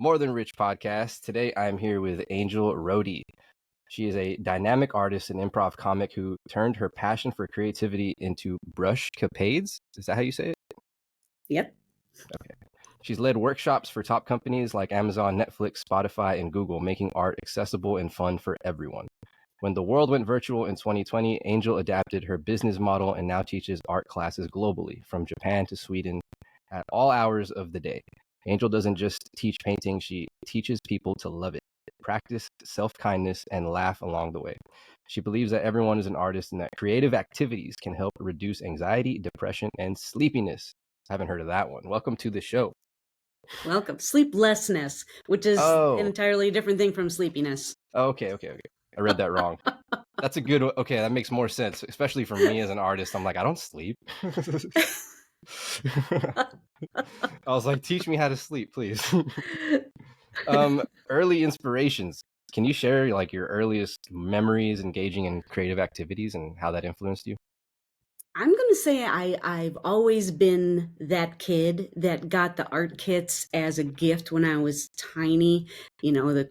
More Than Rich podcast. Today I'm here with Anjl Rodee. She is a dynamic artist and improv comic who turned her passion for creativity into brush capades. Is that how you say it? Yep. Okay. She's led workshops for top companies like Amazon, Netflix, Spotify, and Google, making art accessible and fun for everyone. When the world went virtual in 2020, Anjl adapted her business model and now teaches art classes globally, from Japan to Sweden, at all hours of the day. Anjl doesn't just teach painting, she teaches people to love it, practice self-kindness, and laugh along the way. She believes that everyone is an artist and that creative activities can help reduce anxiety, depression, and sleepiness. I haven't heard of that one. Welcome to the show. Welcome. Sleeplessness, which is an entirely different thing from sleepiness. Okay. I read that wrong. That's a good, okay, that makes more sense, especially for me as an artist. I'm like, I don't sleep. I was like, teach me how to sleep, please. Early inspirations. Can you share like your earliest memories engaging in creative activities and how that influenced you? I'm going to say I've always been that kid that got the art kits as a gift when I was tiny. You know, the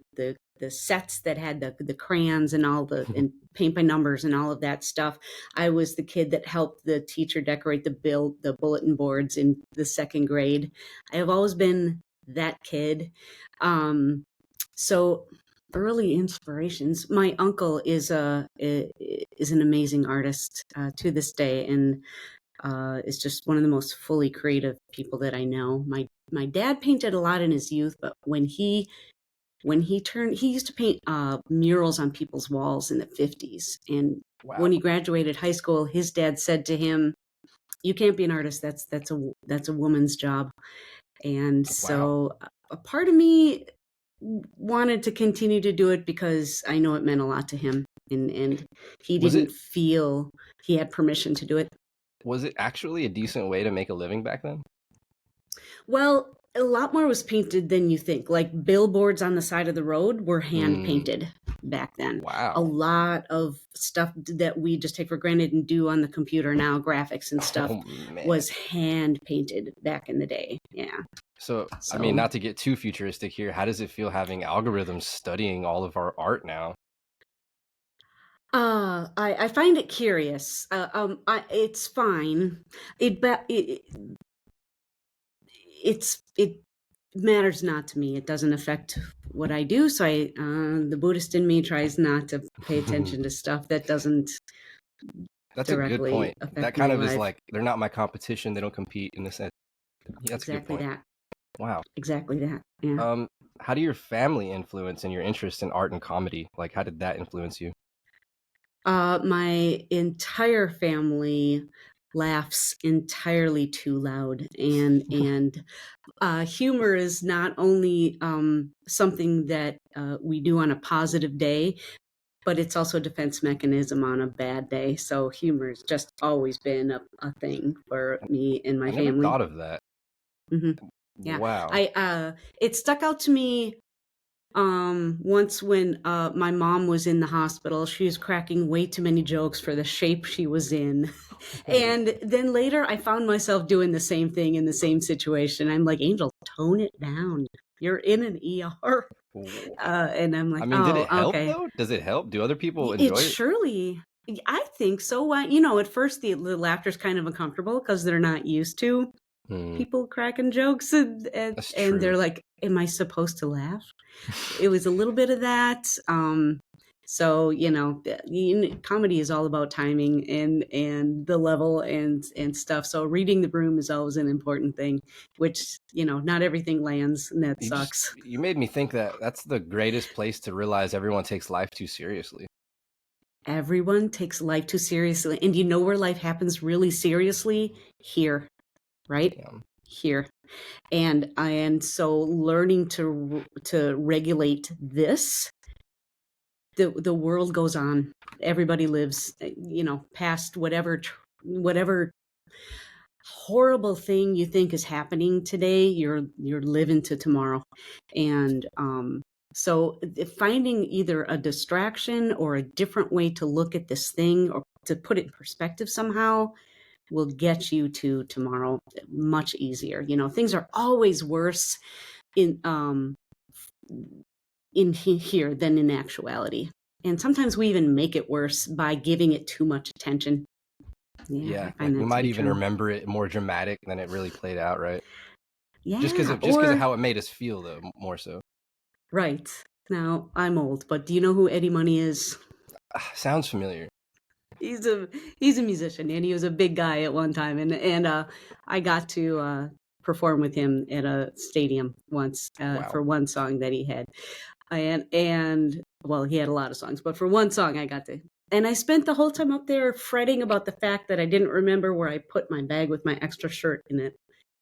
sets that had the crayons and all and paint by numbers and all of that stuff. I was the kid that helped the teacher decorate the bulletin boards in the second grade. I have always been that kid. So early inspirations. My uncle is an amazing artist to this day, and is just one of the most fully creative people that I know. My dad painted a lot in his youth, but when he used to paint murals on people's walls in the 50s. And Wow. When he graduated high school, his dad said to him, "You can't be an artist. That's a woman's job." And so a part of me wanted to continue to do it because I know it meant a lot to him, and he didn't feel he had permission to do it. Was it actually a decent way to make a living back then? Well, a lot more was painted than you think. Like billboards on the side of the road were hand painted back then. Wow. A lot of stuff that we just take for granted and do on the computer now, graphics and stuff, was hand painted back in the day. Yeah. So, I mean, not to get too futuristic here, how does it feel having algorithms studying all of our art now? I find it curious. It's fine. It matters not to me. It doesn't affect what I do. So the Buddhist in me tries not to pay attention to stuff that doesn't. That's a good point. That kind of is like, they're not my competition. They don't compete in the sense. That's exactly a good point. That. Wow. Exactly that. Yeah. How do your family influence and your interest in art and comedy? Like, how did that influence you? My entire family laughs entirely too loud, and humor is not only something that we do on a positive day, but it's also a defense mechanism on a bad day. So humor has just always been a thing for me and my family. I never thought of that. Mm-hmm. Yeah. Wow. It stuck out to me once when my mom was in the hospital. She was cracking way too many jokes for the shape she was in. And then later I found myself doing the same thing in the same situation. I'm like, Anjl, tone it down. You're in an ER. And I'm like, did it help though? Does it help? Do other people enjoy it? Surely, I think so. At first the laughter's kind of uncomfortable because they're not used to people cracking jokes, and they're like, am I supposed to laugh? It was a little bit of that. So comedy is all about timing and the level and stuff. So reading the room is always an important thing, which not everything lands, and that sucks. You made me think that that's the greatest place to realize everyone takes life too seriously. Everyone takes life too seriously, and you know where life happens really seriously? Here. Right? Yeah. Here. And so learning to regulate this, the world goes on. Everybody lives, past whatever horrible thing you think is happening today, you're living to tomorrow. And so finding either a distraction or a different way to look at this thing, or to put it in perspective somehow, will get you to tomorrow much easier. Things are always worse in in here than in actuality. And sometimes we even make it worse by giving it too much attention. Yeah, I find like we that to might be even true. remember it more dramatic than it really played out, right? Yeah, Just because of how it made us feel, though, more so. Right. Now, I'm old, but do you know who Eddie Money is? Sounds familiar. He's a musician, and he was a big guy at one time, and I got to perform with him at a stadium once Wow. for one song that he had, and well, he had a lot of songs, but for one song I got to, and I spent the whole time up there fretting about the fact that I didn't remember where I put my bag with my extra shirt in it,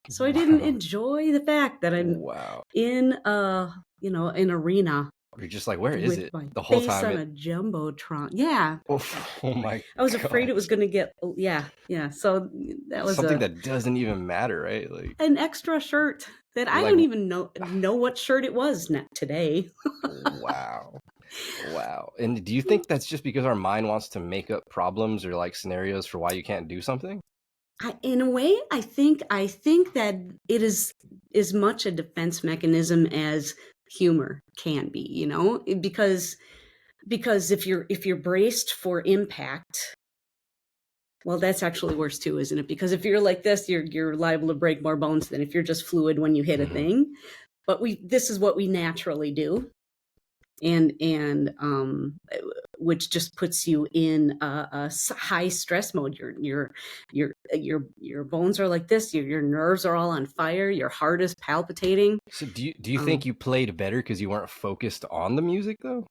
so I didn't enjoy the fact that I'm in an arena. You're just like, where is it? My The whole face time on a jumbotron. Yeah. Oh my! I was afraid it was going to get. Yeah. So that was something that doesn't even matter, right? Like an extra shirt that I don't even know what shirt it was today. Wow. And do you think that's just because our mind wants to make up problems or like scenarios for why you can't do something? In a way, I think that it is as much a defense mechanism as humor can be, because if you're braced for impact, well, that's actually worse too, isn't it? Because if you're like this, you're liable to break more bones than if you're just fluid when you hit a thing. But this is what we naturally do, and which just puts you in a high stress mode. Your bones are like this. Your nerves are all on fire. Your heart is palpitating. So do you think you played better because you weren't focused on the music though?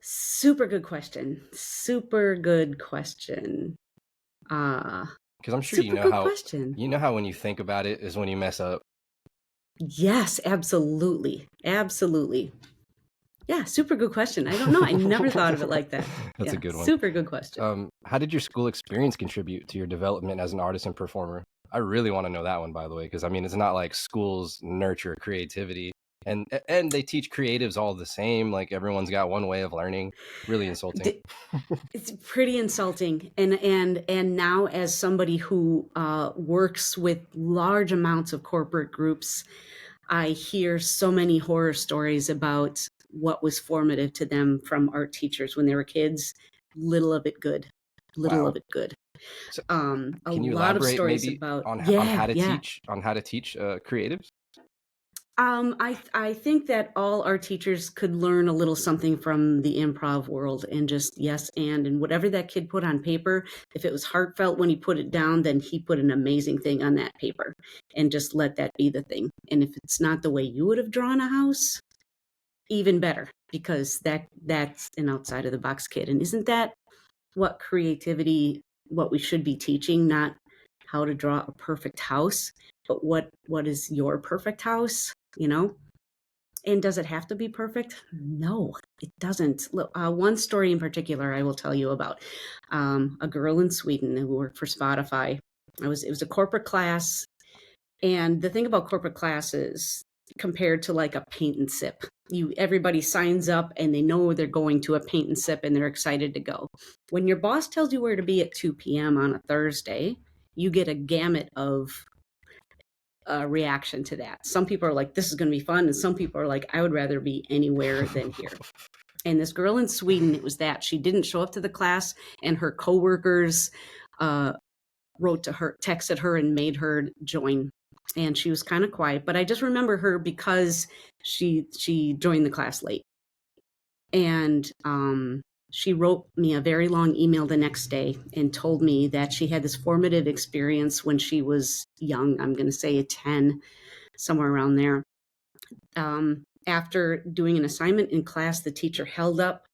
Super good question. Because I'm sure you know how when you think about it is when you mess up. Yes, absolutely. Yeah, super good question. I don't know. I never thought of it like that. That's a good one. Super good question. How did your school experience contribute to your development as an artist and performer? I really want to know that one, by the way, because I mean, it's not like schools nurture creativity, and they teach creatives all the same. Like everyone's got one way of learning. Really insulting. It's pretty insulting, and now as somebody who works with large amounts of corporate groups, I hear so many horror stories about what was formative to them from art teachers when they were kids. Little of it good. So, can you elaborate maybe about on how to teach creatives? I think that all our teachers could learn a little something from the improv world, and just yes and whatever that kid put on paper, if it was heartfelt when he put it down, then he put an amazing thing on that paper, and just let that be the thing. And if it's not the way you would have drawn a house, even better, because that's an outside of the box kid. And isn't that what we should be teaching? Not how to draw a perfect house, but what is your perfect house? And does it have to be perfect? No, it doesn't. Look, one story in particular I will tell you about. A girl in Sweden who worked for Spotify. It was a corporate class, and the thing about corporate classes compared to like a paint and sip, everybody signs up and they know they're going to a paint and sip and they're excited to go. When your boss tells you where to be at 2 p.m. on a Thursday, you get a gamut of reaction to that. Some people are like, this is going to be fun. And some people are like, I would rather be anywhere than here. And this girl in Sweden, it was that she didn't show up to the class, and her coworkers texted her and made her join. And she was kind of quiet, but I just remember her because she joined the class late. And she wrote me a very long email the next day and told me that she had this formative experience when she was young. I'm going to say 10, somewhere around there. After doing an assignment in class, the teacher held up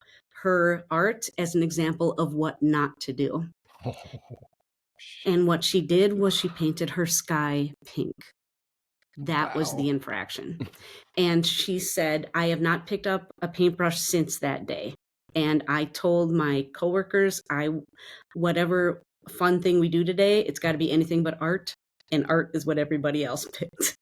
her art as an example of what not to do. And what she did was she painted her sky pink. That was the infraction. And she said, I have not picked up a paintbrush since that day. And I told my coworkers, whatever fun thing we do today, it's got to be anything but art. And art is what everybody else picked.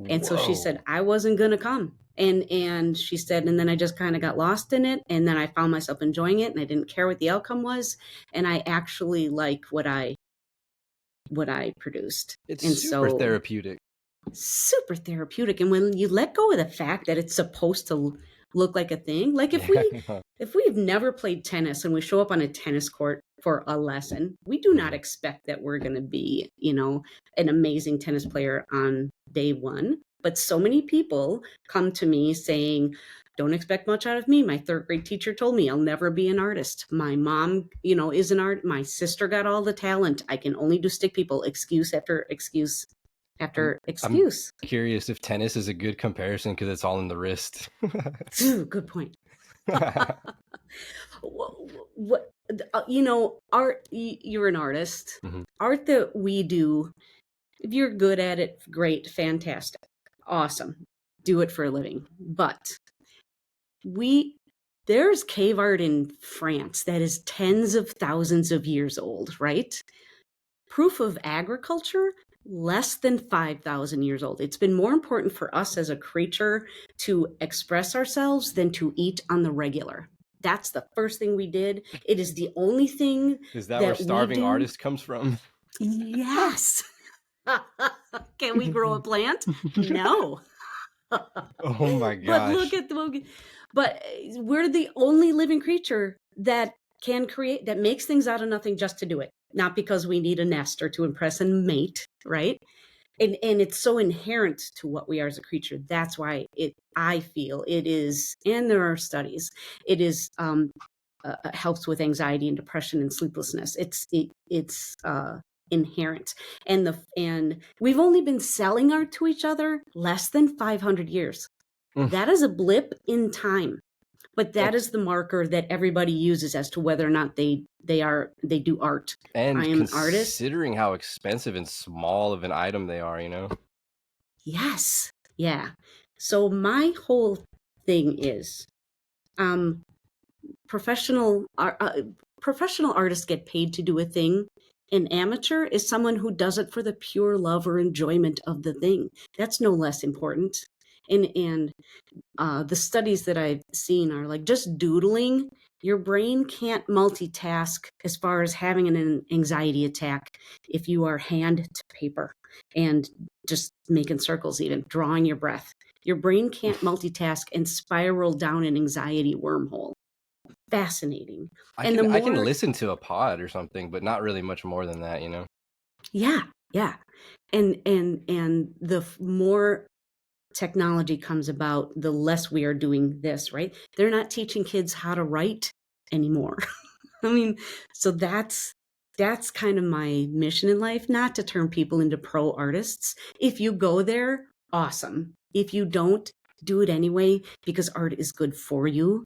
And so she said, I wasn't going to come. And she said, and then I just kind of got lost in it. And then I found myself enjoying it, and I didn't care what the outcome was. And I actually like what I produced. It's super therapeutic. super therapeutic. And when you let go of the fact that it's supposed to look like a thing, like if we've never played tennis and we show up on a tennis court for a lesson, we do not expect that we're going to be, an amazing tennis player on day one. But so many people come to me saying, don't expect much out of me. My third grade teacher told me I'll never be an artist. My mom, is an art. My sister got all the talent. I can only do stick people, excuse after excuse after excuse. I'm curious if tennis is a good comparison because it's all in the wrist. Good point. What art, you're an artist. Art that we do, if you're good at it, great, fantastic, awesome, do it for a living. But there's cave art in France that is tens of thousands of years old, right? Proof of agriculture, less than 5,000 years old. It's been more important for us as a creature to express ourselves than to eat on the regular. That's the first thing we did. It is the only thing. Is that where starving artist comes from? Yes. Can we grow a plant? No. Oh my gosh. But we're the only living creature that can create, that makes things out of nothing just to do it. Not because we need a nest or to impress a mate, right? And it's so inherent to what we are as a creature. That's why I feel it is, and there are studies, it is helps with anxiety and depression and sleeplessness. It's inherent. And we've only been selling art to each other less than 500 years. That is a blip in time. But that is the marker that everybody uses as to whether or not they do art. And I am an artist. Considering how expensive and small of an item they are, Yes. Yeah. So my whole thing is, professional artists get paid to do a thing. An amateur is someone who does it for the pure love or enjoyment of the thing. That's no less important. And the studies that I've seen are like just doodling. Your brain can't multitask as far as having an anxiety attack if you are hand to paper and just making circles, even drawing your breath. Your brain can't multitask and spiral down an anxiety wormhole. Fascinating. I can listen to a pod or something, but not really much more than that, Yeah. And the more technology comes about, the less we are doing this, right? They're not teaching kids how to write anymore. I mean, so that's kind of my mission in life, not to turn people into pro artists. If you go there, awesome. If you don't, do it anyway, because art is good for you,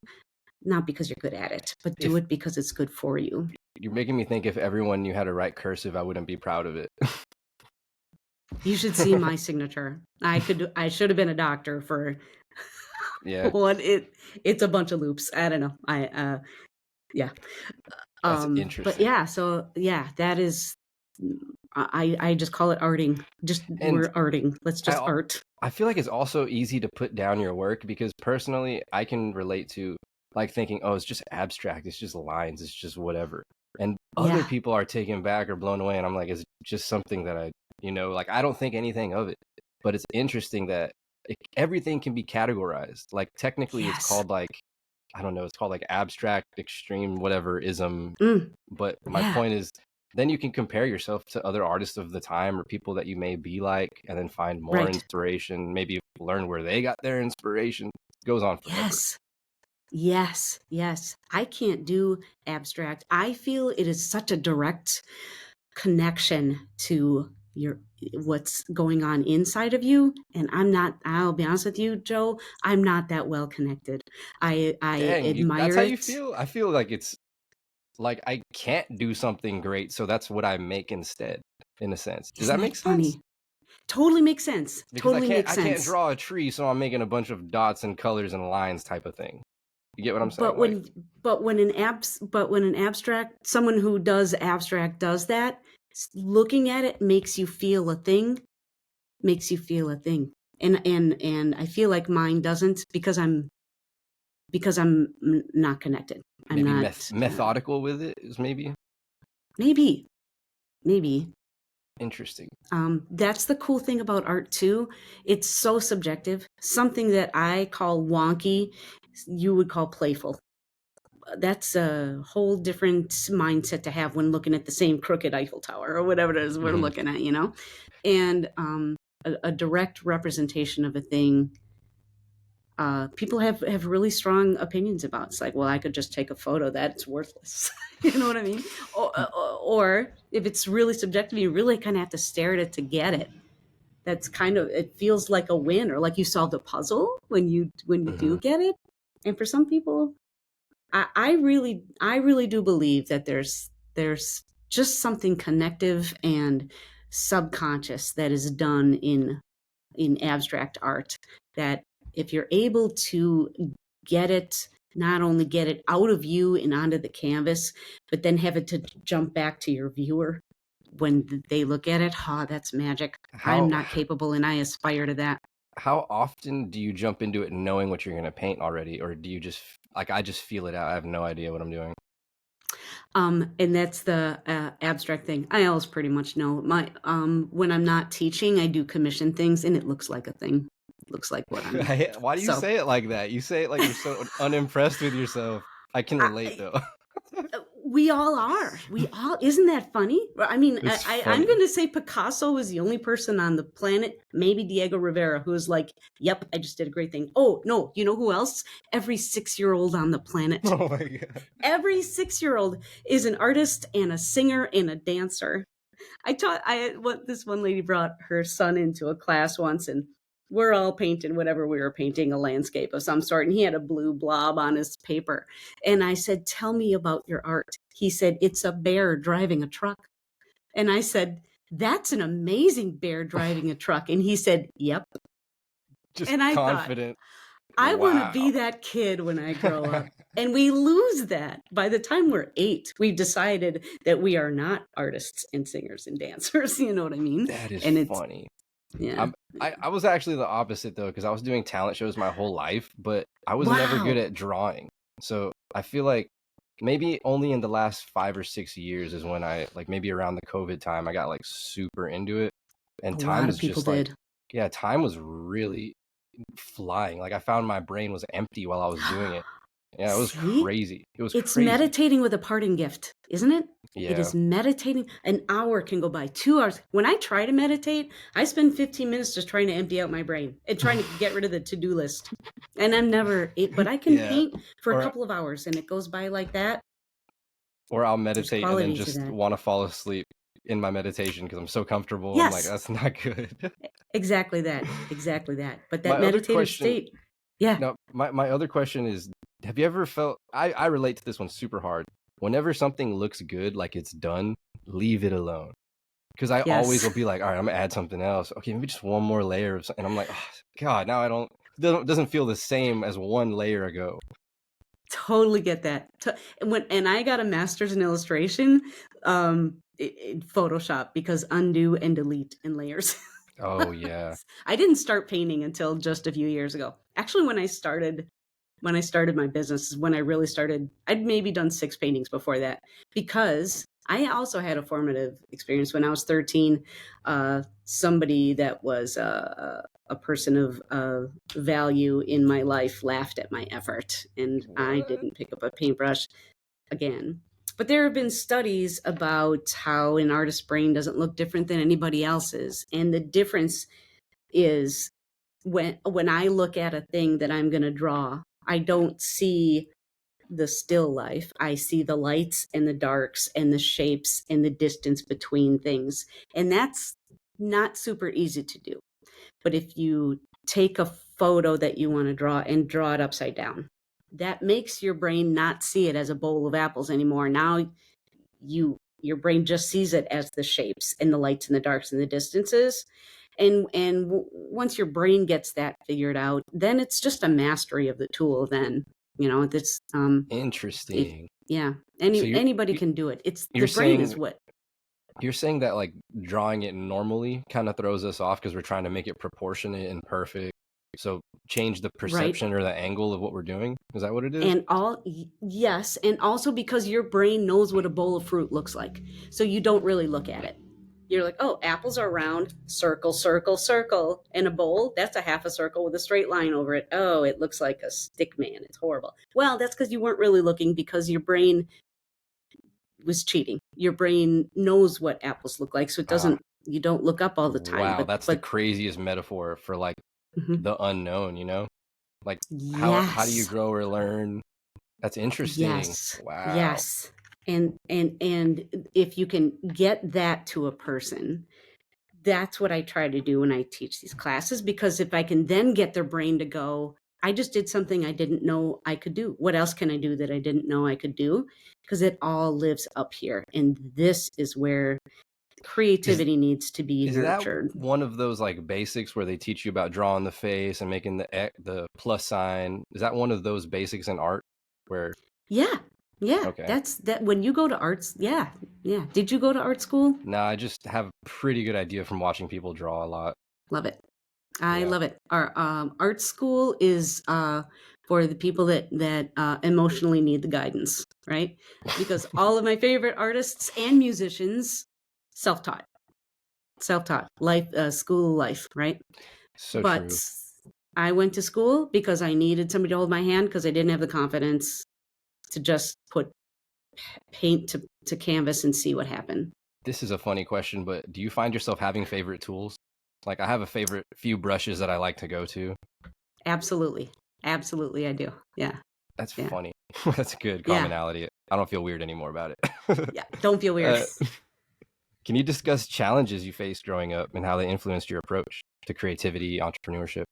not because you're good at it, but do it because it's good for you. You're making me think if everyone knew how to write cursive, I wouldn't be proud of it. You should see my signature. I should have been a doctor for what it's a bunch of loops. I don't know. Yeah. That's interesting. But yeah, so yeah, that is, I just call it arting. We're arting. Let's just art. I feel like it's also easy to put down your work because personally I can relate to like thinking, oh, it's just abstract. It's just lines. It's just whatever. And other people are taken back or blown away. And I'm like, it's just something that I don't think anything of it. But it's interesting that everything can be categorized. Like technically it's called like, I don't know, it's called like abstract, extreme, whatever ism. But my point is, then you can compare yourself to other artists of the time or people that you may be like, and then find more inspiration, maybe learn where they got their inspiration. It goes on forever. Yes. I can't do abstract. I feel it is such a direct connection to what's going on inside of you. And I'll be honest with you, Joe, I'm not that well connected. I admire that's how you feel? I feel like it's like I can't do something great, so that's what I make instead, in a sense. Does that make sense? Totally makes sense. Because I can't draw a tree, so I'm making a bunch of dots and colors and lines type of thing. You get what I'm saying? But when an abstract, someone who does abstract does that, looking at it makes you feel a thing. And I feel like mine doesn't because I'm not connected. I'm not methodical with it is maybe. Maybe. Interesting. That's the cool thing about art too. It's so subjective. Something that I call wonky, you would call playful. That's a whole different mindset to have when looking at the same crooked Eiffel Tower or whatever it is we're looking at, you know? And a direct representation of a thing, people have really strong opinions about. It's like, well, I could just take a photo, that's worthless. You know what I mean? Or if it's really subjective, you really kind of have to stare at it to get it. That's kind of, it feels like a win, or like you solved a puzzle when you do get it. And for some people, I really do believe that there's just something connective and subconscious that is done in abstract art, that if you're able to get it, not only get it out of you and onto the canvas, but then have it to jump back to your viewer when they look at it, that's magic. I'm not capable, and I aspire to that. How often do you jump into it knowing what you're going to paint already? Or do you just, like, I just feel it out? I have no idea what I'm doing. And that's the abstract thing. I always pretty much know. When I'm not teaching, I do commission things, and it looks like a thing. It looks like what I'm doing. Why do you say it like that? You say it like you're so unimpressed with yourself. I can relate, though. We all are. Isn't that funny? I mean, I'm going to say Picasso was the only person on the planet, maybe Diego Rivera, who was like, yep, I just did a great thing. Oh, no, you know who else? Every 6-year-old on the planet. Oh my God. Every 6-year-old is an artist and a singer and a dancer. This one lady brought her son into a class once, and we're all painting whatever we were painting, a landscape of some sort. And he had a blue blob on his paper. And I said, tell me about your art. He said, it's a bear driving a truck. And I said, that's an amazing bear driving a truck. And he said, yep. Just and I confident. I want to be that kid when I grow up. And we lose that. By the time we're 8, we've decided that we are not artists and singers and dancers. You know what I mean? That is funny. Yeah. I was actually the opposite, though, because I was doing talent shows my whole life, but I was never good at drawing. So I feel like maybe only in the last 5 or 6 years is when I, like, maybe around the COVID time, I got like super into it. And time was just like, yeah, time was really flying. Like, I found my brain was empty while I was doing it. Yeah, it was crazy. It's crazy. Meditating with a parting gift, isn't it? Yeah. It is meditating. An hour can go by, 2 hours. When I try to meditate, I spend 15 minutes just trying to empty out my brain and trying to get rid of the to-do list. And I'm never, but I can paint for a couple of hours, and it goes by like that. Or I'll meditate and then just want to fall asleep in my meditation because I'm so comfortable. Yes. I'm like, that's not good. Exactly that. But that meditative state. Yeah. No, my other question is, have you ever felt, I relate to this one super hard. Whenever something looks good, like it's done, leave it alone. Because I always will be like, all right, I'm going to add something else. Okay, maybe just one more layer of something. And I'm like, oh, God, now it doesn't feel the same as one layer ago. Totally get that. And I got a master's in illustration in Photoshop, because undo and delete in layers. Oh, yeah. I didn't start painting until just a few years ago. Actually, when I started my business is when I really started. I'd maybe done 6 paintings before that, because I also had a formative experience when I was 13. Somebody that was a person of value in my life laughed at my effort, and I didn't pick up a paintbrush again. But there have been studies about how an artist's brain doesn't look different than anybody else's. And the difference is when I look at a thing that I'm going to draw, I don't see the still life. I see the lights and the darks and the shapes and the distance between things. And that's not super easy to do. But if you take a photo that you want to draw and draw it upside down, that makes your brain not see it as a bowl of apples anymore. Now your brain just sees it as the shapes and the lights and the darks and the distances. And once your brain gets that figured out, then it's just a mastery of the tool. Then, that's interesting. Anybody can do it. It's the brain is what. You're saying that, like, drawing it normally kind of throws us off because we're trying to make it proportionate and perfect. So change the perception or the angle of what we're doing. Is that what it is? Yes. And also because your brain knows what a bowl of fruit looks like. So you don't really look at it. You're like, oh, apples are round, circle, circle, circle. And a bowl, that's a half a circle with a straight line over it. Oh, it looks like a stick man. It's horrible. Well, that's because you weren't really looking, because your brain was cheating. Your brain knows what apples look like, so it doesn't. You don't look up all the time. Wow, that's the craziest metaphor for like the unknown. You know, like how do you grow or learn? That's interesting. Yes. Wow. Yes. And if you can get that to a person, that's what I try to do when I teach these classes, because if I can then get their brain to go, I just did something I didn't know I could do. What else can I do that I didn't know I could do? Because it all lives up here. And this is where creativity needs to be nurtured. Is that one of those like basics where they teach you about drawing the face and making the plus sign? Is that one of those basics in art where? Yeah. Okay. That's that. When you go to arts, yeah. Did you go to art school? No, I just have a pretty good idea from watching people draw a lot. Love it. I love it. Our art school is for the people that emotionally need the guidance, right? Because all of my favorite artists and musicians, self-taught life, school life, right? So but true. I went to school because I needed somebody to hold my hand, because I didn't have the confidence to just put paint to canvas and see what happened. This is a funny question, but do you find yourself having favorite tools? Like, I have a favorite few brushes that I like to go to. Absolutely, I do. Yeah. That's funny. That's a good commonality. I don't feel weird anymore about it. Yeah, don't feel weird. Can you discuss challenges you faced growing up and how they influenced your approach to creativity, entrepreneurship?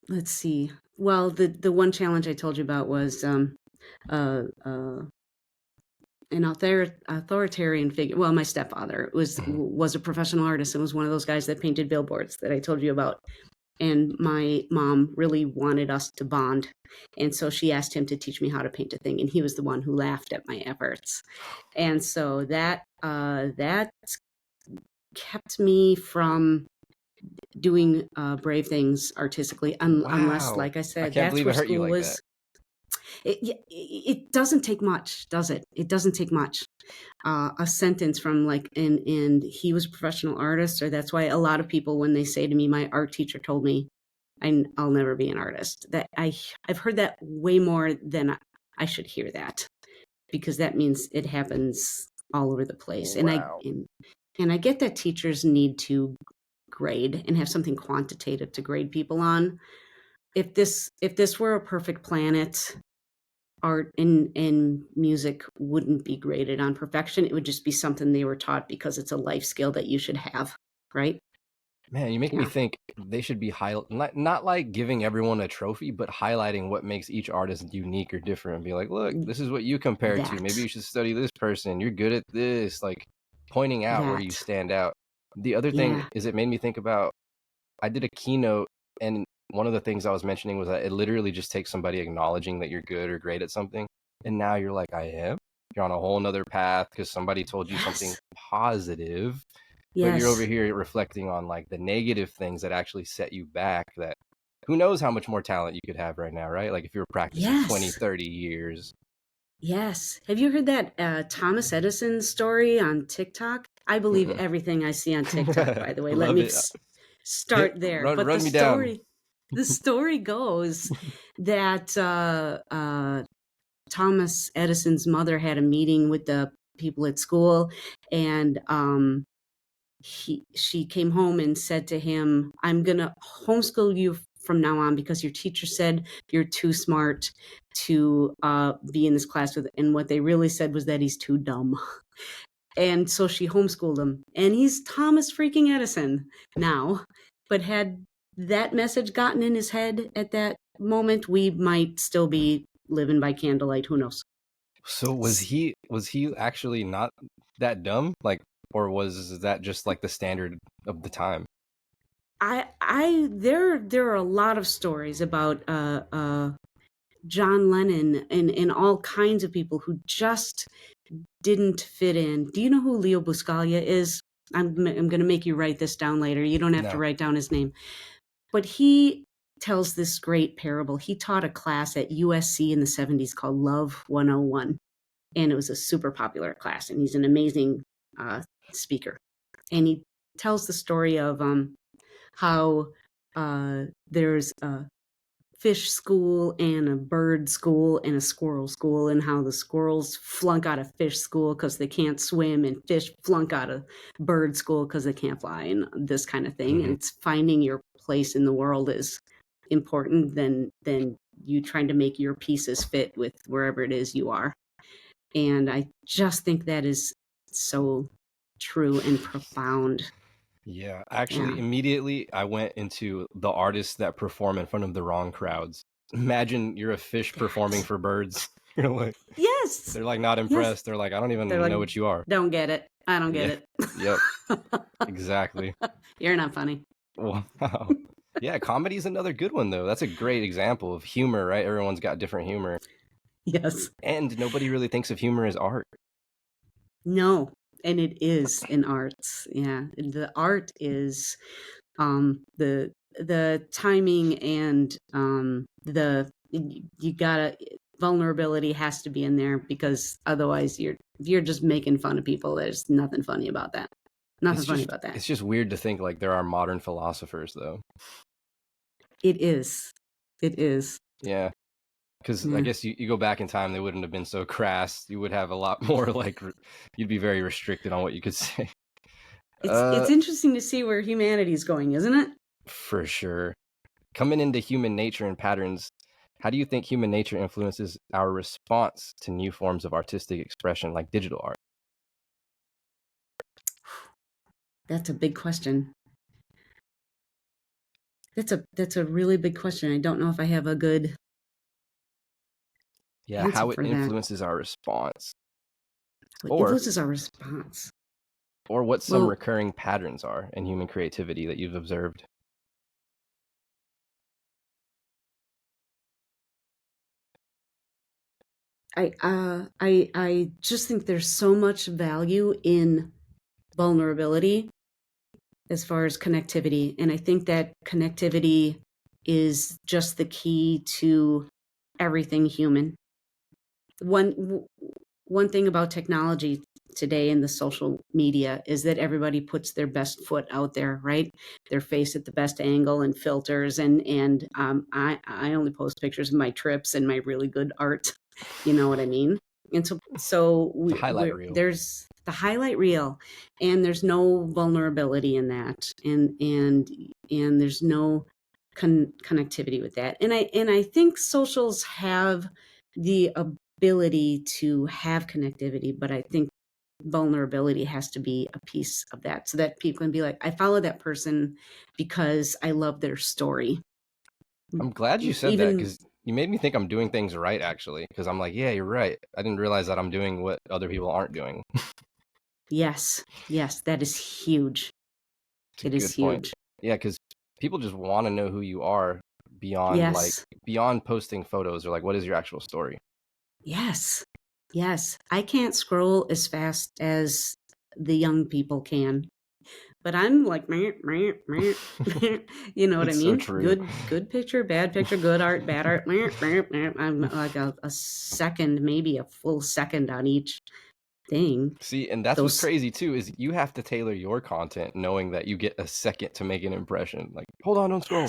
Let's see. Well, the one challenge I told you about was an authoritarian figure. Well, my stepfather was a professional artist and was one of those guys that painted billboards that I told you about. And my mom really wanted us to bond. And so she asked him to teach me how to paint a thing. And he was the one who laughed at my efforts. And so that kept me from doing brave things artistically, unless, like I said, that's where school was. It doesn't take much, does it? It doesn't take much. A sentence from like, and he was a professional artist, or that's why a lot of people, when they say to me, my art teacher told me I'll never be an artist, that I've heard that way more than I should hear that, because that means it happens all over the place. Wow. And I get that teachers need to grade and have something quantitative to grade people on. If this were a perfect planet, art and music wouldn't be graded on perfection. It would just be something they were taught because it's a life skill that you should have, right? Man, you make me think they should be not like giving everyone a trophy, but highlighting what makes each artist unique or different, and be like, look, this is what you compare to. Maybe you should study this person. You're good at this. Like, pointing out where you stand out. The other thing is, it made me think about, I did a keynote, and one of the things I was mentioning was that it literally just takes somebody acknowledging that you're good or great at something. And now you're like, I am. You're on a whole nother path because somebody told you something positive. But you're over here reflecting on like the negative things that actually set you back, that who knows how much more talent you could have right now, right? Like if you were practicing 20, 30 years. Yes. Have you heard that Thomas Edison story on TikTok? I believe everything I see on TikTok, by the way. Let me start there. But the story goes that Thomas Edison's mother had a meeting with the people at school, and she came home and said to him, I'm going to homeschool you from now on because your teacher said you're too smart to be in this class with. And what they really said was that he's too dumb. And so she homeschooled him. And he's Thomas freaking Edison now. But had that message gotten in his head at that moment, we might still be living by candlelight. Who knows? So was he actually not that dumb? Like, or was that just like the standard of the time? There are a lot of stories about John Lennon and all kinds of people who just didn't fit in. Do you know who Leo Buscaglia is? I'm going to make you write this down later. You don't have to write down his name. But he tells this great parable. He taught a class at USC in the 70s called Love 101. And it was a super popular class. And he's an amazing speaker. And he tells the story of how there's a fish school and a bird school and a squirrel school, and how the squirrels flunk out of fish school because they can't swim, and fish flunk out of bird school because they can't fly, and this kind of thing. And it's finding your place in the world is important than you trying to make your pieces fit with wherever it is you are. And I just think that is so true and profound. Yeah, actually, immediately I went into the artists that perform in front of the wrong crowds. Imagine you're a fish performing for birds. You're like, yes, they're like not impressed. Yes. They're like, I don't even know what you are. Don't get it. I don't get it. Yep. Exactly. You're not funny. Wow. Yeah, comedy's another good one though. That's a great example of humor, right? Everyone's got different humor. Yes. And nobody really thinks of humor as art. No. And it is in arts. Yeah. The art is the timing and you gotta, vulnerability has to be in there, because otherwise you're just making fun of people. There's nothing funny about that. Nothing funny about that. It's just weird to think like there are modern philosophers though. It is. It is. Yeah. Because I guess you go back in time, they wouldn't have been so crass. You would have a lot more like, you'd be very restricted on what you could say. It's interesting to see where humanity is going, isn't it? For sure. Coming into human nature and patterns, how do you think human nature influences our response to new forms of artistic expression like digital art? That's a big question. That's a really big question. I don't know if I have a good how it influences our response. Influences our response. Or what some recurring patterns are in human creativity that you've observed. I just think there's so much value in vulnerability as far as connectivity. And I think that connectivity is just the key to everything human. One thing about technology today in the social media is that everybody puts their best foot out there, right? Their face at the best angle and filters. And I only post pictures of my trips and my really good art. You know what I mean? And so there's the highlight reel, and there's no vulnerability in that, and there's no connectivity with that. And I think socials have the ability to have connectivity, but I think vulnerability has to be a piece of that, so that people can be like, I follow that person because I love their story. I'm glad you said that, because you made me think I'm doing things right, actually, because I'm like, yeah, you're right. I didn't realize that I'm doing what other people aren't doing. Yes, that is huge. It is huge. Point. Yeah, because people just want to know who you are beyond beyond posting photos, or like, what is your actual story? Yes. I can't scroll as fast as the young people can, but I'm like, you know what I mean? So true. Good picture, bad picture, good art, bad art. I'm like a second, maybe a full second on each thing. See, and that's what's crazy too, is you have to tailor your content knowing that you get a second to make an impression. Like, hold on, don't scroll.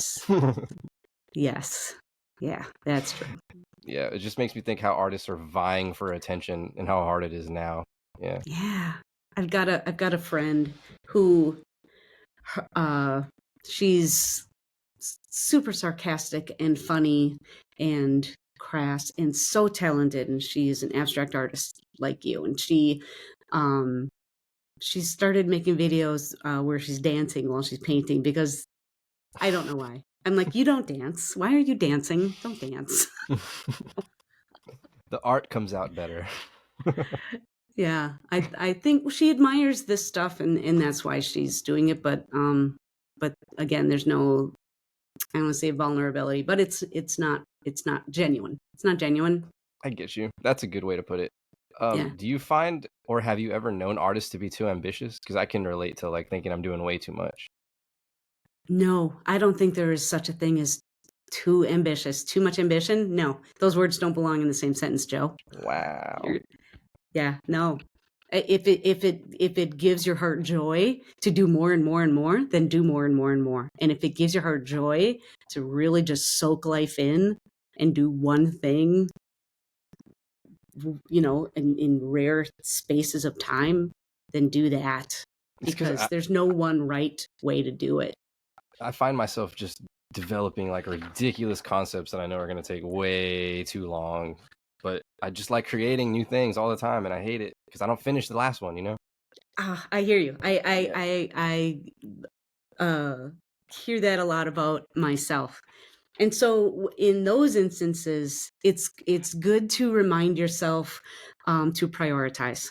Yes. Yeah, that's true. Yeah, it just makes me think how artists are vying for attention and how hard it is now. Yeah. Yeah. I've got a friend who she's super sarcastic and funny and crass and so talented, and she's an abstract artist like you, and she started making videos where she's dancing while she's painting, because I don't know why. I'm like, you don't dance. Why are you dancing? Don't dance. The art comes out better. Yeah, I think she admires this stuff, and that's why she's doing it. But again, there's no, I don't want to say vulnerability, but it's not genuine. It's not genuine. I get you. That's a good way to put it. Do you find, or have you ever known artists to be too ambitious? Because I can relate to like thinking I'm doing way too much. No, I don't think there is such a thing as too ambitious, too much ambition. No, those words don't belong in the same sentence, Joe. Wow. Yeah, no. If it gives your heart joy to do more and more and more, then do more and more and more. And if it gives your heart joy to really just soak life in and do one thing, in rare spaces of time, then do that. Because there's no one right way to do it. I find myself just developing like ridiculous concepts that I know are going to take way too long, but I just like creating new things all the time, and I hate it because I don't finish the last one, I hear you. I hear that a lot about myself. And so in those instances, it's good to remind yourself to prioritize.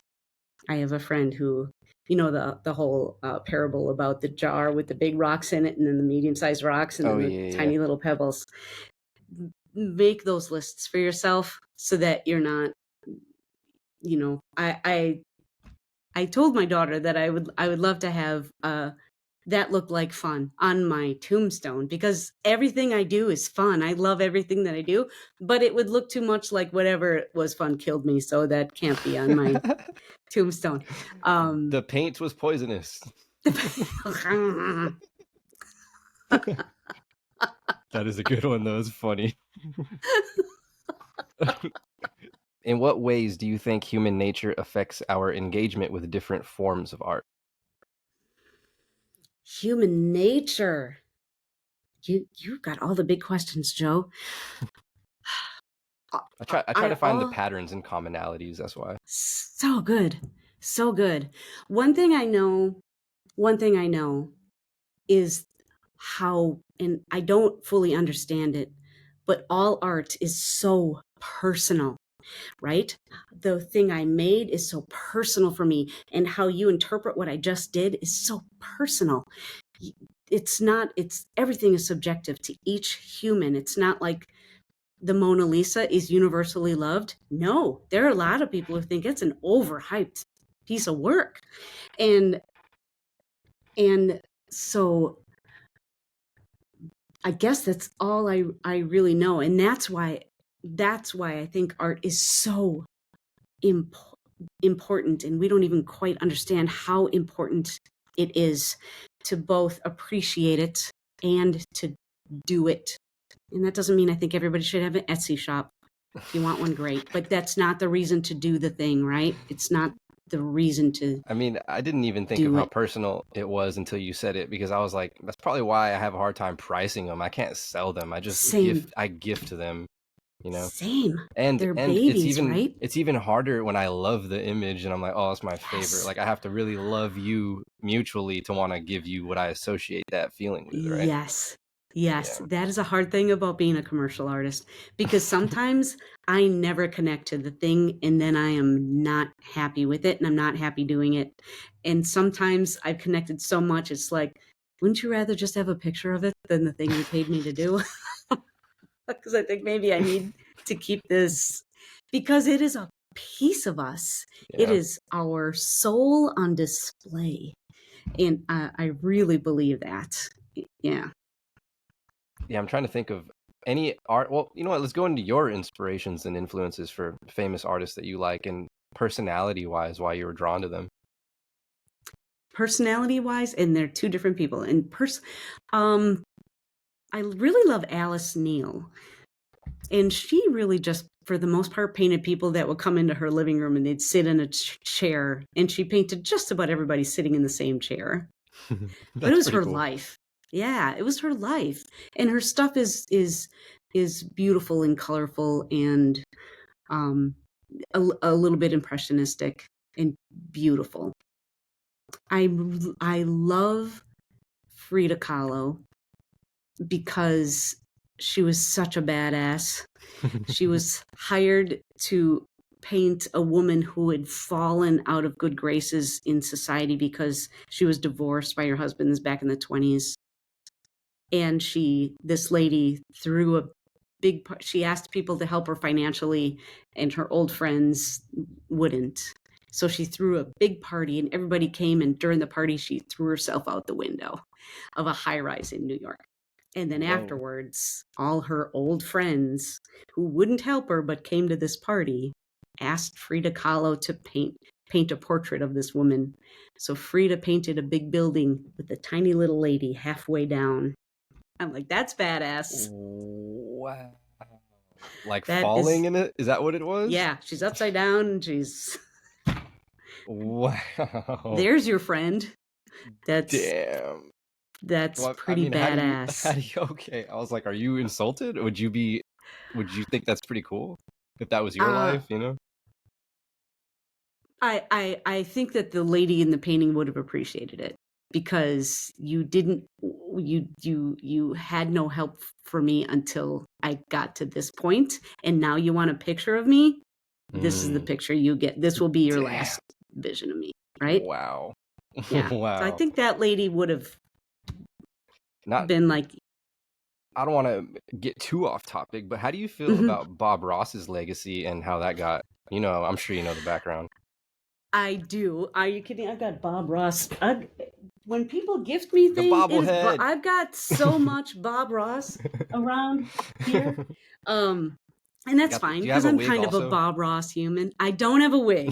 I have a friend who, the whole parable about the jar with the big rocks in it and then the medium-sized rocks and then the tiny little pebbles. Make those lists for yourself so that you're not, I told my daughter that I would love to have that look like fun on my tombstone, because everything I do is fun. I love everything that I do, but it would look too much like whatever was fun killed me. So that can't be on my tombstone. The paint was poisonous. That is a good one, though. It's funny. In what ways do you think human nature affects our engagement with different forms of art? Human nature. You've got all the big questions, Joe. I try to find the patterns and commonalities. That's why. So good. So good. One thing I know is how, and I don't fully understand it, but all art is so personal, right? The thing I made is so personal for me, and how you interpret what I just did is so personal. Everything is subjective to each human. It's not like the Mona Lisa is universally loved. No, there are a lot of people who think it's an overhyped piece of work. And so I guess that's all I really know. And that's why I think art is so important. And we don't even quite understand how important it is to both appreciate it and to do it. And that doesn't mean I think everybody should have an Etsy shop. If you want one, great. But that's not the reason to do the thing, right? It's not the reason to. I mean, I didn't even think of how personal it was until you said it, because I was like, that's probably why I have a hard time pricing them. I can't sell them. I just gift to them, Same. And they're babies, right? It's even harder when I love the image and I'm like, oh, it's my favorite. Like I have to really love you mutually to want to give you what I associate that feeling with, right? Yes. Yeah. That is a hard thing about being a commercial artist, because sometimes I never connect to the thing and then I am not happy with it and I'm not happy doing it. And sometimes I've connected so much, it's like, wouldn't you rather just have a picture of it than the thing you paid me to do? Because I think maybe I need to keep this, because it is a piece of us. It is our soul on display. And I really believe that. Yeah. Yeah, I'm trying to think of any art. Well, you know what? Let's go into your inspirations and influences for famous artists that you like, and personality-wise, why you were drawn to them. Personality-wise, and they're two different people. And I really love Alice Neal. And she really just, for the most part, painted people that would come into her living room and they'd sit in a chair. And she painted just about everybody sitting in the same chair. But it was her life. Yeah, it was her life. And her stuff is beautiful and colorful and a little bit impressionistic and beautiful. I love Frida Kahlo because she was such a badass. She was hired to paint a woman who had fallen out of good graces in society because she was divorced by her husband back in the 1920s. And this lady threw a big, she asked people to help her financially, and her old friends wouldn't. So she threw a big party and everybody came, and during the party, she threw herself out the window of a high rise in New York. And then Whoa. afterwards, all her old friends who wouldn't help her but came to this party asked Frida Kahlo to paint a portrait of this woman. So Frida painted a big building with a tiny little lady halfway down. I'm like, that's badass. Wow. Like That falling is, in it? Is that what it was? yeah, she's upside down and she's... Wow. There's your friend. Damn. That's Well, I pretty mean, badass. how do you, okay. I was like, are you insulted? Would you think that's pretty cool if that was your life, you know? I think that the lady in the painting would have appreciated it, because you had no help for me until I got to this point, and now you want a picture of me. This is the picture you get. This will be your last vision of me, right? Wow. Yeah. Wow. So I think that lady would have Not been like, I don't want to get too off topic, but how do you feel about Bob Ross's legacy and how that got, I'm sure you know the background. I do. Are you kidding? I've got Bob Ross. When people gift me The things, bobblehead. I've got so much Bob Ross around here. And that's fine, because I'm kind of a Bob Ross human. I don't have a wig.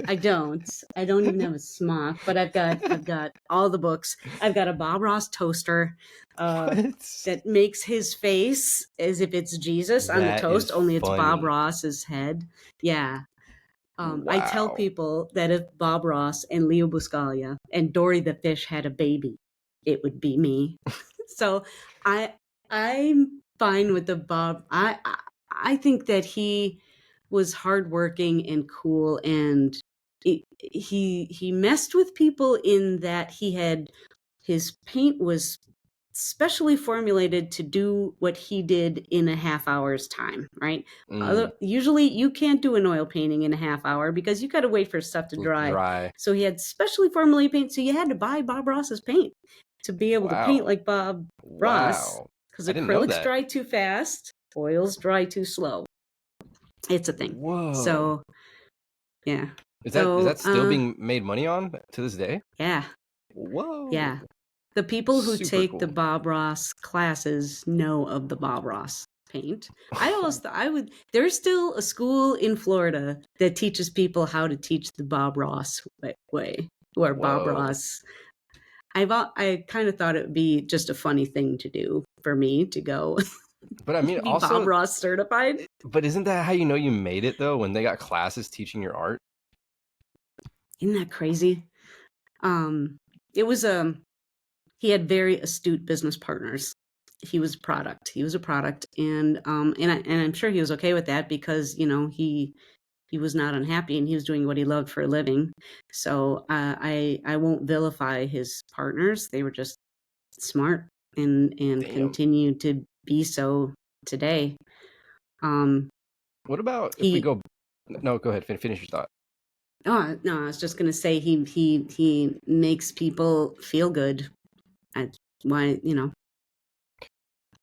I don't even have a smock, but I've got all the books. I've got a Bob Ross toaster that makes his face as if it's Jesus on the toast, only it's Bob Ross's head. Yeah. Wow. I tell people that if Bob Ross and Leo Buscaglia and Dory the fish had a baby, it would be me. So I'm fine with the Bob. I think that he was hardworking and cool, and he messed with people in that his paint was specially formulated to do what he did in a half hour's time, right? Usually you can't do an oil painting in a half hour because you got to wait for stuff to dry. So he had specially formulated paint. So you had to buy Bob Ross's paint to be able to paint like Bob Ross, because acrylics dry too fast, oils dry too slow. It's a thing. Whoa. So yeah. Is that still being made money on to this day? Yeah. Whoa. Yeah. The people who take the Bob Ross classes know of the Bob Ross paint. I always thought there's still a school in Florida that teaches people how to teach the Bob Ross way, or Bob Ross. I kind of thought it would be just a funny thing to do for me to go. But I mean, be also Bob Ross certified. But isn't that how you know you made it though? When they got classes teaching your art? Isn't that crazy? It was he had very astute business partners. He was a product, and I'm sure he was okay with that, because he was not unhappy and he was doing what he loved for a living. So I won't vilify his partners. They were just smart and continue to be so today. What about if we go? No, go ahead. Finish your thought. Oh no, I was just gonna say he makes people feel good. Why,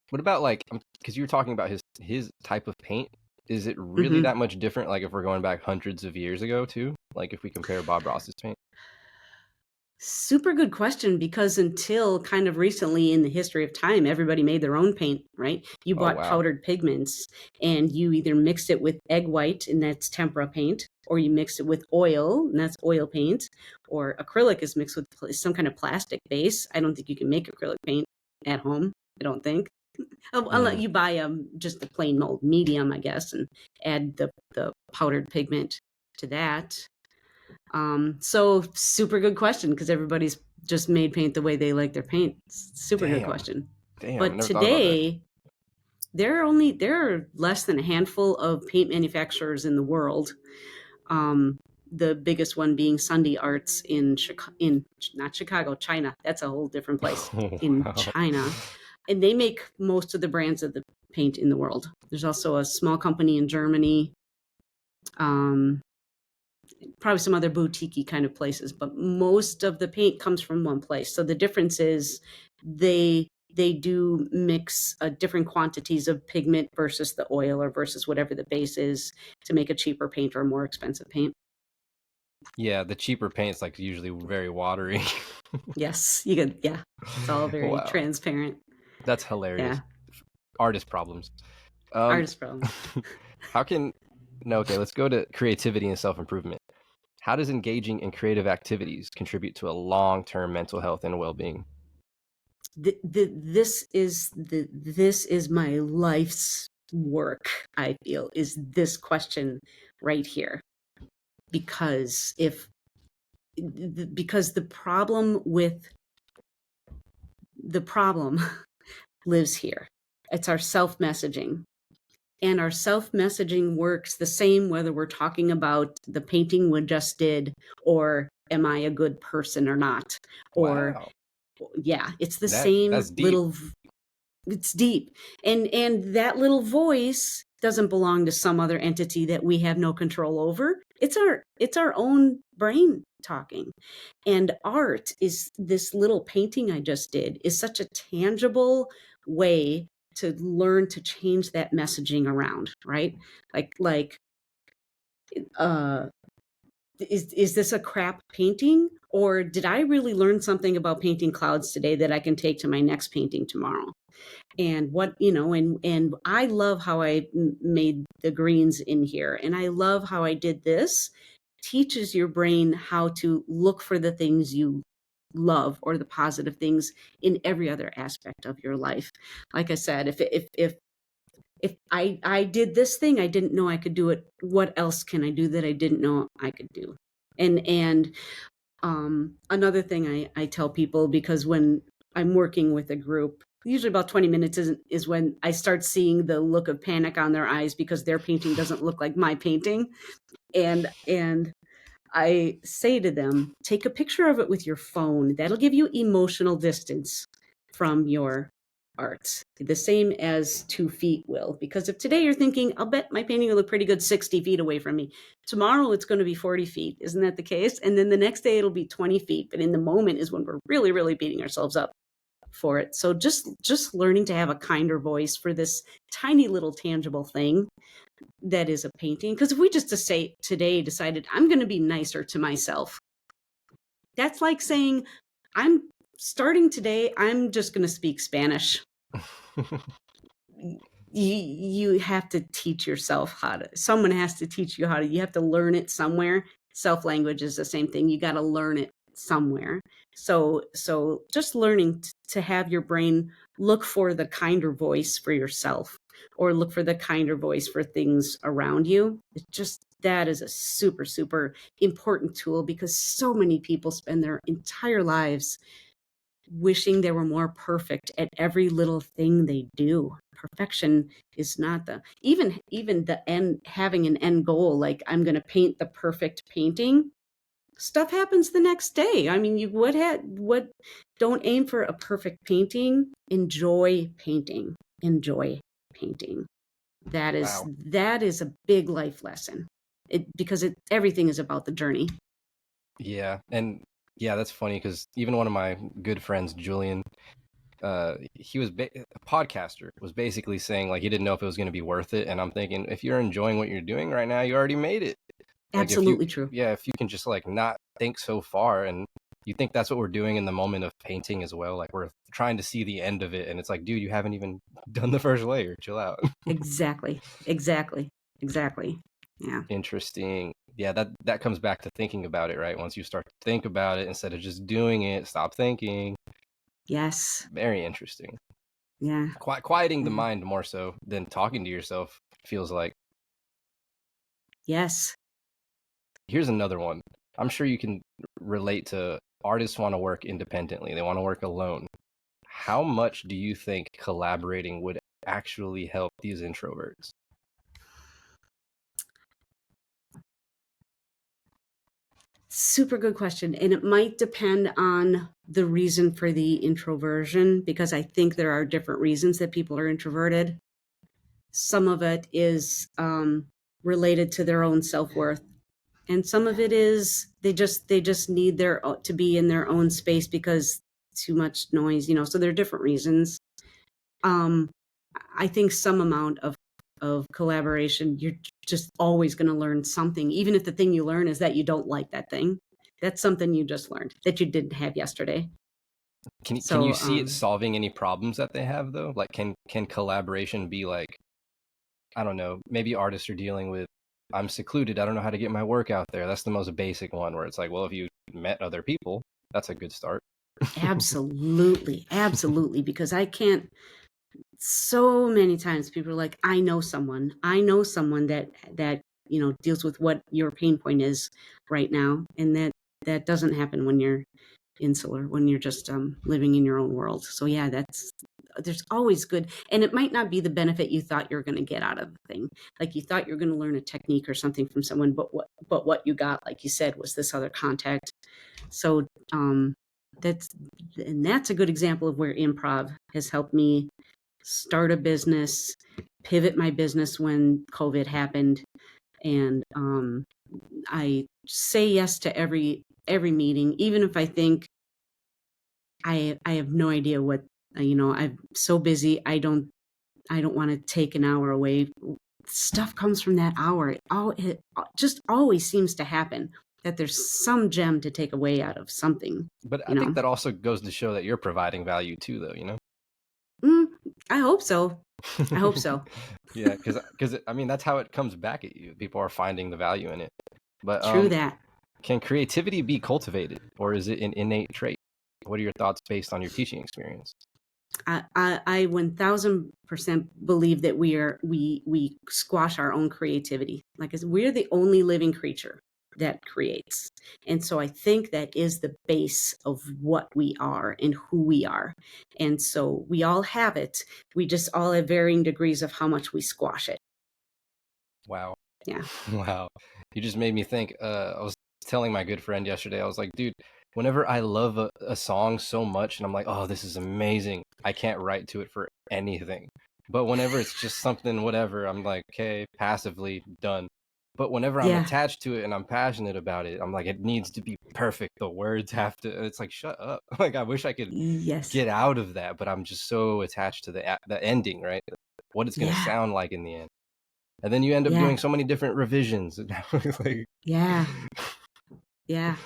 What about because you were talking about his type of paint? Is it really that much different? Like if we're going back hundreds of years ago too? Like if we compare Bob Ross's paint? Super good question, because until kind of recently in the history of time, everybody made their own paint, right? You bought powdered pigments, and you either mixed it with egg white, and that's tempera paint, or you mix it with oil, and that's oil paint, or acrylic is mixed with some kind of plastic base. I don't think you can make acrylic paint at home. I don't think. I'll let you buy just the plain mold medium, I guess, and add the powdered pigment to that. So super good question, because everybody's just made paint the way they like their paint. Super good question. Damn, but today there are less than a handful of paint manufacturers in the world. The biggest one being Sunday Arts in not Chicago, China. That's a whole different place. In China. And they make most of the brands of the paint in the world. There's also a small company in Germany. Probably some other boutique-y kind of places, but most of the paint comes from one place. So the difference is they do mix different quantities of pigment versus the oil, or versus whatever the base is, to make a cheaper paint or a more expensive paint. Yeah, the cheaper paint's usually very watery. Yes, you could. Yeah, it's all very transparent. That's hilarious. Yeah. Artist problems. Artist problems. Okay, let's go to creativity and self-improvement. How does engaging in creative activities contribute to a long-term mental health and well-being? This is my life's work, I feel, is this question right here. Because the problem lives here. It's our self-messaging. And our self-messaging works the same whether we're talking about the painting we just did, or am I a good person or not? Or Wow. yeah, it's the same That's deep. little, it's deep. And that little voice doesn't belong to some other entity that we have no control over. It's our own brain talking. And art is, this little painting I just did is such a tangible way to learn to change that messaging around, right? Like is this a crap painting, or did I really learn something about painting clouds today that I can take to my next painting tomorrow? And and I love how I made the greens in here, and I love how I did this. Teaches your brain how to look for the things you love, or the positive things in every other aspect of your life. Like I said, if I did this thing, I didn't know I could do it. What else can I do that I didn't know I could do? And another thing I tell people, because when I'm working with a group, usually about 20 minutes is when I start seeing the look of panic on their eyes because their painting doesn't look like my painting. And I say to them, take a picture of it with your phone. That'll give you emotional distance from your art, the same as 2 feet will. Because if today you're thinking, I'll bet my painting will look pretty good 60 feet away from me, tomorrow it's going to be 40 feet. Isn't that the case? And then the next day it'll be 20 feet. But in the moment is when we're really, really beating ourselves up for it. So just learning to have a kinder voice for this tiny little tangible thing that is a painting. Because if we just to say today decided I'm going to be nicer to myself, that's like saying I'm starting today, I'm just going to speak Spanish. You have to teach yourself how to, someone has to teach you how to, you have to learn it somewhere. Self-language is the same thing. You got to learn it somewhere. So just learning to have your brain look for the kinder voice for yourself, or look for the kinder voice for things around you. It's just, that is a super, super important tool, because so many people spend their entire lives wishing they were more perfect at every little thing they do. Perfection is not even the end, having an end goal, like I'm going to paint the perfect painting. Stuff happens the next day. I mean, don't aim for a perfect painting. Enjoy painting. Enjoy painting. That is a big life lesson. Because everything is about the journey. Yeah, and yeah, that's funny, because even one of my good friends, Julian, he was a podcaster, was basically saying like he didn't know if it was going to be worth it. And I'm thinking, if you're enjoying what you're doing right now, you already made it. Like Absolutely true. Yeah, if you can just like not think so far, and you think that's what we're doing in the moment of painting as well. Like we're trying to see the end of it, and it's like, dude, you haven't even done the first layer. Chill out. Exactly. Yeah. Interesting. Yeah, that comes back to thinking about it, right? Once you start to think about it instead of just doing it, stop thinking. Yes. Very interesting. Yeah. Quieting the mind more so than talking to yourself, feels like. Yes. Here's another one. I'm sure you can relate to artists want to work independently. They want to work alone. How much do you think collaborating would actually help these introverts? Super good question. And it might depend on the reason for the introversion, because I think there are different reasons that people are introverted. Some of it is related to their own self-worth. And some of it is they just need to be in their own space because too much noise, so there are different reasons. I think some amount of collaboration, you're just always going to learn something, even if the thing you learn is that you don't like that thing. That's something you just learned that you didn't have yesterday. Can you see it solving any problems that they have though? Like can collaboration be like, I don't know, maybe artists are dealing with, I'm secluded, I don't know how to get my work out there. That's the most basic one where it's like, well, if you met other people, that's a good start. Absolutely. Absolutely. Because I can't, so many times people are like, I know someone that, you know, deals with what your pain point is right now. And that doesn't happen when you're insular, when you're just living in your own world. So yeah, there's always good, and it might not be the benefit you thought you were going to get out of the thing. Like you thought you're going to learn a technique or something from someone, but what you got, like you said, was this other contact. So that's a good example of where improv has helped me start a business, pivot my business when COVID happened, and I say yes to every meeting, even if I think I have no idea what, you know, I'm so busy. I don't want to take an hour away. Stuff comes from that hour. It just always seems to happen that there's some gem to take away out of something. But I think that also goes to show that you're providing value too, though, you know? I hope so. I hope so. Yeah, because I mean, that's how it comes back at you. People are finding the value in it. But True that. Can creativity be cultivated, or is it an innate trait? What are your thoughts based on your teaching experience? I 1000% believe that we squash our own creativity. Like we're the only living creature that creates. And so I think that is the base of what we are and who we are. And so we all have it. We just all have varying degrees of how much we squash it. Wow. Yeah. Wow. You just made me think. I was telling my good friend yesterday, I was like, dude, whenever I love a song so much and I'm like, oh, this is amazing, I can't write to it for anything. But whenever it's just something, whatever, I'm like, okay, passively done. But whenever I'm attached to it and I'm passionate about it, I'm like, it needs to be perfect. The words have to, it's like, shut up. Like, I wish I could get out of that, but I'm just so attached to the ending, right? What it's going to sound like in the end. And then you end up doing so many different revisions. Like, yeah.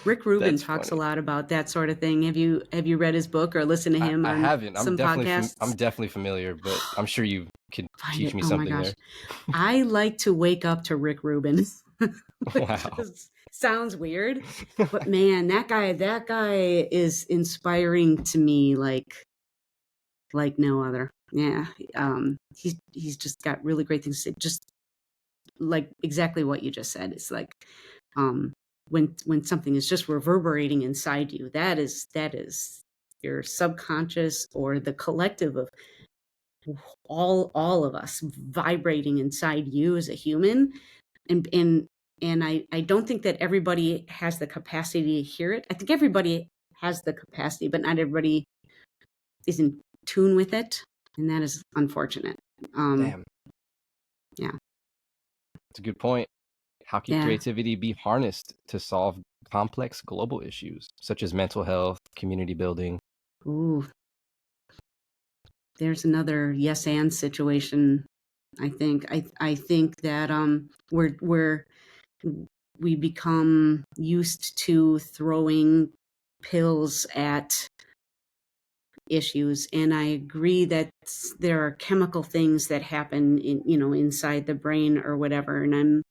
Rick Rubin talks a lot about that sort of thing. Have you read his book or listened to him? I haven't. I'm definitely familiar, but I'm sure you could teach me something there. I like to wake up to Rick Rubin. Wow. Sounds weird, but man, that guy is inspiring to me like no other. Yeah. He's just got really great things to say. Just like exactly what you just said. It's like when something is just reverberating inside you, that is your subconscious or the collective of all of us vibrating inside you as a human. And I don't think that everybody has the capacity to hear it. I think everybody has the capacity, but not everybody is in tune with it, and that is unfortunate. Damn. Yeah. That's a good point. How can creativity be harnessed to solve complex global issues such as mental health, community building? Ooh. There's another yes and situation. I think that we become used to throwing pills at issues, and I agree that there are chemical things that happen in, you know, inside the brain or whatever, and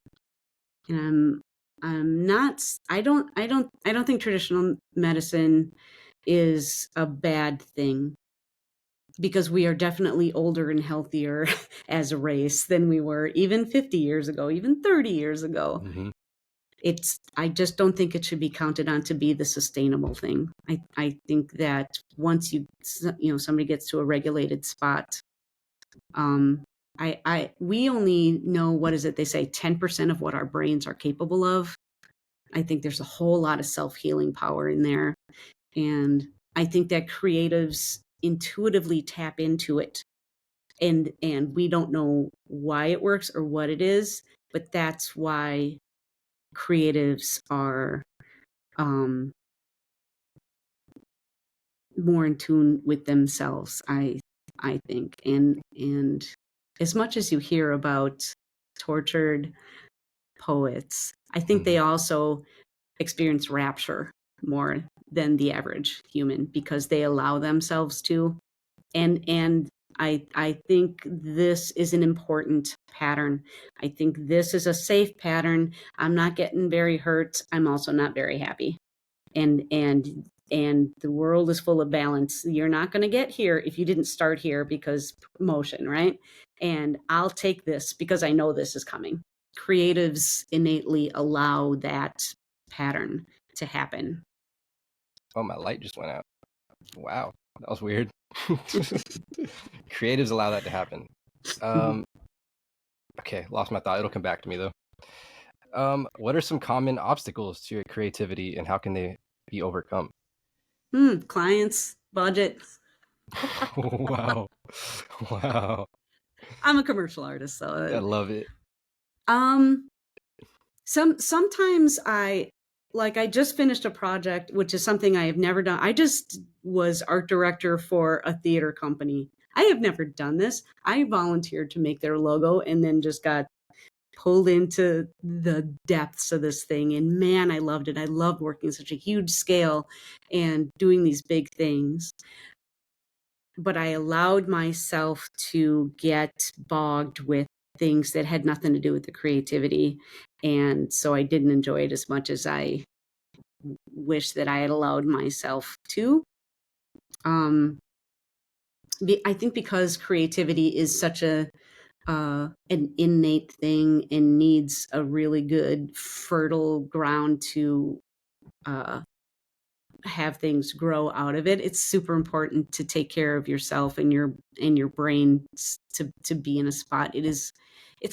I'm not, I don't think traditional medicine is a bad thing, because we are definitely older and healthier as a race than we were even 50 years ago, even 30 years ago. Mm-hmm. I just don't think it should be counted on to be the sustainable thing. I think that once somebody gets to a regulated spot, we only know, what is it they say, 10% of what our brains are capable of. I think there's a whole lot of self-healing power in there. And I think that creatives intuitively tap into it. And we don't know why it works or what it is, but that's why creatives are more in tune with themselves, I think. And as much as you hear about tortured poets, I think they also experience rapture more than the average human because they allow themselves to. And I think this is an important pattern. I think this is a safe pattern. I'm not getting very hurt. I'm also not very happy. And the world is full of balance. You're not going to get here if you didn't start here, because promotion, right? And I'll take this because I know this is coming. Creatives innately allow that pattern to happen. Oh, my light just went out. Wow, that was weird. Creatives allow that to happen. Okay, lost my thought. It'll come back to me though. What are some common obstacles to your creativity, and how can they be overcome? Clients, budget. Wow. I'm a commercial artist, so I love it. Sometimes I just finished a project, which is something I have never done. I just was art director for a theater company. I have never done this. I volunteered to make their logo and then just got pulled into the depths of this thing. And man, I loved it. I loved working such a huge scale and doing these big things. But I allowed myself to get bogged with things that had nothing to do with the creativity. And so I didn't enjoy it as much as I wish that I had allowed myself to. I think because creativity is such an innate thing and needs a really good fertile ground to have things grow out of it. It's super important to take care of yourself and your brain to be in a spot. It's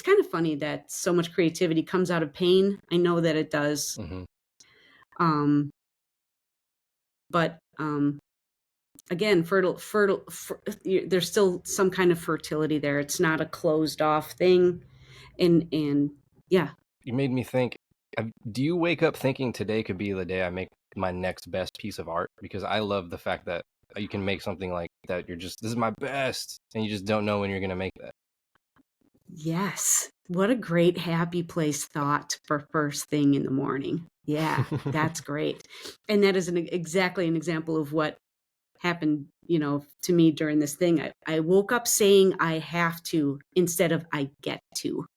kind of funny that so much creativity comes out of pain. I know that it does. Mm-hmm. But again, there's still some kind of fertility there. It's not a closed off thing. And yeah. You made me think, do you wake up thinking today could be the day I make my next best piece of art? Because I love the fact that you can make something like that. You're just, this is my best. And you just don't know when you're going to make that. Yes. What a great happy place thought for first thing in the morning. Yeah, that's great. And that is exactly an example of what happened, to me during this thing. I woke up saying I have to instead of I get to.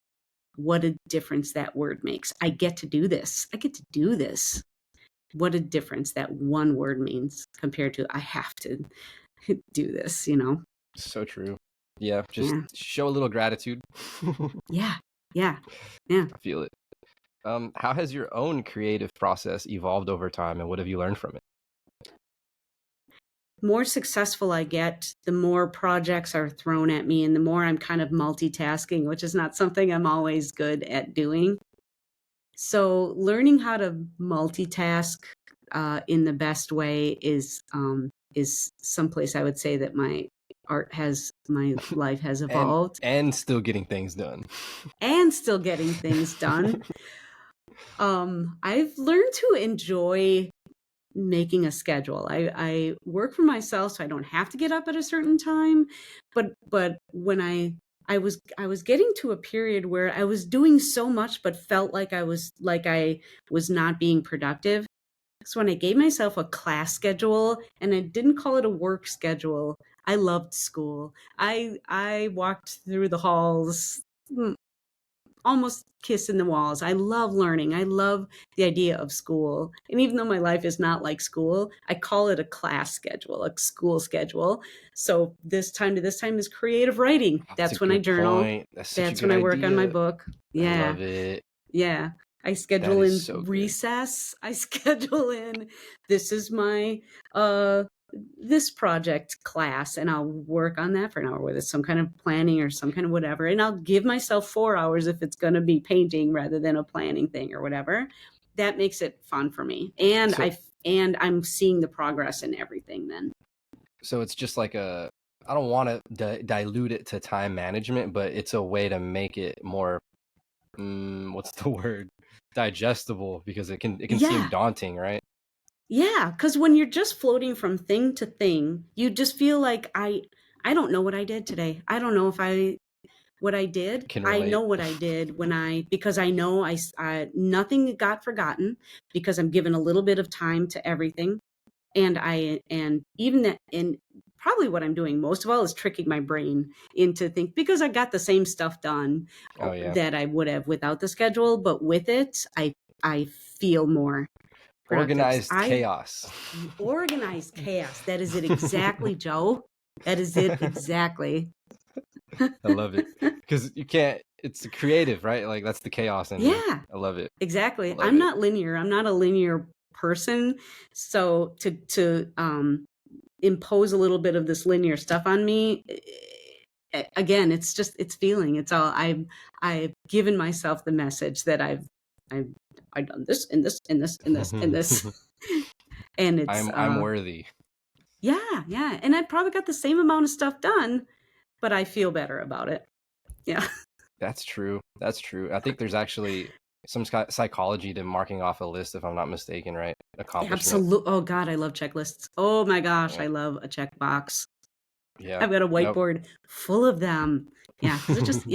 What a difference that word makes. I get to do this. I get to do this. What a difference that one word means compared to I have to do this, So true. Yeah, just show a little gratitude. Yeah. I feel it. How has your own creative process evolved over time, and what have you learned from it? More successful I get, the more projects are thrown at me and the more I'm kind of multitasking, which is not something I'm always good at doing. So learning how to multitask in the best way is someplace I would say that my life has evolved. and still getting things done. And still getting things done. I've learned to enjoy making a schedule. I work for myself, so I don't have to get up at a certain time. But when I was getting to a period where I was doing so much, but felt like I was not being productive. So when I gave myself a class schedule, and I didn't call it a work schedule, I loved school. I walked through the halls, almost kissing the walls. I love learning. I love the idea of school. And even though my life is not like school, I call it a class schedule, a school schedule. So this time to this time is creative writing. That's when I journal. That's when I work on my book. Yeah. I love it. Yeah. I schedule in recess. I schedule in, this is my this project class, and I'll work on that for an hour, whether it's some kind of planning or some kind of whatever. And I'll give myself 4 hours if it's going to be painting rather than a planning thing or whatever. That makes it fun for me. And I'm seeing the progress in everything then. So it's just like I don't want to dilute it to time management, but it's a way to make it more, what's the word? Digestible, because it can seem daunting, right? Yeah, because when you're just floating from thing to thing, you just feel like I don't know what I did today. I don't know what I did. I know what I did because I know I nothing got forgotten because I'm given a little bit of time to everything. and even that, and probably what I'm doing most of all is tricking my brain into think, because I got the same stuff done that I would have without the schedule, but with it, I feel more productive. Organized chaos. Organized chaos. That is it exactly, Joe. That is it exactly. I love it, because you can't. It's creative, right? Like, that's the chaos in me. I love it. Exactly. I'm not linear. I'm not a linear person. So to impose a little bit of this linear stuff on me, again, it's feeling. It's all I've given myself the message that I've done this and this and this and this and this, and it's I'm worthy. Yeah, and I probably got the same amount of stuff done, but I feel better about it. Yeah. That's true. I think there's actually some psychology to marking off a list, if I'm not mistaken, right? Accomplishment. Absolutely. Oh God, I love checklists. Oh my gosh, I love a checkbox. Yeah. I've got a whiteboard full of them. Yeah, because it just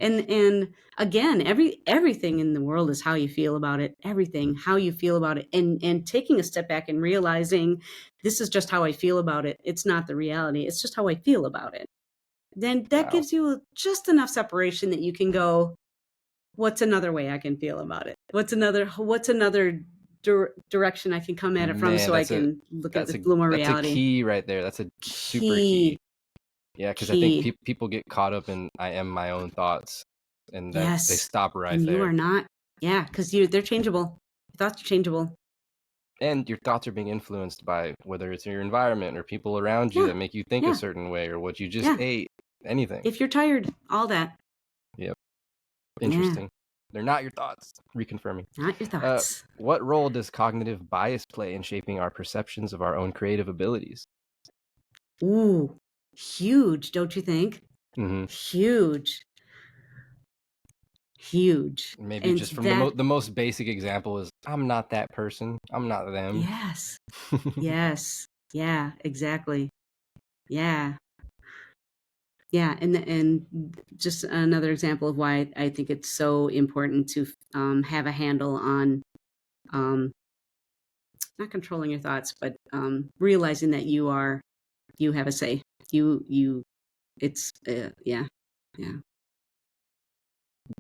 and again, everything in the world is how you feel about it. Everything, how you feel about it, and taking a step back and realizing this is just how I feel about it. It's not the reality. It's just how I feel about it. Then that gives you just enough separation that you can go, what's another way I can feel about it? What's another direction I can come at it from, so I can look at it with a little more reality. That's a key right there. That's a super key. Yeah, because I think people get caught up in I am my own thoughts, and then they stop right there. You are not. Yeah, because they're changeable. Your thoughts are changeable. And your thoughts are being influenced by whether it's your environment or people around you that make you think a certain way, or what you just ate, anything. If you're tired, all that. Yep. Interesting. Yeah. They're not your thoughts. Reconfirming. Not your thoughts. What role does cognitive bias play in shaping our perceptions of our own creative abilities? Ooh, huge, don't you think? Mm-hmm. Huge. Maybe and just from the most basic example is, I'm not that person. I'm not them. Yes. Yes. Yeah, exactly. Yeah. Yeah, and just another example of why I think it's so important to have a handle on not controlling your thoughts, but realizing that you have a say. It's yeah.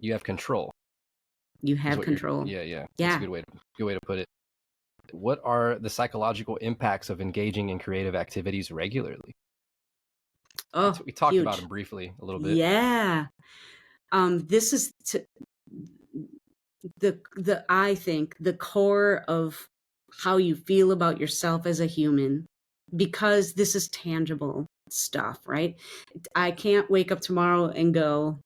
You have control. You have control. Yeah. That's a good way to put it. What are the psychological impacts of engaging in creative activities regularly? Oh, we talked about them briefly a little bit. Yeah. This is I think the core of how you feel about yourself as a human, because this is tangible stuff, right? I can't wake up tomorrow and go,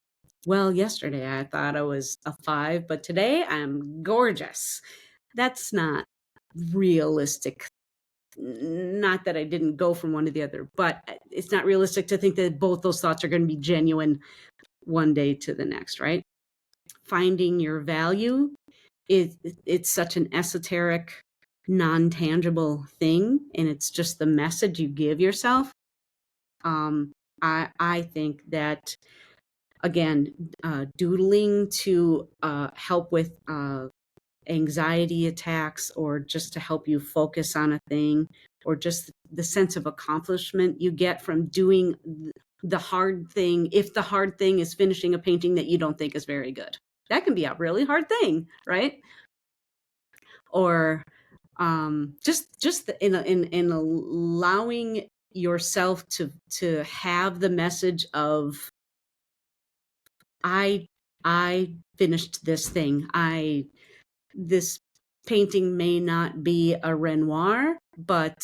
well, yesterday I thought I was a 5, but today I'm gorgeous. That's not realistic. Not that I didn't go from one to the other, but it's not realistic to think that both those thoughts are going to be genuine one day to the next, right? Finding your value it's such an esoteric, non-tangible thing, and it's just the message you give yourself. I think that, again, doodling to help with anxiety attacks, or just to help you focus on a thing, or just the sense of accomplishment you get from doing the hard thing. If the hard thing is finishing a painting that you don't think is very good, that can be a really hard thing, right? Or just in allowing yourself to have the message of, I finished this thing. This painting may not be a Renoir, but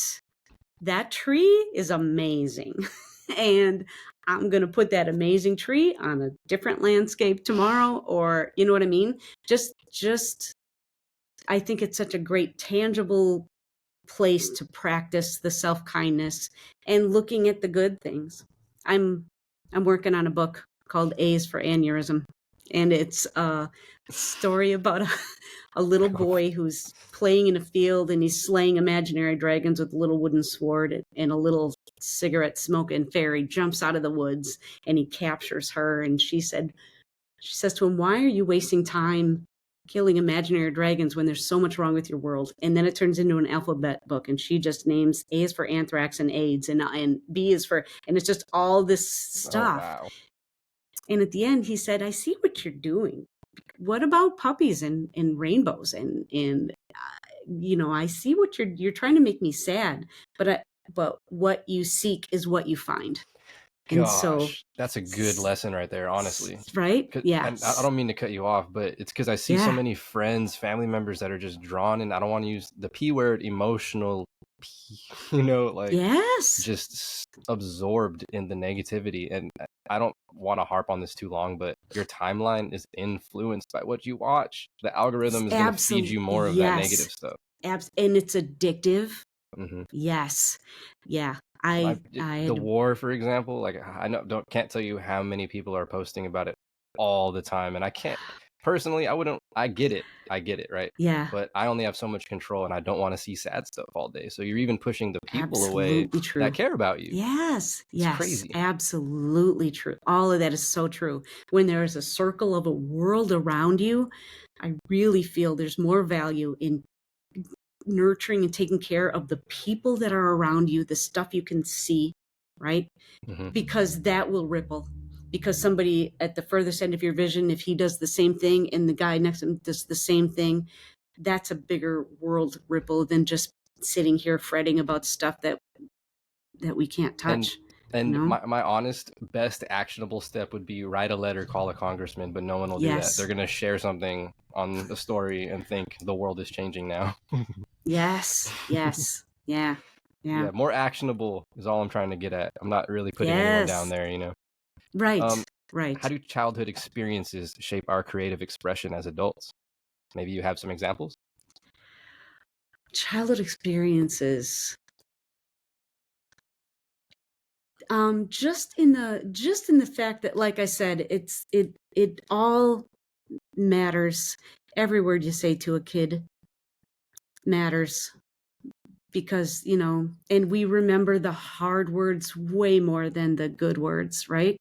that tree is amazing. And I'm going to put that amazing tree on a different landscape tomorrow, or, you know what I mean? Just, I think it's such a great tangible place to practice the self-kindness and looking at the good things. I'm working on a book called A's for Aneurysm, and it's a story about a little boy who's playing in a field, and he's slaying imaginary dragons with a little wooden sword, and a little cigarette smoking fairy jumps out of the woods, and he captures her, and she says to him, "Why are you wasting time killing imaginary dragons when there's so much wrong with your world. And then it turns into an alphabet book, and she just names A is for anthrax and AIDS, and B is for, and it's just all this stuff. Oh, wow. And at the end, he said, I see what you're doing. What about puppies and rainbows? And I see what you're trying to make me sad, but what you seek is what you find. Gosh, and so that's a good lesson right there, honestly. Right? Yeah. And I don't mean to cut you off, but it's because I see so many friends, family members that are just drawn, and I don't want to use the P word, emotional, just absorbed in the negativity. And I don't want to harp on this too long, but your timeline is influenced by what you watch. The algorithm is going to feed you more of that negative stuff. And it's addictive. Mm-hmm. Yes. Yeah. The war, for example, like can't tell you how many people are posting about it all the time, and I can't personally. I get it, right? Yeah. But I only have so much control, and I don't want to see sad stuff all day. So you're even pushing the people away that care about you. Yes. It's crazy. Absolutely true. All of that is so true. When there is a circle of a world around you, I really feel there's more value in nurturing and taking care of the people that are around you, the stuff you can see, right? Mm-hmm. Because that will ripple. Because somebody at the furthest end of your vision, if he does the same thing and the guy next to him does the same thing, that's a bigger world ripple than just sitting here fretting about stuff that we can't touch. And my honest, best actionable step would be write a letter, call a congressman, but no one will do that. They're going to share something on the story and think the world is changing now. Yes. Yeah. More actionable is all I'm trying to get at. I'm not really putting anyone down there, Right. Right. How do childhood experiences shape our creative expression as adults? Maybe you have some examples? Childhood experiences. Just in the fact that, like I said, it all matters. Every word you say to a kid matters, because and we remember the hard words way more than the good words, right?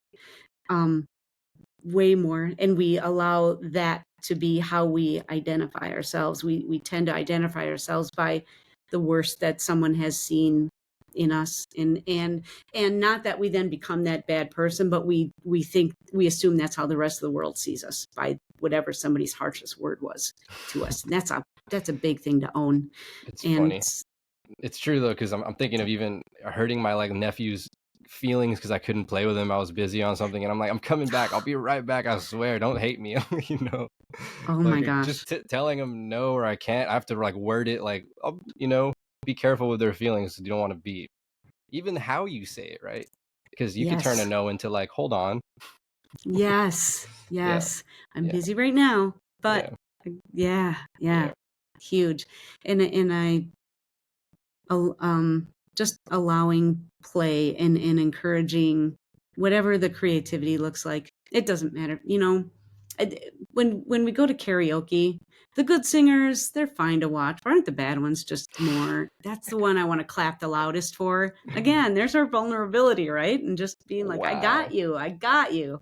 Way more, and we allow that to be how we identify ourselves. We tend to identify ourselves by the worst that someone has seen in us, and not that we then become that bad person, but we assume that's how the rest of the world sees us, by whatever somebody's harshest word was to us. And that's a big thing to own. It's funny. It's true though, because I'm thinking of even hurting my nephew's feelings because I couldn't play with him. I was busy on something, and I'm like, I'm coming back. I'll be right back. I swear. Don't hate me. Oh my gosh. Just telling him no, or I can't. I have to word it be careful with their feelings. You don't want to be, even how you say it, right? Because you could turn a no into hold on. Yes. I'm busy right now, but yeah. Huge. And I just allowing play and encouraging whatever the creativity looks like. It doesn't matter. When we go to karaoke, the good singers, they're fine to watch, but aren't the bad ones just more? That's the one I want to clap the loudest for. Again, there's our vulnerability, right? And just being like, wow. I got you.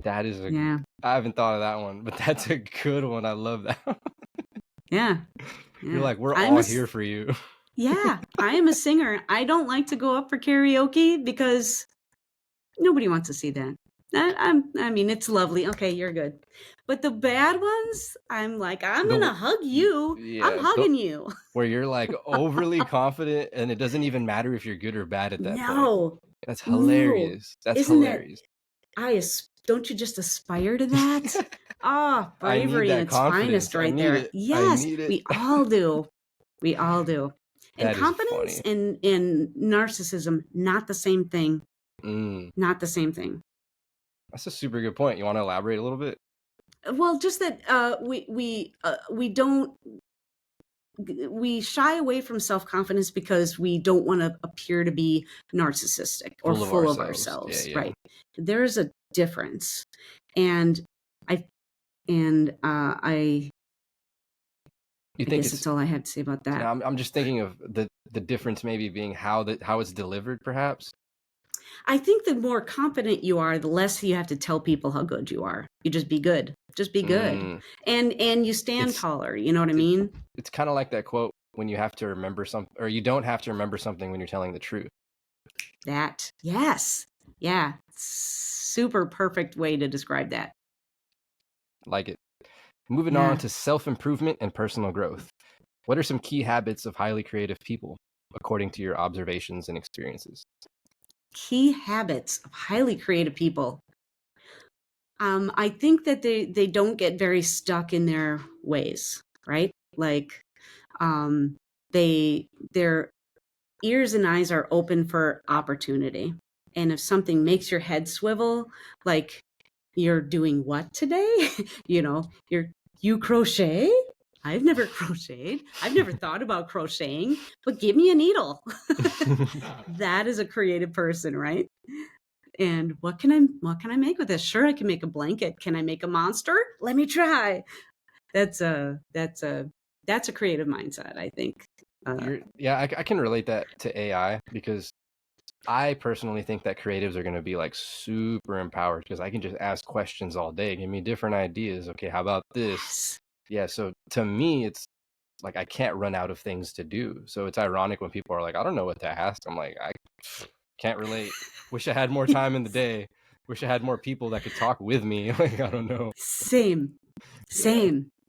That is I haven't thought of that one, but that's a good one. I love that. Yeah. You're like, we're all here for you. Yeah, I am a singer. I don't like to go up for karaoke because nobody wants to see that. I mean, it's lovely. Okay, you're good. But the bad ones, I'm like, I'm going to hug you. Yeah, I'm hugging you. Where you're overly confident, and it doesn't even matter if you're good or bad at that point. No. That's hilarious. That's hilarious. Don't you just aspire to that? Bravery in its finest right there. Yes, we all do. We all do. And confidence and narcissism, not the same thing. Not the same thing. That's a super good point. You want to elaborate a little bit? Well, just that we shy away from self-confidence because we don't want to appear to be narcissistic or full of ourselves. Yeah. Right. There's a difference. And I guess that's all I had to say about that. I'm just thinking of the difference maybe being how it's delivered, perhaps. I think the more confident you are, the less you have to tell people how good you are. You just be good. Just be good. And you stand taller. You know what I mean? It's kind of like that quote, when you have to remember something, or you don't have to remember something when you're telling the truth. That, yes. Yeah. Super perfect way to describe that. Like it. Moving on to self-improvement and personal growth. What are some key habits of highly creative people, according to your observations and experiences? Key habits of highly creative people. I think that they don't get very stuck in their ways, right? Like, their ears and eyes are open for opportunity. And if something makes your head swivel, like, you're doing what today? You crochet? I've never crocheted. I've never thought about crocheting, but give me a needle. That is a creative person, right? And what can I make with this? Sure, I can make a blanket. Can I make a monster? Let me try. That's a creative mindset, I think. I can relate that to AI, because I personally think that creatives are going to be like super empowered, because I can just ask questions all day. Give me different ideas. Okay, how about this? Yes. Yeah, so to me, it's like I can't run out of things to do. So it's ironic when people are like, I don't know what to ask. I'm like, I can't relate. Wish I had more time in the day. Wish I had more people that could talk with me. Like, I don't know. Same.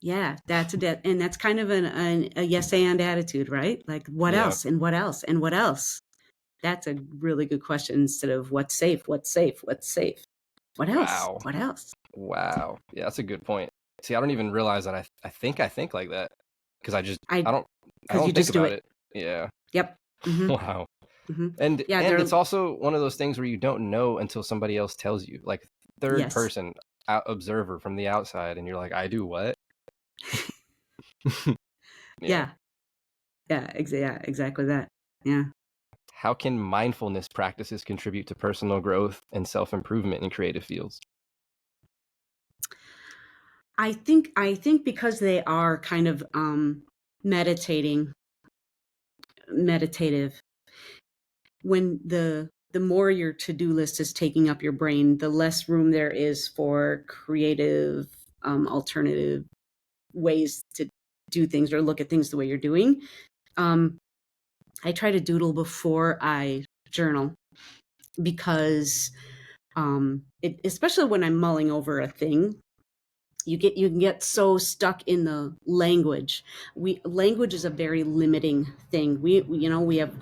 Yeah, that's and that's kind of a yes and attitude, right? Like, what else and what else and what else? That's a really good question, instead of what's safe, what's safe, what's safe. What else? Wow. What else? Wow. Yeah, that's a good point. See, I don't even realize that I think like that, because I don't you think just do about it. it. Yeah. Yep. Mm-hmm. Wow. Mm-hmm. And Yeah, it's also one of those things where you don't know until somebody else tells you, like third yes. person observer from the outside, and you're like, I do what? Yeah. Exactly that. Yeah. How can mindfulness practices contribute to personal growth and self-improvement in creative fields? I think because they are kind of meditative, when the more your to-do list is taking up your brain, the less room there is for creative, alternative ways to do things or look at things the way you're doing. I try to doodle before I journal, because especially when I'm mulling over a thing, you can get so stuck in the language. Language is a very limiting thing. We have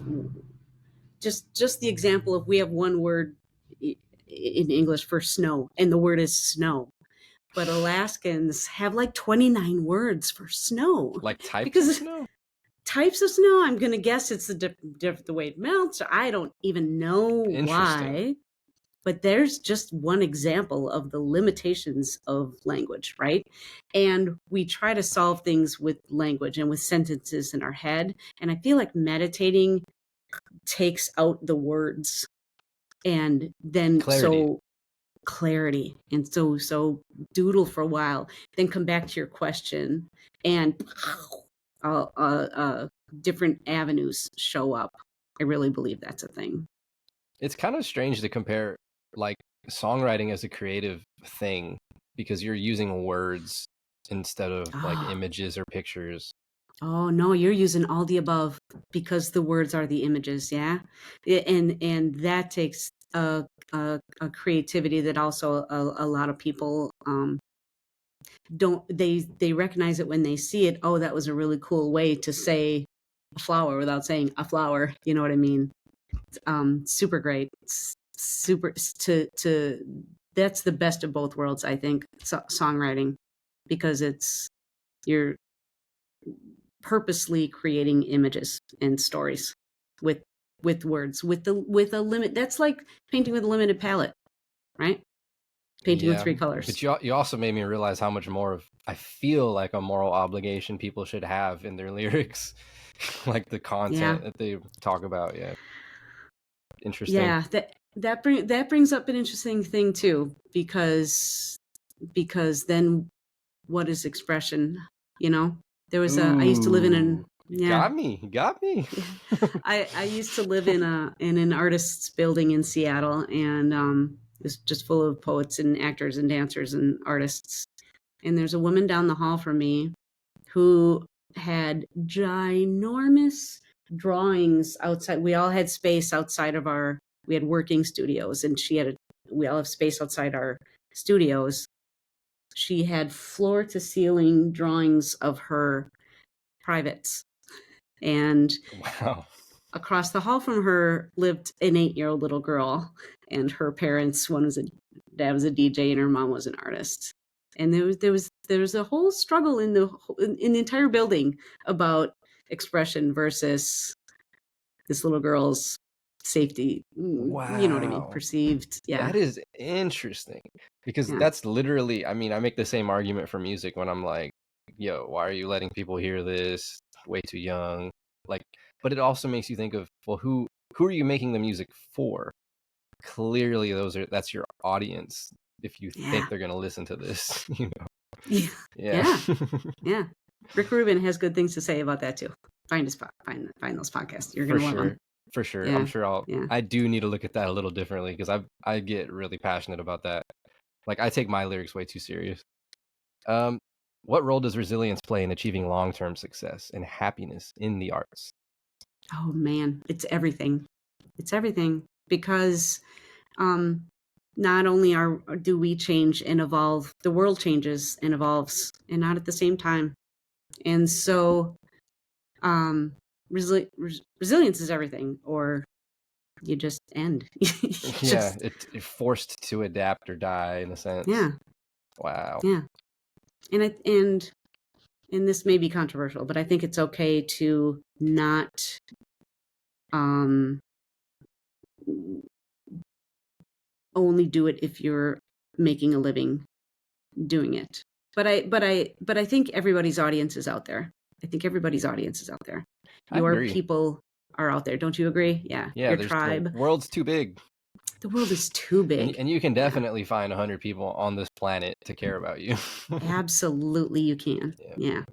just the example of, we have one word in English for snow, and the word is snow. But Alaskans have like 29 words for snow. Like types because of snow? Types of snow, I'm going to guess it's the way it melts. I don't even know why. But there's just one example of the limitations of language, right? And we try to solve things with language and with sentences in our head. And I feel like meditating takes out the words, and then clarity. And so doodle for a while, then come back to your question, and different avenues show up. I really believe that's a thing. It's kind of strange to compare like songwriting as a creative thing, because you're using words instead of like images or pictures. Oh no, you're using all the above, because the words are the images. Yeah. And that takes a creativity that also a lot of people don't, they recognize it when they see it. Oh, that was a really cool way to say a flower without saying a flower. You know what I mean? Super great. Super to that's the best of both worlds, I think. Songwriting, because you're purposely creating images and stories with words, with a limit. That's like painting with a limited palette, right? Painting with 3 colors. But you also made me realize how much more of, I feel like, a moral obligation people should have in their lyrics, like the content that they talk about. Yeah. Interesting. Yeah, that brings up an interesting thing too, because then what is expression? There was I used to live in Got me. Got me. I used to live in an artist's building in Seattle, and it's just full of poets and actors and dancers and artists. And there's a woman down the hall from me who had ginormous drawings outside. We all had space outside of we had working studios, and we all have space outside our studios. She had floor to ceiling drawings of her privates. And wow. Across the hall from her lived an 8-year-old little girl, and her parents, dad was a DJ and her mom was an artist. And there was a whole struggle in the entire building about expression versus this little girl's safety. Wow. You know what I mean? Perceived. Yeah. That is interesting, because that's literally, I mean, I make the same argument for music when I'm like, yo, why are you letting people hear this? Way too young. Like, but it also makes you think of, well, who are you making the music for? Clearly that's your audience. If you think they're going to listen to this, you know. Yeah. Rick Rubin has good things to say about that too. Find those podcasts. You're going to love them. For sure. Yeah. I'm sure I do need to look at that a little differently, because I get really passionate about that. Like, I take my lyrics way too serious. What role does resilience play in achieving long-term success and happiness in the arts? Oh man, it's everything. It's everything, because not only do we change and evolve, the world changes and evolves, and not at the same time. And so resilience is everything, or you just end. It's forced to adapt or die, in a sense. Yeah. Wow. Yeah. And this may be controversial, but I think it's okay to not only do it if you're making a living doing it. But I think everybody's audience is out there. Your people are out there. Don't you agree? Yeah. Your tribe. The world's too big. The world is too big. And you can definitely find 100 people on this planet to care about you. Absolutely, you can. Yeah.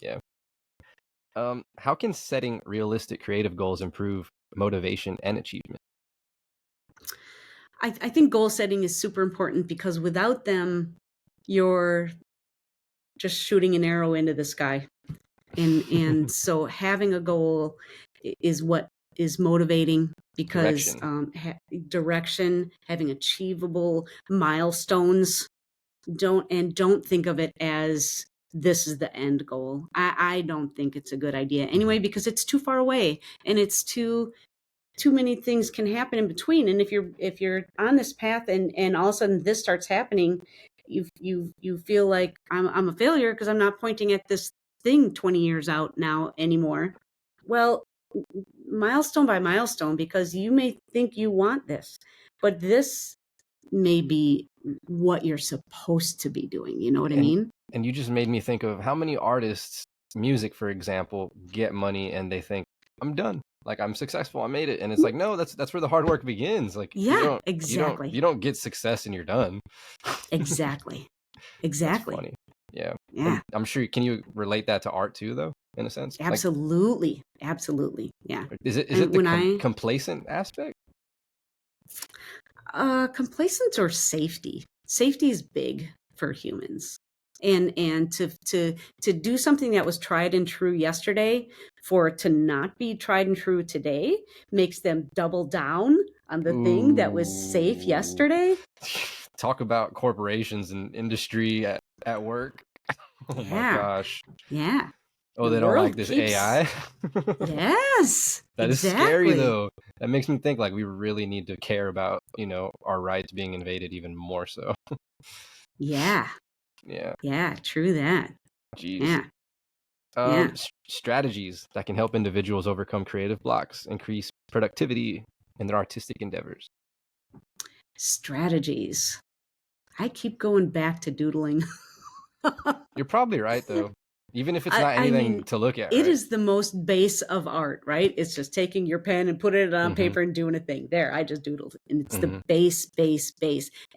How can setting realistic creative goals improve motivation and achievement? I think goal setting is super important, because without them, you're just shooting an arrow into the sky. And so having a goal is what is motivating, because direction, having achievable milestones. Don't think of it as this is the end goal. I don't think it's a good idea anyway, because it's too far away, and it's too many things can happen in between. And if you're on this path and all of a sudden this starts happening, you feel like I'm a failure because I'm not pointing at this thing 20 years out now anymore. Well, milestone by milestone, because you may think you want this, but this may be what you're supposed to be doing. You know what I mean? And you just made me think of how many artists, music, for example, get money and they think, I'm done. Like, I'm successful. I made it. And it's like, no, that's where the hard work begins. Like, exactly. You don't get success and you're done. Exactly. That's funny. Yeah. And I'm sure, can you relate that to art too, though, in a sense? Absolutely. Absolutely. Yeah. Is it the complacent aspect? Complacence or safety. Safety is big for humans. And to do something that was tried and true yesterday, for it to not be tried and true today, makes them double down on the thing that was safe yesterday. Talk about corporations and industry at work. Oh my gosh. Yeah. Oh, they don't like this AI? Yes. That is scary, though. That makes me think, like, we really need to care about, our rights being invaded even more so. Yeah. Yeah, true that. Jeez. Yeah. Strategies that can help individuals overcome creative blocks, increase productivity in their artistic endeavors. Strategies. I keep going back to doodling. You're probably right, though. Even if it's not anything to look at. It is the most base of art, right? It's just taking your pen and putting it on paper and doing a thing. There, I just doodled. And it's the base.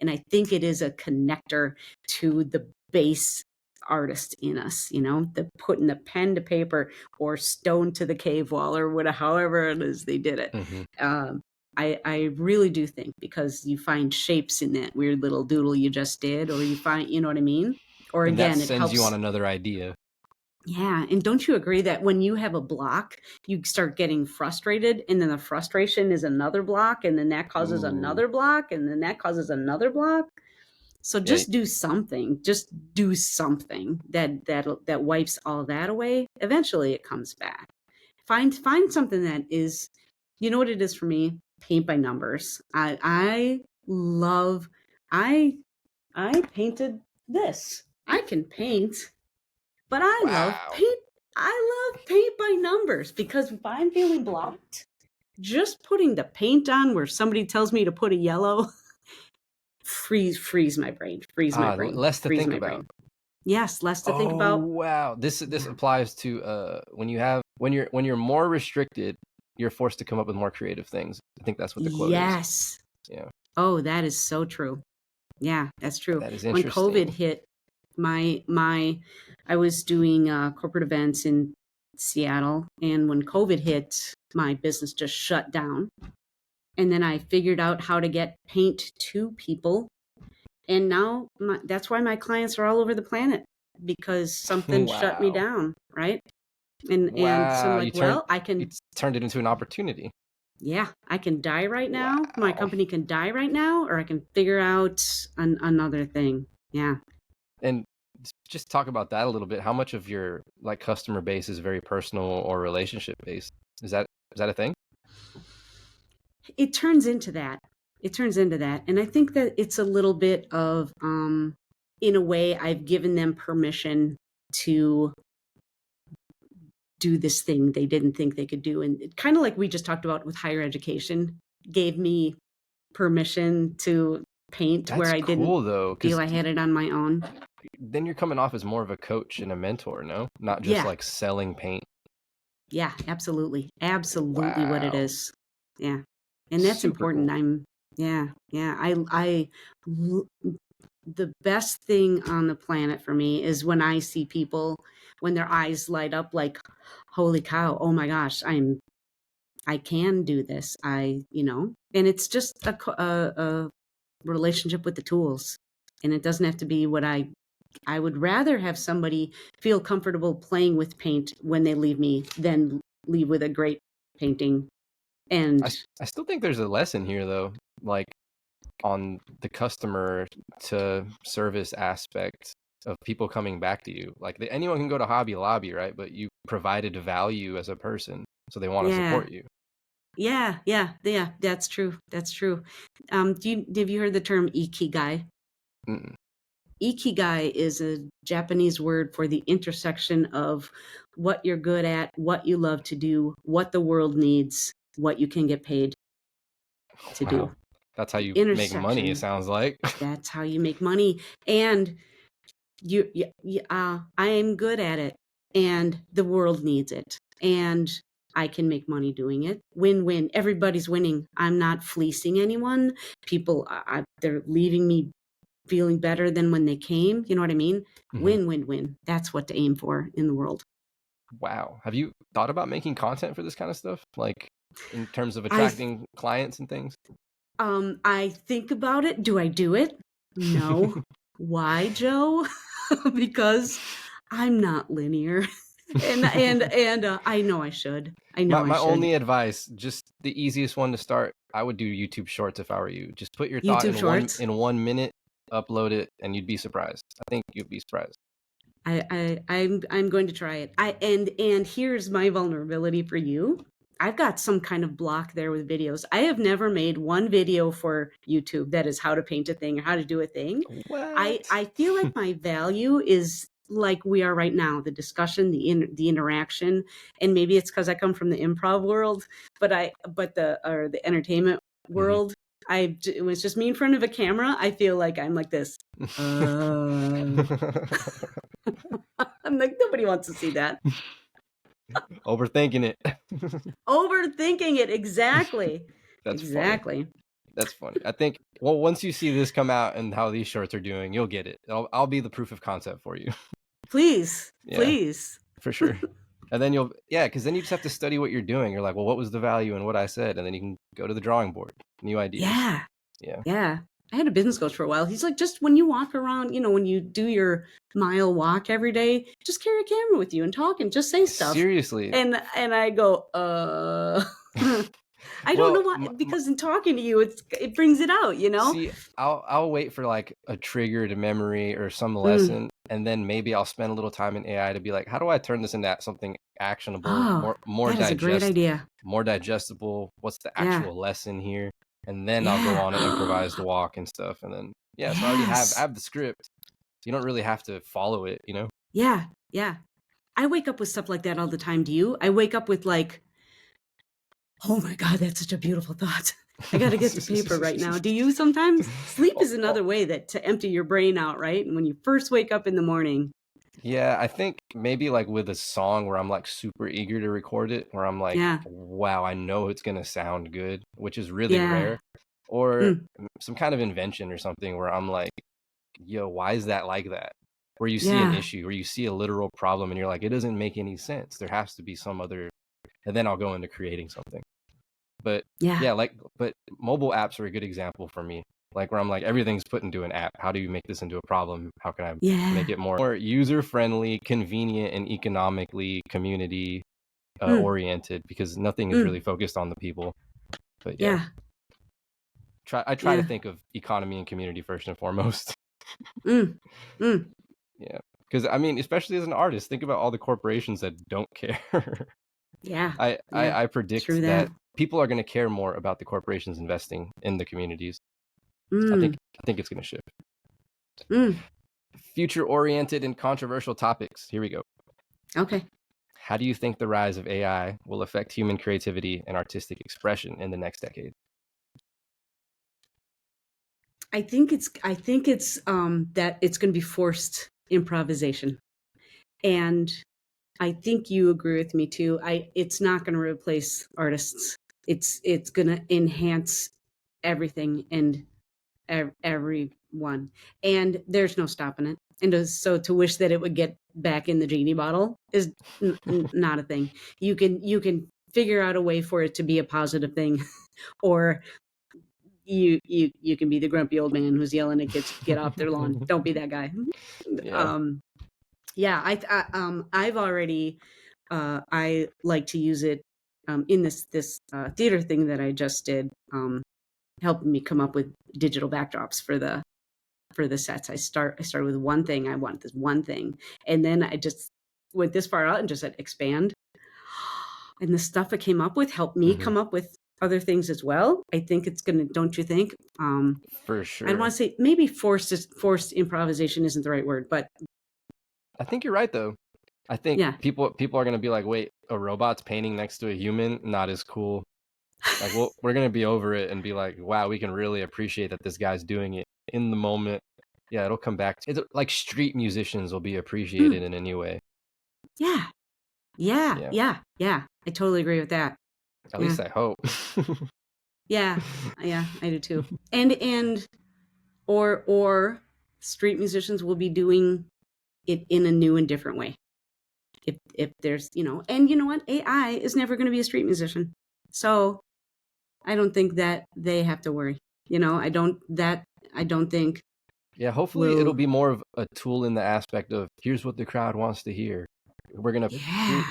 And I think it is a connector to the base artist in us, the putting the pen to paper or stone to the cave wall or whatever, however it is they did it. I really do think, because you find shapes in that weird little doodle you just did, or you find, you know what I mean? Or and again, that it sends helps you on another idea. Yeah. And don't you agree that when you have a block, you start getting frustrated, and then the frustration is another block, and then that causes another block, and then that causes another block? So just do something. Just do something that wipes all that away. Eventually it comes back. Find something that is, you know what it is for me? Paint by numbers. I love I painted this. I can paint, but I love paint. I love paint by numbers, because if I'm feeling blocked, just putting the paint on where somebody tells me to put a yellow, freeze my brain. Less to think about. Yes, less to think about. Wow. This applies to when you're more restricted, you're forced to come up with more creative things. I think that's what the quote is. Yes. Yeah. Oh, that is so true. Yeah, that's true. That is interesting. When COVID hit, I was doing corporate events in Seattle, and when COVID hit, my business just shut down. And then I figured out how to get paint to people, and now that's why my clients are all over the planet, because something shut me down, right? And so I'm like, I can. You turned it into an opportunity. Yeah, I can die right now. My company can die right now, or I can figure out another thing. Yeah. And just talk about that a little bit. How much of your customer base is very personal or relationship based? Is that a thing? It turns into that. And I think that it's a little bit of, in a way, I've given them permission to do this thing they didn't think they could do. And kind of like we just talked about with higher education, gave me permission to paint where I didn't feel I had it on my own. Then you're coming off as more of a coach and a mentor, no? Not just selling paint. Yeah, absolutely. Absolutely what it is. Yeah. And that's important. Cool. The best thing on the planet for me is when I see people, when their eyes light up like, holy cow, oh my gosh, I can do this. And it's just a relationship with the tools, and it doesn't have to be what I would rather have somebody feel comfortable playing with paint when they leave me than leave with a great painting. And I still think there's a lesson here, though, on the customer to service aspect of people coming back to you. Anyone can go to Hobby Lobby, right? But you provided value as a person, so they want to support you. Yeah, that's true. Have you heard the term ikigai? Mm-mm. Ikigai is a Japanese word for the intersection of what you're good at, what you love to do, what the world needs, what you can get paid to do. That's how you make money, it sounds like. That's how you make money. And I am good at it, and the world needs it, and I can make money doing it. Win-win. Everybody's winning. I'm not fleecing anyone. People, they're leaving me feeling better than when they came. You know what I mean? Mm-hmm. Win-win-win. That's what to aim for in the world. Wow. Have you thought about making content for this kind of stuff? In terms of attracting clients and things? I think about it. Do I do it? No. Why, Joe? Because I'm not linear. and I know I should. My only advice, just the easiest one to start, I would do YouTube Shorts if I were you. Just put your thought in 1 minute, upload it, and you'd be surprised. I think you'd be surprised. I'm going to try it. And here's my vulnerability for you. I've got some kind of block there with videos. I have never made one video for YouTube that is how to paint a thing or how to do a thing. What? I feel like my value is like we are right now, the discussion, the interaction, and maybe it's because I come from the improv world, but the entertainment world. Mm-hmm. It was just me in front of a camera. I feel like I'm like this. I'm like, nobody wants to see that. Overthinking it. Exactly. That's exactly. Funny. That's funny. I think, once you see this come out and how these shorts are doing, you'll get it. I'll be the proof of concept for you. Please, Yeah, please. for sure. And then because then you just have to study what you're doing. You're like, well, what was the value in what I said? And then you can go to the drawing board, new ideas. Yeah. Yeah. Yeah. I had a business coach for a while. He's like, just when you walk around, when you do your mile walk every day, just carry a camera with you and talk and just say stuff. Seriously. And I go, I don't know why, because in talking to you, it brings it out, See, I'll wait for like a trigger to memory or some lesson, and then maybe I'll spend a little time in AI to be like, how do I turn this into something actionable, more that is a great idea. more digestible? What's the actual lesson here? And then I'll go on an improvised walk and stuff, and then so I already have the script. You don't really have to follow it, Yeah, yeah. I wake up with stuff like that all the time. Do you? I wake up with like, oh my God, that's such a beautiful thought. I got to get to paper right now. Do you sometimes? Sleep is another way to empty your brain out, right? And when you first wake up in the morning. Yeah, I think maybe like with a song where I'm like super eager to record it, where I'm like, wow, I know it's going to sound good, which is really rare. Or some kind of invention or something where I'm like, yo, why is that like that? Where you see an issue, where you see a literal problem and you're like, it doesn't make any sense. There has to be some other, and then I'll go into creating something. But but mobile apps are a good example for me. Like where I'm like, everything's put into an app. How do you make this into a problem? How can I make it more user-friendly, convenient, and economically community oriented? Because nothing is really focused on the people. But I try to think of economy and community first and foremost. Yeah. Because I mean, especially as an artist, think about all the corporations that don't care. I predict that people are going to care more about the corporations investing in the communities. I think it's going to shift. Future-oriented and controversial topics. Here we go. Okay. How do you think the rise of AI will affect human creativity and artistic expression in the next decade? I think it's that it's going to be forced improvisation, and I think you agree with me too. It's not going to replace artists. It's going to enhance everything and everyone, and there's no stopping it. And so to wish that it would get back in the genie bottle is not a thing. You can figure out a way for it to be a positive thing, or you can be the grumpy old man who's yelling at kids to get off their lawn. Don't be that guy. I've already I like to use it in this theater thing that I just did, helping me come up with digital backdrops for the sets. I started with one thing. I want this one thing, and then I just went this far out and just said expand. And the stuff I came up with helped me come up with other things as well. I think it's gonna. Don't you think? For sure. I want to say maybe forced improvisation isn't the right word, but I think you're right though. I think people are going to be like, wait, a robot's painting next to a human? Not as cool. Like, we're going to be over it and be like, wow, we can really appreciate that this guy's doing it in the moment. Yeah, it'll come back. It's like street musicians will be appreciated in a new way. Yeah. I totally agree with that. At least I hope. Yeah, I do too. And or street musicians will be doing it in a new and different way. If there's, and you know what? AI is never going to be a street musician. So I don't think that they have to worry. I don't think. Yeah, hopefully it'll be more of a tool in the aspect of here's what the crowd wants to hear. We're going to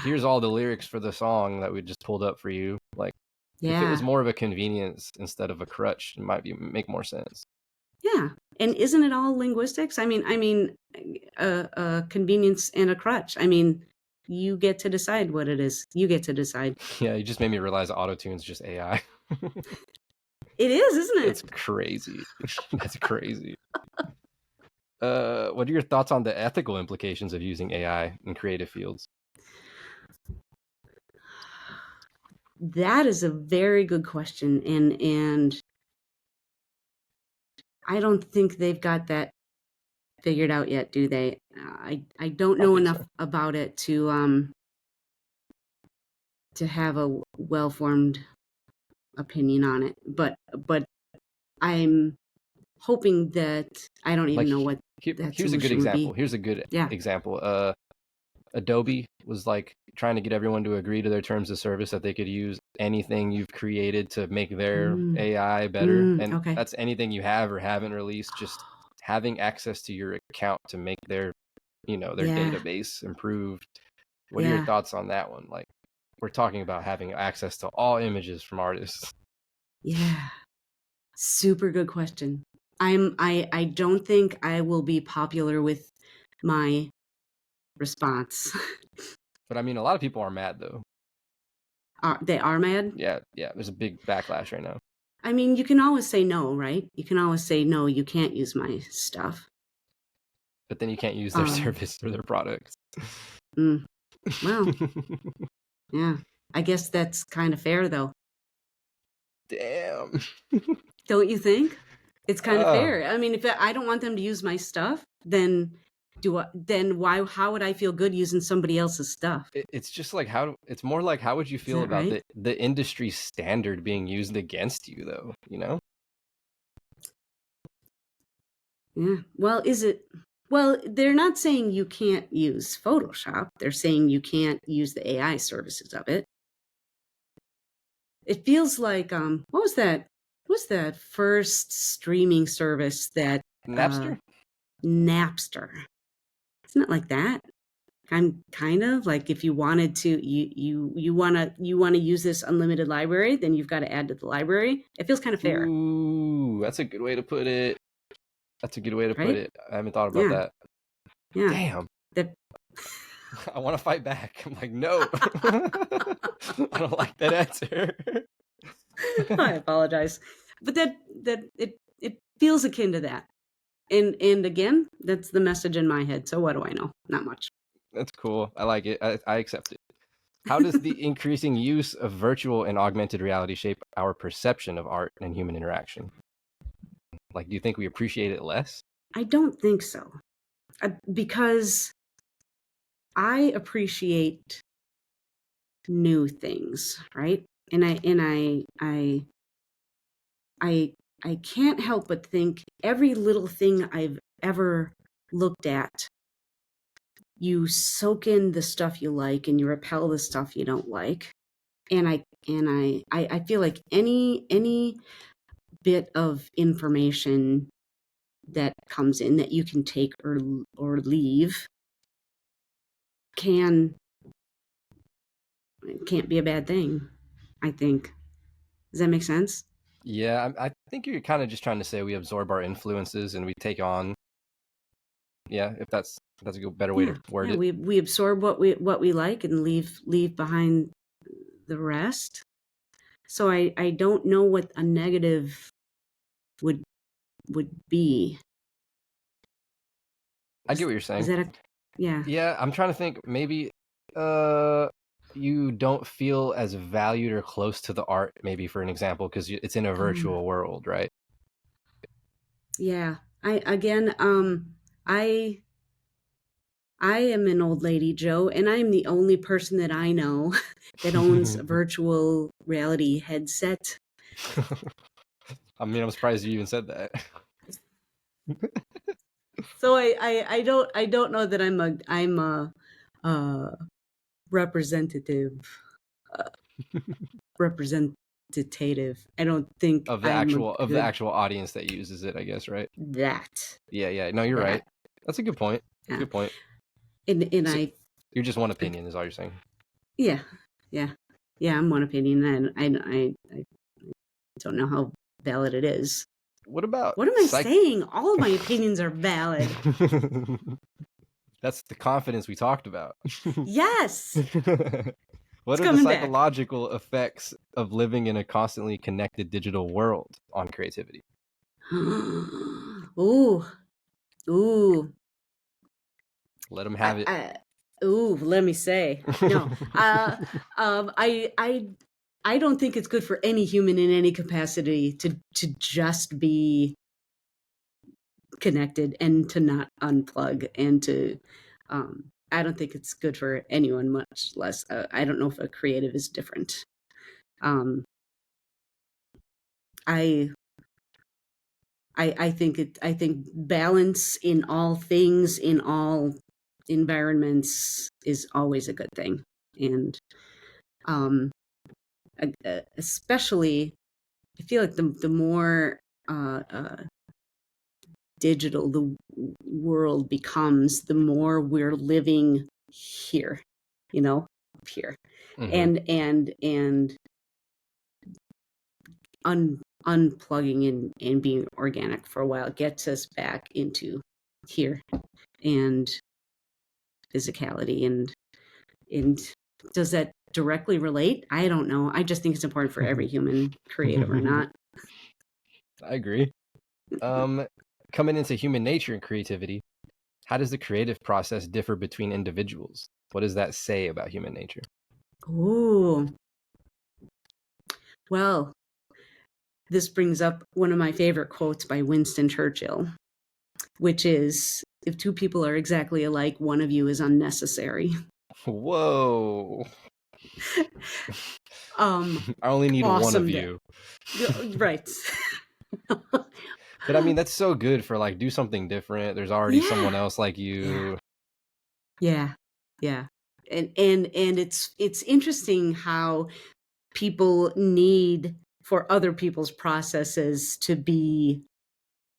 here's all the lyrics for the song that we just pulled up for you. Like if it was more of a convenience instead of a crutch, it might make more sense. Yeah. And isn't it all linguistics? I mean, a convenience and a crutch. I mean, you get to decide what it is. You get to decide. Yeah, you just made me realize auto-tune's just AI. It is, isn't it? It's crazy. That's crazy. What are your thoughts on the ethical implications of using AI in creative fields? That is a very good question, and I don't think they've got that figured out yet, do they? I don't know enough about it to have a well-formed opinion on it, but I'm hoping that I don't even know what Here's a good example. Here's a good example. Adobe was like trying to get everyone to agree to their terms of service that they could use anything you've created to make their AI better. And that's anything you have or haven't released, just having access to your account to make their database improved. What are your thoughts on that one? Like, we're talking about having access to all images from artists. Yeah. Super good question. I don't think I will be popular with my response. But I mean, a lot of people are mad though. They are mad? Yeah. There's a big backlash right now. I mean, you can always say no, right? You can always say no, you can't use my stuff. But then you can't use their service or their products. Well, yeah. I guess that's kind of fair though. Damn. Don't you think? It's kind of fair. I mean, if I don't want them to use my stuff, then how would I feel good using somebody else's stuff? It's just like it's more like how would you feel about the industry standard being used against you though, you know? Yeah. Well, they're not saying you can't use Photoshop. They're saying you can't use the AI services of it. It feels like what was that? What's that first streaming service that Napster? Napster. Isn't it like that? I'm kind of like, if you wanted to, you want to use this unlimited library, then you've got to add to the library. It feels kind of fair. Ooh, that's a good way to put it. Put it. I haven't thought about that. Yeah. Damn. I want to fight back. I'm like, no. I don't like that answer. I apologize. But that it feels akin to that. And again, that's the message in my head. So what do I know? Not much. That's cool. I like it. I accept it. How does the increasing use of virtual and augmented reality shape our perception of art and human interaction? Like, do you think we appreciate it less? I don't think so. Because I appreciate new things, right? And I can't help but think every little thing I've ever looked at, you soak in the stuff you like and you repel the stuff you don't like. And I feel like any bit of information that comes in that you can take or leave can't be a bad thing, I think. Does that make sense? Yeah, I think you're kind of just trying to say we absorb our influences and we take on. Yeah, if that's a better way to word it. We absorb what we like and leave behind the rest. So I don't know what a negative would be. I get what you're saying. Is that yeah? Yeah, I'm trying to think. Maybe you don't feel as valued or close to the art, maybe, for an example, because it's in a virtual world, right? Yeah. I am an old lady, Joe, and I'm the only person that I know that owns a virtual reality headset. I mean, I'm surprised you even said that. So I don't know that I'm a representative. I don't think of the actual audience that uses it, I guess, right? That. Yeah. No, you're right. That's a good point. Yeah. Good point. And so you're just one opinion, is all you're saying. Yeah. I'm one opinion, and I don't know how valid it is. What am I saying? All of my opinions are valid. That's the confidence we talked about. Yes. What are the psychological effects of living in a constantly connected digital world on creativity? Ooh. Let them have it. Let me say. No. I don't think it's good for any human in any capacity to just be connected and to not unplug and to I don't think it's good for anyone, much less I don't know if a creative is different. I I think balance in all things, in all environments, is always a good thing. And especially, I feel like the more digital the world becomes, the more we're living here, up here, and unplugging and being organic for a while gets us back into here and physicality. And does that directly relate? I don't know. I just think it's important for every human, creative or not. I agree. Coming into human nature and creativity, how does the creative process differ between individuals? What does that say about human nature? Ooh. Well, this brings up one of my favorite quotes by Winston Churchill, which is, if two people are exactly alike, one of you is unnecessary. Whoa. I only need one of you. Right. But I mean, that's so good for like, do something different. There's already someone else like you. Yeah. And it's interesting how people need for other people's processes to be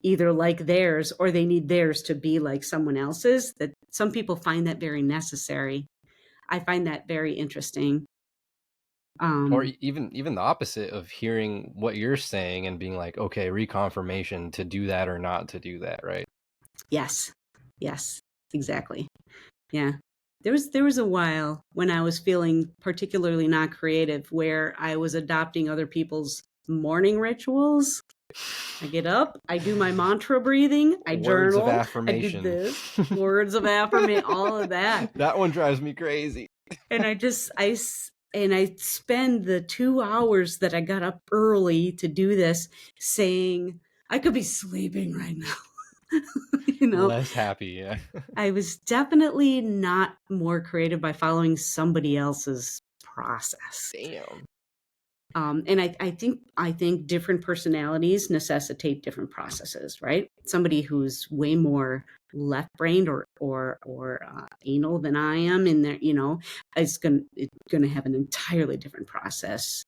either like theirs, or they need theirs to be like someone else's. That some people find that very necessary. I find that very interesting. Or even the opposite of hearing what you're saying and being like, okay, reconfirmation to do that or not to do that, right? Yes, exactly. Yeah. There was a while when I was feeling particularly not creative, where I was adopting other people's morning rituals. I get up, I do my mantra breathing, I Words journal, of affirmation. I did this, words of affirmation, all of that. That one drives me crazy. And I spend the 2 hours that I got up early to do this saying, I could be sleeping right now. Less happy. Yeah. I was definitely not more creative by following somebody else's process. Damn. And I think different personalities necessitate different processes, right? Somebody who's way more left-brained or anal than I am, in there, it's gonna have an entirely different process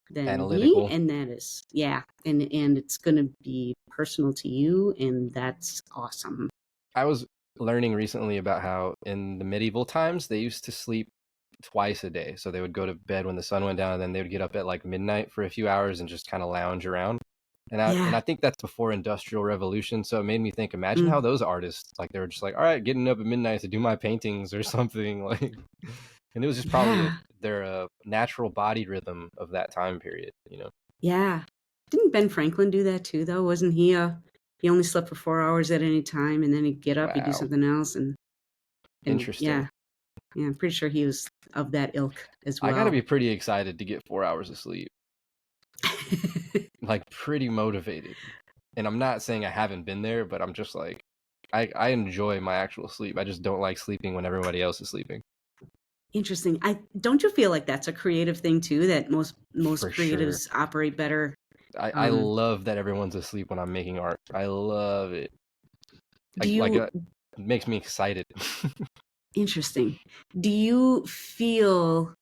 than Analytical. me, and that is and it's gonna be personal to you, and that's awesome. I was learning recently about how in the medieval times they used to sleep twice a day. So they would go to bed when the sun went down, and then they would get up at like midnight for a few hours and just kind of lounge around. And I think that's before Industrial Revolution. So it made me think, imagine how those artists, like, they were just like, all right, getting up at midnight to do my paintings or something. Like, and it was just probably their natural body rhythm of that time period, Yeah. Didn't Ben Franklin do that too, though? Wasn't he he only slept for 4 hours at any time, and then he'd get up, he'd do something else, and interesting. Yeah, I'm pretty sure he was of that ilk as well. I gotta be pretty excited to get 4 hours of sleep. Like, pretty motivated. And I'm not saying I haven't been there, but I'm just like, I enjoy my actual sleep. I just don't like sleeping when everybody else is sleeping. Interesting. Don't you feel like that's a creative thing too, that most For creatives operate better? I love that everyone's asleep when I'm making art. I love it. It makes me excited. Interesting. Do you feel,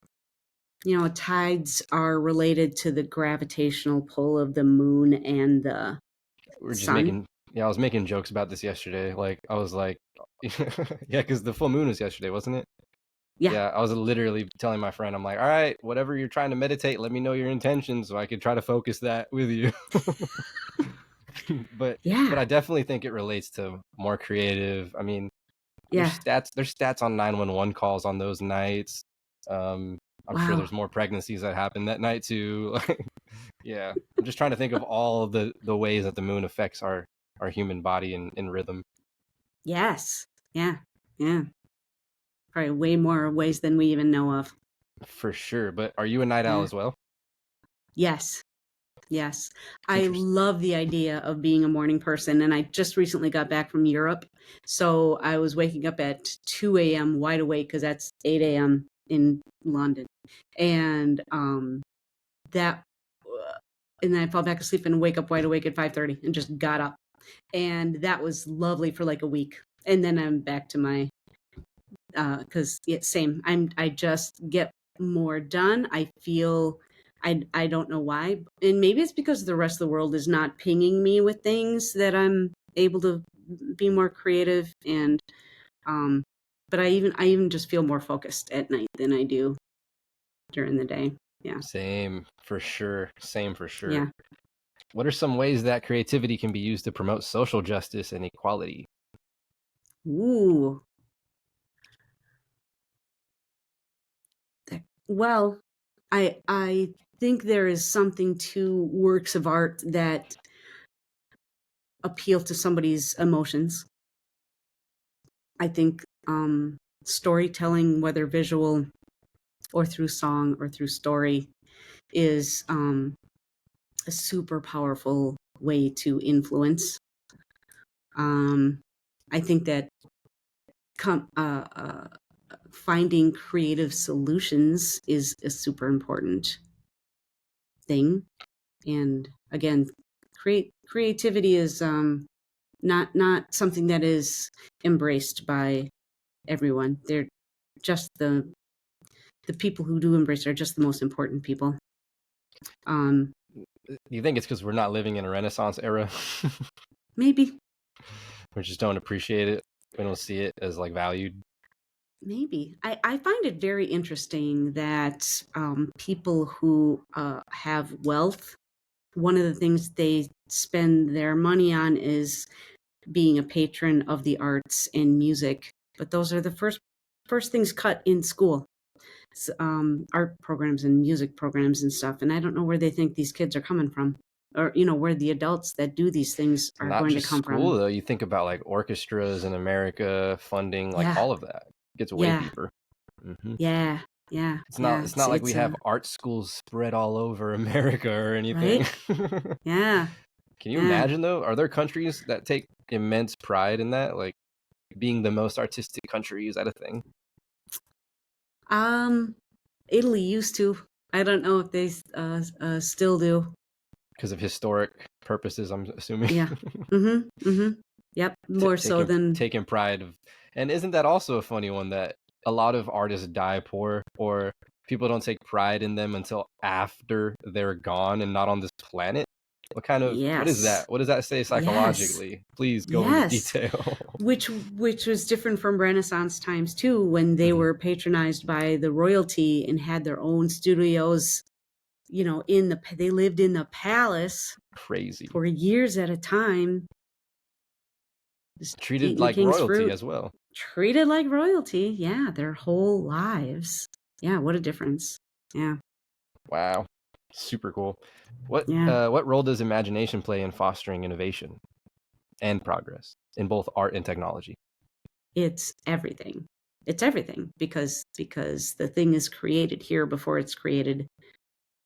tides are related to the gravitational pull of the moon and the sun? I was making jokes about this yesterday. Like, I was like, yeah, because the full moon was yesterday, wasn't it? Yeah, I was literally telling my friend, I'm like, all right, whatever you're trying to meditate, let me know your intentions so I could try to focus that with you. But I definitely think it relates to more creative. I mean, there's stats on 911 calls on those nights. I'm sure there's more pregnancies that happen that night too. Yeah, I'm just trying to think of all of the ways that the moon affects our human body in rhythm. Yes. Yeah. Probably way more ways than we even know of. For sure. But are you a night owl as well? Yes. I love the idea of being a morning person, and I just recently got back from Europe, so I was waking up at 2 a.m. wide awake, because that's 8 a.m. in London, and then I fall back asleep and wake up wide awake at 5:30 and just got up. And that was lovely for like a week. And then I'm back to my, cause it's same. I just get more done. I feel, I don't know why. And maybe it's because the rest of the world is not pinging me with things that I'm able to be more creative. And, but I even just feel more focused at night than I do during the day. Yeah. Same for sure. Yeah. What are some ways that creativity can be used to promote social justice and equality? Ooh. Well, I think there is something to works of art that appeal to somebody's emotions. I think storytelling, whether visual or through song or through story, is a super powerful way to influence. I think that finding creative solutions is a super important thing. And again, creativity is not something that is embraced by everyone. They're just the people who do embrace are just the most important people. You think it's because we're not living in a Renaissance era? Maybe. We just don't appreciate it. We don't see it as like valued. Maybe. I find it very interesting that people who have wealth, one of the things they spend their money on is being a patron of the arts and music. But those are the first things cut in school. Art programs and music programs and stuff. And I don't know where they think these kids are coming from, or where the adults that do these things are Not going to just come school from. though. You think about like orchestras in America funding, like Yeah. all of that. It gets way Yeah. deeper. Mm-hmm. Yeah. It's not like we have art schools spread all over America or anything. Right? Yeah. Can you imagine though? Are there countries that take immense pride in that? Like being the most artistic country, is that a thing? Italy used to. I don't know if they still do. Because of historic purposes, I'm assuming. Yeah. Yep. More so than taking pride of, and isn't that also a funny one that a lot of artists die poor, or people don't take pride in them until after they're gone and not on this planet? What kind of what is that? What does that say psychologically? Yes. Please go into detail. Which was different from Renaissance times too, when they were patronized by the royalty and had their own studios. They lived in the palace. Crazy. For years at a time. Treated like royalty as well. Treated like royalty, yeah, their whole lives. Yeah, what a difference. Yeah. Wow. Super cool. What role does imagination play in fostering innovation and progress in both art and technology? It's everything. It's everything because the thing is created here before it's created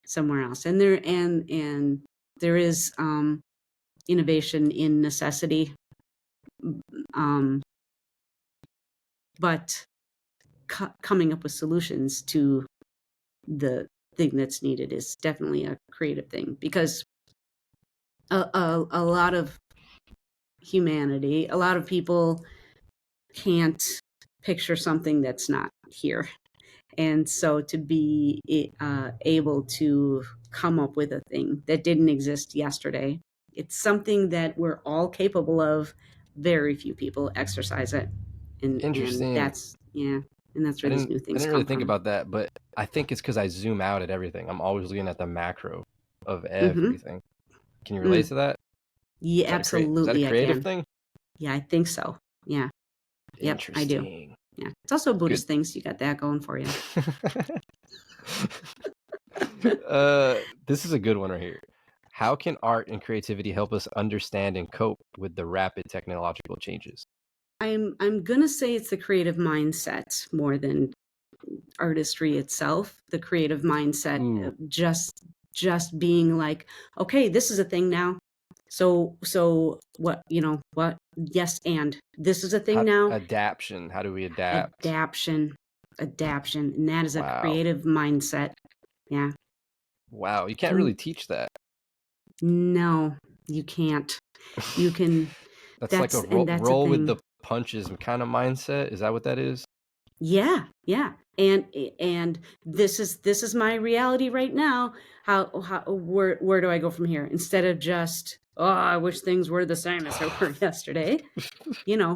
somewhere else. And there is innovation in necessity. But coming up with solutions to the thing that's needed is definitely a creative thing, because a lot of humanity, a lot of people can't picture something that's not here. And so to be able to come up with a thing that didn't exist yesterday, it's something that we're all capable of. Very few people exercise it. Interesting. And that's where these new things come from. I didn't really think about that, but I think it's because I zoom out at everything. I'm always looking at the macro of everything. Can you relate to that? Yeah, absolutely. Is that a creative thing? Yeah, I think so. Yeah. Yep, I do. Yeah. It's also Buddhist things. You got that going for you. This is a good one right here. How can art and creativity help us understand and cope with the rapid technological changes? I'm gonna say it's the creative mindset more than artistry itself. The creative mindset of just being like, okay, this is a thing now. So what, what? Yes, and this is a thing now. Adaption. How do we adapt? Adaption. And that is a creative mindset. Yeah. Wow. You can't really teach that. No, you can't. You can. That's like a That's a roll with thing. the punches kind of mindset. Is that what that is? Yeah, yeah. And this is my reality right now. Where do I go from here? Instead of just, oh, I wish things were the same as they were yesterday.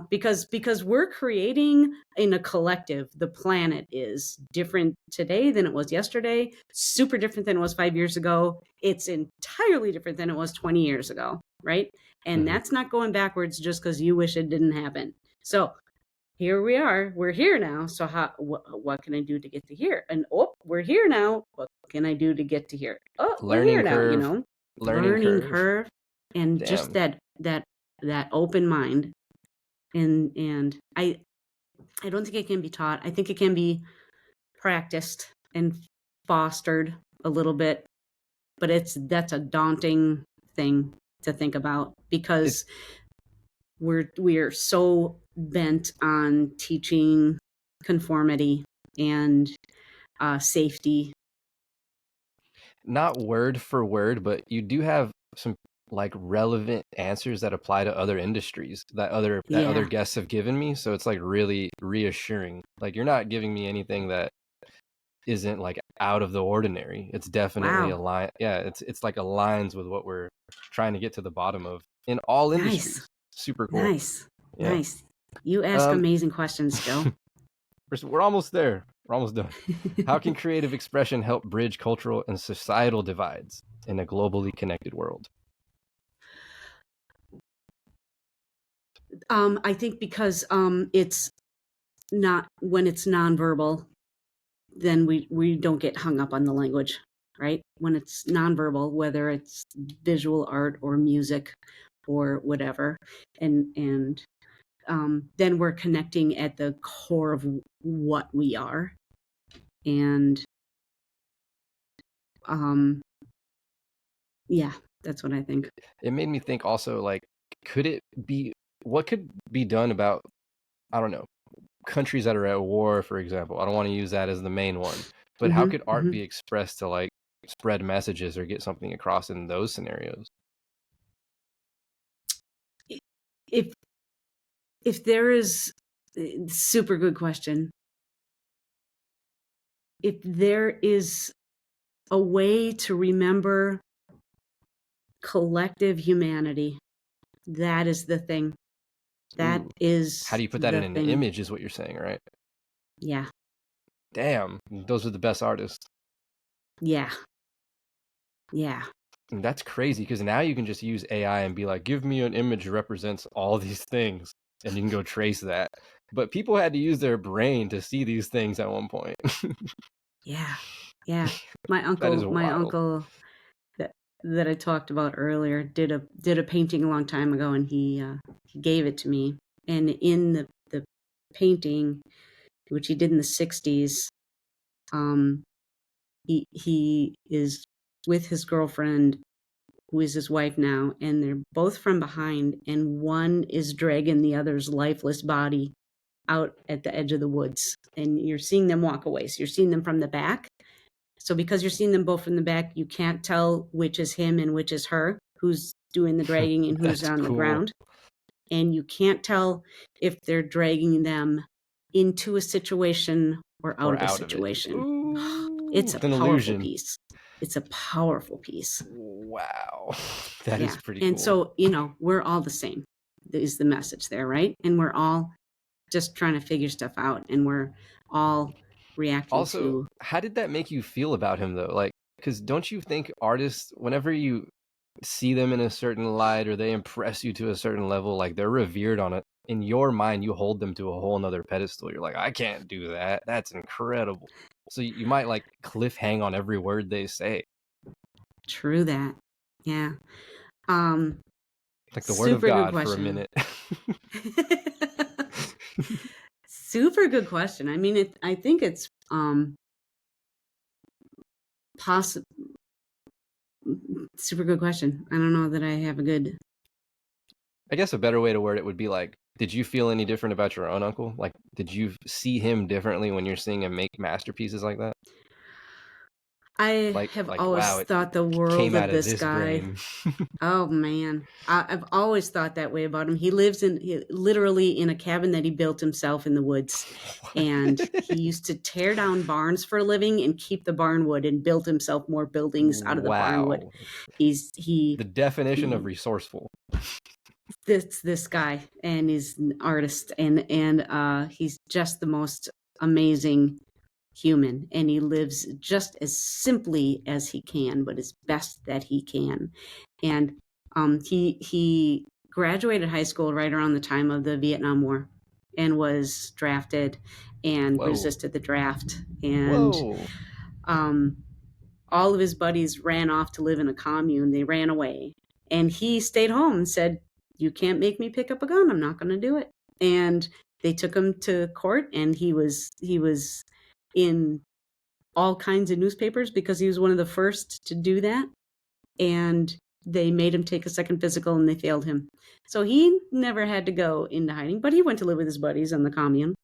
Because we're creating in a collective. The planet is different today than it was yesterday, super different than it was 5 years ago. It's entirely different than it was 20 years ago, right? And that's not going backwards just because you wish it didn't happen. So here we are. We're here now. So what can I do to get to here? And we're here now. What can I do to get to here? Oh, we're here Learning now. curve. Learning curve, and just Damn. that open mind. And I don't think it can be taught. I think it can be practiced and fostered a little bit, but that's a daunting thing to think about because we are so bent on teaching conformity and safety. Not word for word, but you do have some like relevant answers that apply to other industries that other guests have given me. So it's like really reassuring. Like you're not giving me anything that isn't like out of the ordinary. It's definitely aligned. Yeah, it's like aligns with what we're trying to get to the bottom of in all industries. Super cool. Nice. You ask amazing questions, Joe. We're almost there. We're almost done. How can creative expression help bridge cultural and societal divides in a globally connected world? I think because it's not, when it's nonverbal, then we don't get hung up on the language, right? When it's nonverbal, whether it's visual art or music or whatever, and then we're connecting at the core of what we are. And yeah, that's what I think. It made me think also, like, what could be done about, I don't know, countries that are at war, for example. I don't want to use that as the main one, but how could art be expressed to like spread messages or get something across in those scenarios? If there is, super good question. If there is a way to remember collective humanity, that is the thing. That is how do you put that in an thing. image is what you're saying, right? Yeah. Damn, those are the best artists. Yeah. And that's crazy because now you can just use AI and be like, give me an image that represents all these things, and you can go trace that. But people had to use their brain to see these things at one point. Yeah. My That is wild. uncle that I talked about earlier did a painting a long time ago, and he gave it to me. And in the painting, which he did in the 60s, he is with his girlfriend, who is his wife now, and they're both from behind, and one is dragging the other's lifeless body out at the edge of the woods, and you're seeing them walk away. So you're seeing them from the back. So because you're seeing them both from the back, you can't tell which is him and which is her, who's doing the dragging and who's on the ground. And you can't tell if they're dragging them into a situation or out of a situation. It's a powerful piece. It's a powerful piece. Wow. That is pretty cool. And so, we're all the same is the message there, right? And we're all just trying to figure stuff out, and we're all reacting also, how did that make you feel about him though? Like, because don't you think artists, whenever you see them in a certain light or they impress you to a certain level, like they're revered on it, in your mind you hold them to a whole nother pedestal. You're like, I can't do that. That's incredible. So you might like cliffhang on every word they say. True that. Yeah. Like the word of God for a minute. Super good question. I mean, I think it's possible. Super good question. I don't know that I have a good. I guess a better way to word it would be like, did you feel any different about your own uncle? Like, did you see him differently when you're seeing him make masterpieces like that? I have always wow, it thought the world came of out of this this guy. brain. Oh man, I've always thought that way about him. He lives literally in a cabin that he built himself in the woods, and he used to tear down barns for a living and keep the barn wood and build himself more buildings out of the barn wood. Wow. The definition of resourceful. This guy, and he's an artist, and he's just the most amazing human, and he lives just as simply as he can, but as best that he can. And he graduated high school right around the time of the Vietnam War, and was drafted and resisted the draft. And all of his buddies ran off to live in a commune. They ran away, and he stayed home and said, "You can't make me pick up a gun. I'm not going to do it." And they took him to court, and he was in all kinds of newspapers because he was one of the first to do that. And they made him take a second physical, and they failed him. So he never had to go into hiding, but he went to live with his buddies on the commune.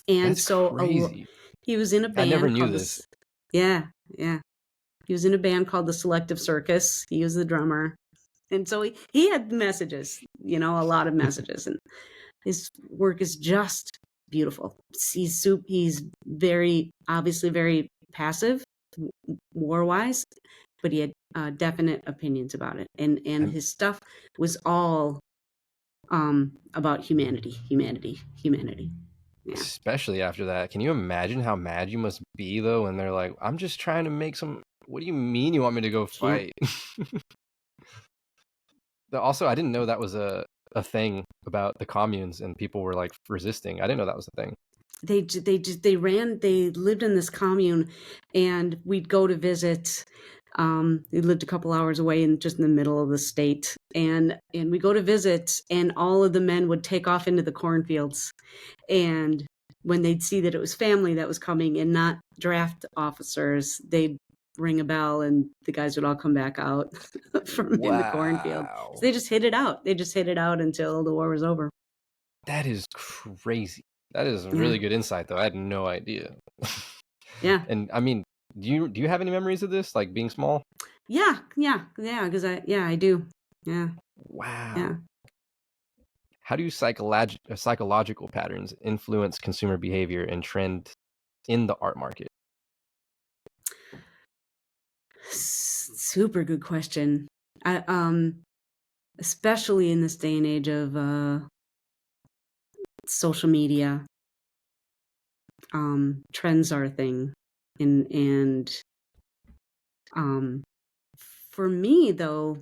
And that's crazy. He was in a band. I never knew this. Yeah. He was in a band called the Selective Circus. He was the drummer. And so he had messages, a lot of messages. And his work is just beautiful. He's obviously very passive, war-wise, but he had definite opinions about it. And his stuff was all about humanity. Yeah. Especially after that. Can you imagine how mad you must be, though, when they're like, I'm just trying to make some... What do you mean you want me to go fight? Also, I didn't know that was a thing about the communes and people were like resisting. I didn't know that was a thing. They lived in this commune, and we'd go to visit. We lived a couple hours away and just in the middle of the state, and we go to visit, and all of the men would take off into the cornfields, and when they'd see that it was family that was coming and not draft officers, they'd ring a bell, and the guys would all come back out from in the cornfield. So they just hit it out. They just hit it out until the war was over. That is crazy. That is really good insight, though. I had no idea. Yeah. And I mean, do you have any memories of this, like being small? Yeah. Because I do. Yeah. Wow. Yeah. How do psychological patterns influence consumer behavior and trend in the art market? Super good question. Especially in this day and age of social media, trends are a thing, and for me though,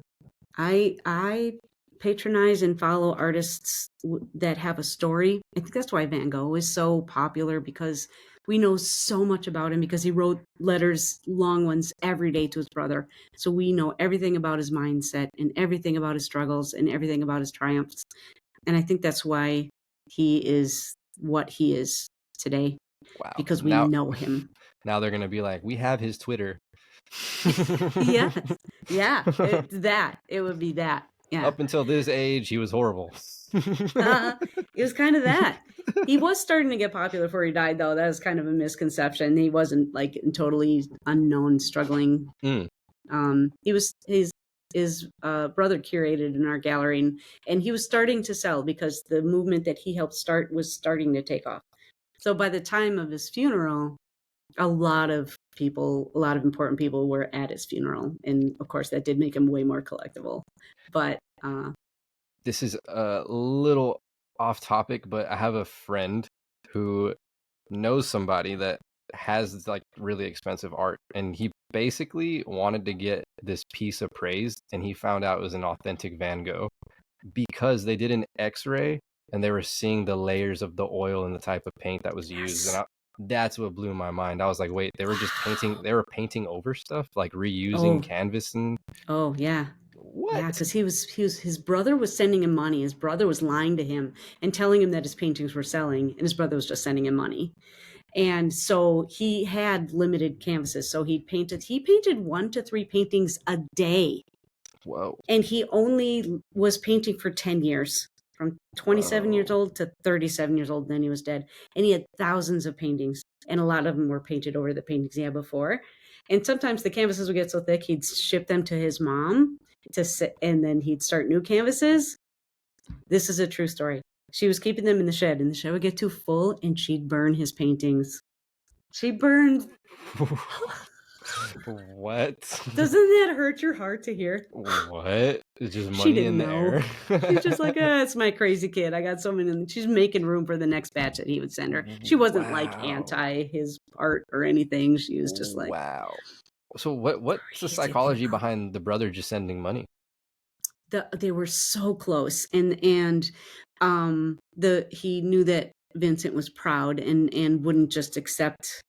I patronize and follow artists that have a story. I think that's why Van Gogh is so popular, because we know so much about him, because he wrote letters, long ones, every day to his brother. So we know everything about his mindset and everything about his struggles and everything about his triumphs. And I think that's why he is what he is today. Wow. Because we know him. Now they're going to be like, we have his Twitter. Yes. Yeah. It would be that. Yeah. Up until this age, he was horrible. It was kind of that. He was starting to get popular before he died, though. That was kind of a misconception. He wasn't like totally unknown, struggling. He was his brother curated in our gallery, and he was starting to sell because the movement that he helped start was starting to take off. So by the time of his funeral, a lot of important people were at his funeral, and of course that did make him way more collectible. But this is a little off topic, but I have a friend who knows somebody that has like really expensive art, and he basically wanted to get this piece appraised, and he found out it was an authentic Van Gogh because they did an X-ray and they were seeing the layers of the oil and the type of paint that was used. And that's what blew my mind. I was like, wait, they were just painting over stuff, like reusing canvas and... Oh yeah. What? Yeah, because his brother was sending him money. His brother was lying to him and telling him that his paintings were selling, and his brother was just sending him money. And so he had limited canvases. So he painted 1 to 3 paintings a day. Whoa. And he only was painting for 10 years, from 27 years old to 37 years old. Then he was dead. And he had thousands of paintings, and a lot of them were painted over the paintings he had before. And sometimes the canvases would get so thick, he'd ship them to his mom to sit, and then he'd start new canvases. This is a true story. She was keeping them in the shed, and the shed would get too full, and she'd burn his paintings. She burned. What? Doesn't that hurt your heart to hear? What? It's just money She didn't in know. there. She's just like, it's my crazy kid. I got so many. She's making room for the next batch that he would send her. She wasn't like anti his art or anything. She was just like, wow. So what's the psychology behind the brother just sending money? They were so close, and he knew that Vincent was proud and wouldn't just accept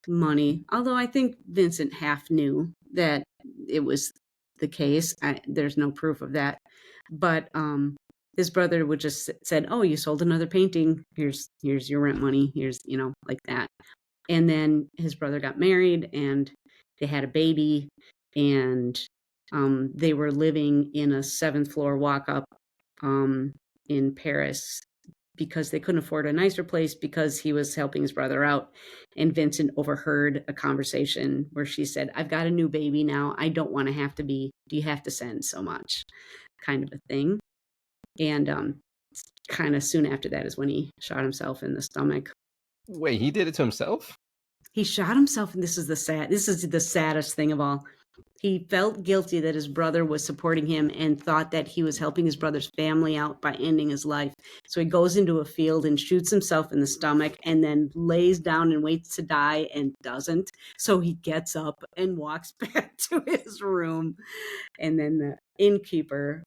money. Although I think Vincent half knew that it was the case. There's no proof of that, but his brother would just said, "Oh, you sold another painting. Here's your rent money. Here's like that." And then his brother got married, and they had a baby, and they were living in a 7th floor walk up in Paris because they couldn't afford a nicer place because he was helping his brother out. And Vincent overheard a conversation where she said, "I've got a new baby now. I don't want to have to be, do you have to send so much?" kind of a thing. And kind of soon after that is when he shot himself in the stomach. Wait, he did it to himself? He shot himself, and this is the saddest thing of all. He felt guilty that his brother was supporting him and thought that he was helping his brother's family out by ending his life. So he goes into a field and shoots himself in the stomach and then lays down and waits to die and doesn't. So he gets up and walks back to his room. And then the innkeeper,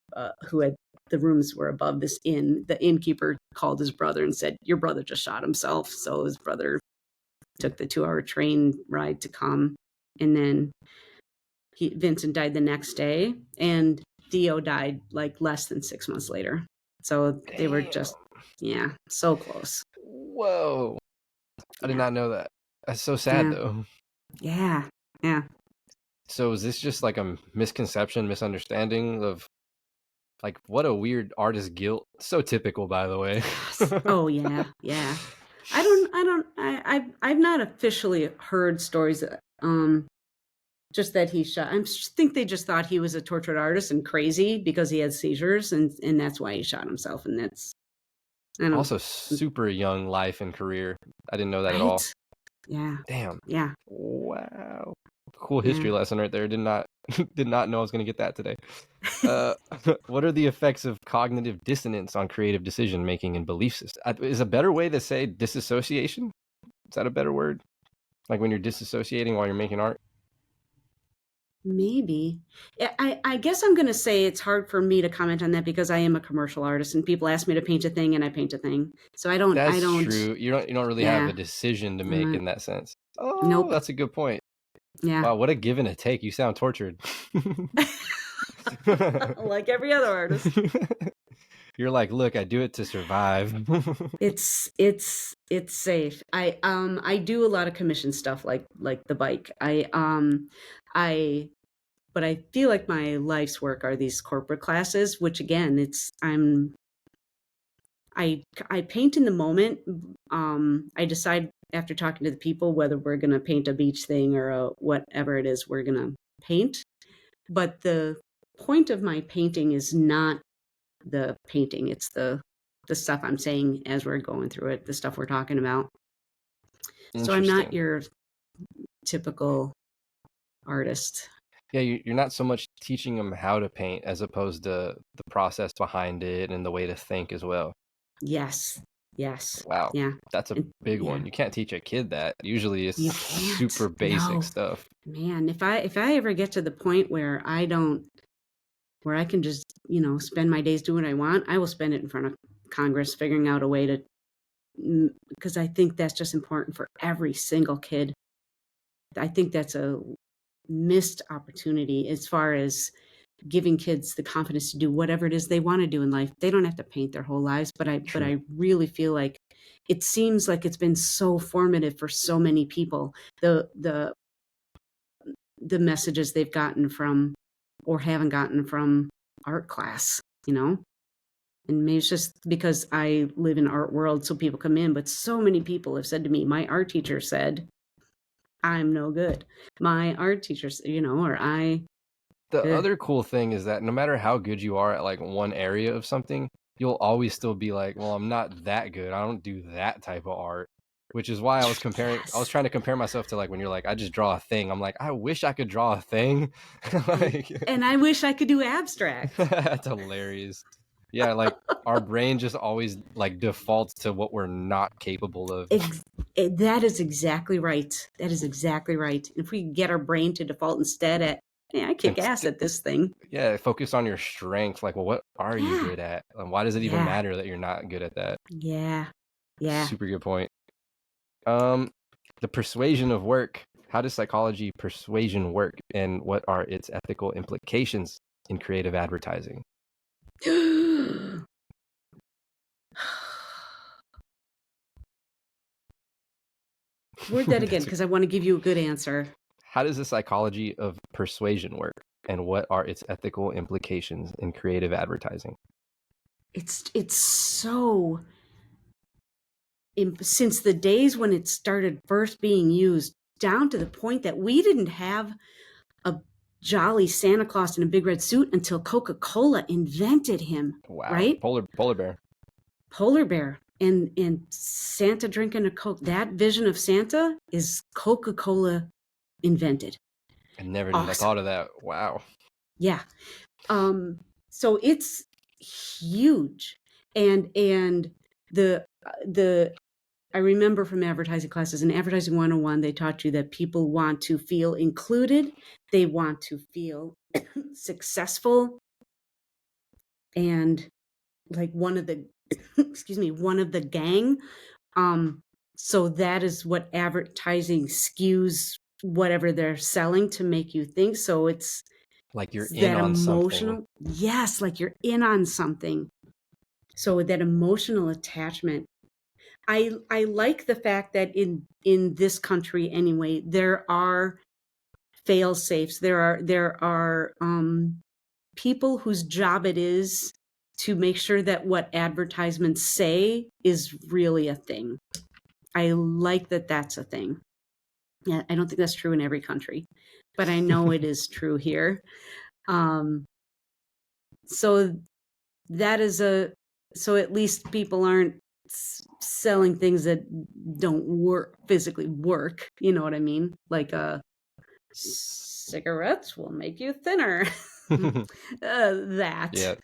who had the rooms were above this inn, the innkeeper called his brother and said, "Your brother just shot himself." So his brother took the 2-hour train ride to come. And then Vincent died the next day, and Theo died like less than 6 months later. So they were just, so close. Whoa. I did not know that. That's so sad, though. Yeah. So is this just like a misunderstanding of, like, what a weird artist guilt? So typical, by the way. Oh, yeah. I've not officially heard stories just that he shot. I think they just thought he was a tortured artist and crazy because he had seizures, and that's why he shot himself. And that's also super young life and career. I didn't know that at all. Yeah. Damn. Yeah. Wow. Cool history lesson right there. Did not know I was going to get that today. What are the effects of cognitive dissonance on creative decision making and belief systems? Is a better way to say disassociation? Is that a better word? Like when you're disassociating while you're making art? Maybe. I guess I'm going to say it's hard for me to comment on that because I am a commercial artist, and people ask me to paint a thing, and I paint a thing. So I don't. That's true. You don't really have a decision to make in that sense. Oh, nope. That's a good point. Yeah. Wow, what a give and a take. You sound tortured. Like every other artist. You're like, look, I do it to survive. It's safe. I do a lot of commission stuff like the bike. But I feel like my life's work are these corporate classes, which again, I paint in the moment. I decide after talking to the people whether we're going to paint a beach thing or whatever it is we're going to paint. But the point of my painting is not the painting. It's the stuff I'm saying as we're going through it, the stuff we're talking about. So I'm not your typical artist. Yeah, you're not so much teaching them how to paint as opposed to the process behind it and the way to think as well. Yes. Wow. Yeah. That's a big one. You can't teach a kid that. Usually it's super basic stuff. Man, if I ever get to the point where I can just, spend my days doing what I want, I will spend it in front of Congress figuring out a way to, because I think that's just important for every single kid. I think that's a missed opportunity as far as giving kids the confidence to do whatever it is they want to do in life. They don't have to paint their whole lives, but I really feel like it seems like it's been so formative for so many people. The messages they've gotten from or haven't gotten from art class, and maybe it's just because I live in art world, so people come in, but so many people have said to me, my art teacher said, I'm no good. My art teachers, or The other cool thing is that no matter how good you are at like one area of something, you'll always still be like, well, I'm not that good. I don't do that type of art. Which is why I was trying to compare myself to like when you're like, I just draw a thing. I'm like, I wish I could draw a thing. And I wish I could do abstract. That's hilarious. Yeah, like our brain just always like defaults to what we're not capable of. That is exactly right. That is exactly right. If we get our brain to default instead at, I kick ass at this thing. Yeah, focus on your strength. Like, well, what are you good at? And why does it even matter that you're not good at that? Yeah. Super good point. The persuasion of work. How does psychology persuasion work, and what are its ethical implications in creative advertising? Word that again, because I want to give you a good answer. How does the psychology of persuasion work, and what are its ethical implications in creative advertising? It's so, since the days when it started first being used, down to the point that we didn't have a jolly Santa Claus in a big red suit until Coca-Cola invented him. Wow. Right? Polar bear. Polar bear and Santa drinking a Coke. That vision of Santa is Coca-Cola invented. I never thought of that. Wow. Yeah. So it's huge. And I remember from advertising classes, in Advertising 101, they taught you that people want to feel included. They want to feel successful. And like one of the, one of the gang. So that is what advertising skews whatever they're selling to make you think. So it's like you're in on something. Yes, like you're in on something. So that emotional attachment. I like the fact that in this country anyway, there are fail safes. There are people whose job it is to make sure that what advertisements say is really a thing. I like that that's a thing. Yeah, I don't think that's true in every country, but I know it is true here. So that is so at least people aren't selling things that don't physically work. You know what I mean? Like cigarettes will make you thinner. That. Yeah.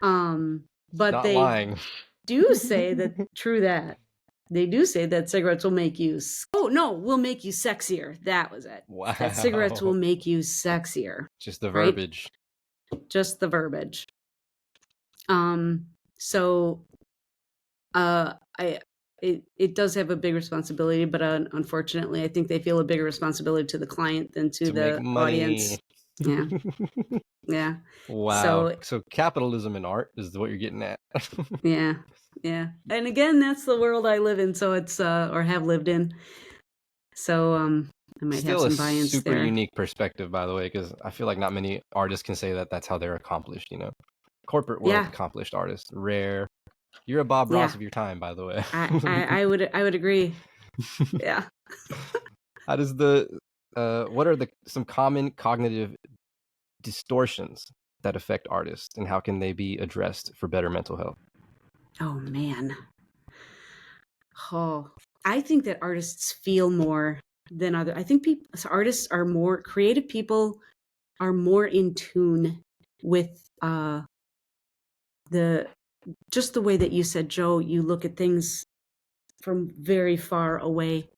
But not they lying. do say that that. They do say that cigarettes will make you will make you sexier. That was it. Wow. That cigarettes will make you sexier. Just the verbiage. Right? Just the verbiage. So it does have a big responsibility, but unfortunately, I think they feel a bigger responsibility to the client than to the audience. Yeah. Yeah. Wow. So capitalism in art is what you're getting at. Yeah. Yeah. And again, that's the world I live in. So it's, or have lived in. So, I might have some buy-ins there. Super unique perspective, by the way, because I feel like not many artists can say that that's how they're accomplished, corporate world accomplished artists, rare. You're a Bob Ross of your time, by the way. I would agree. Yeah. How does what are some common cognitive distortions that affect artists, and how can they be addressed for better mental health? Oh man. Oh, I think that artists feel more than I think artists are more creative. People are more in tune with just the way that you said, Joe. You look at things from very far away,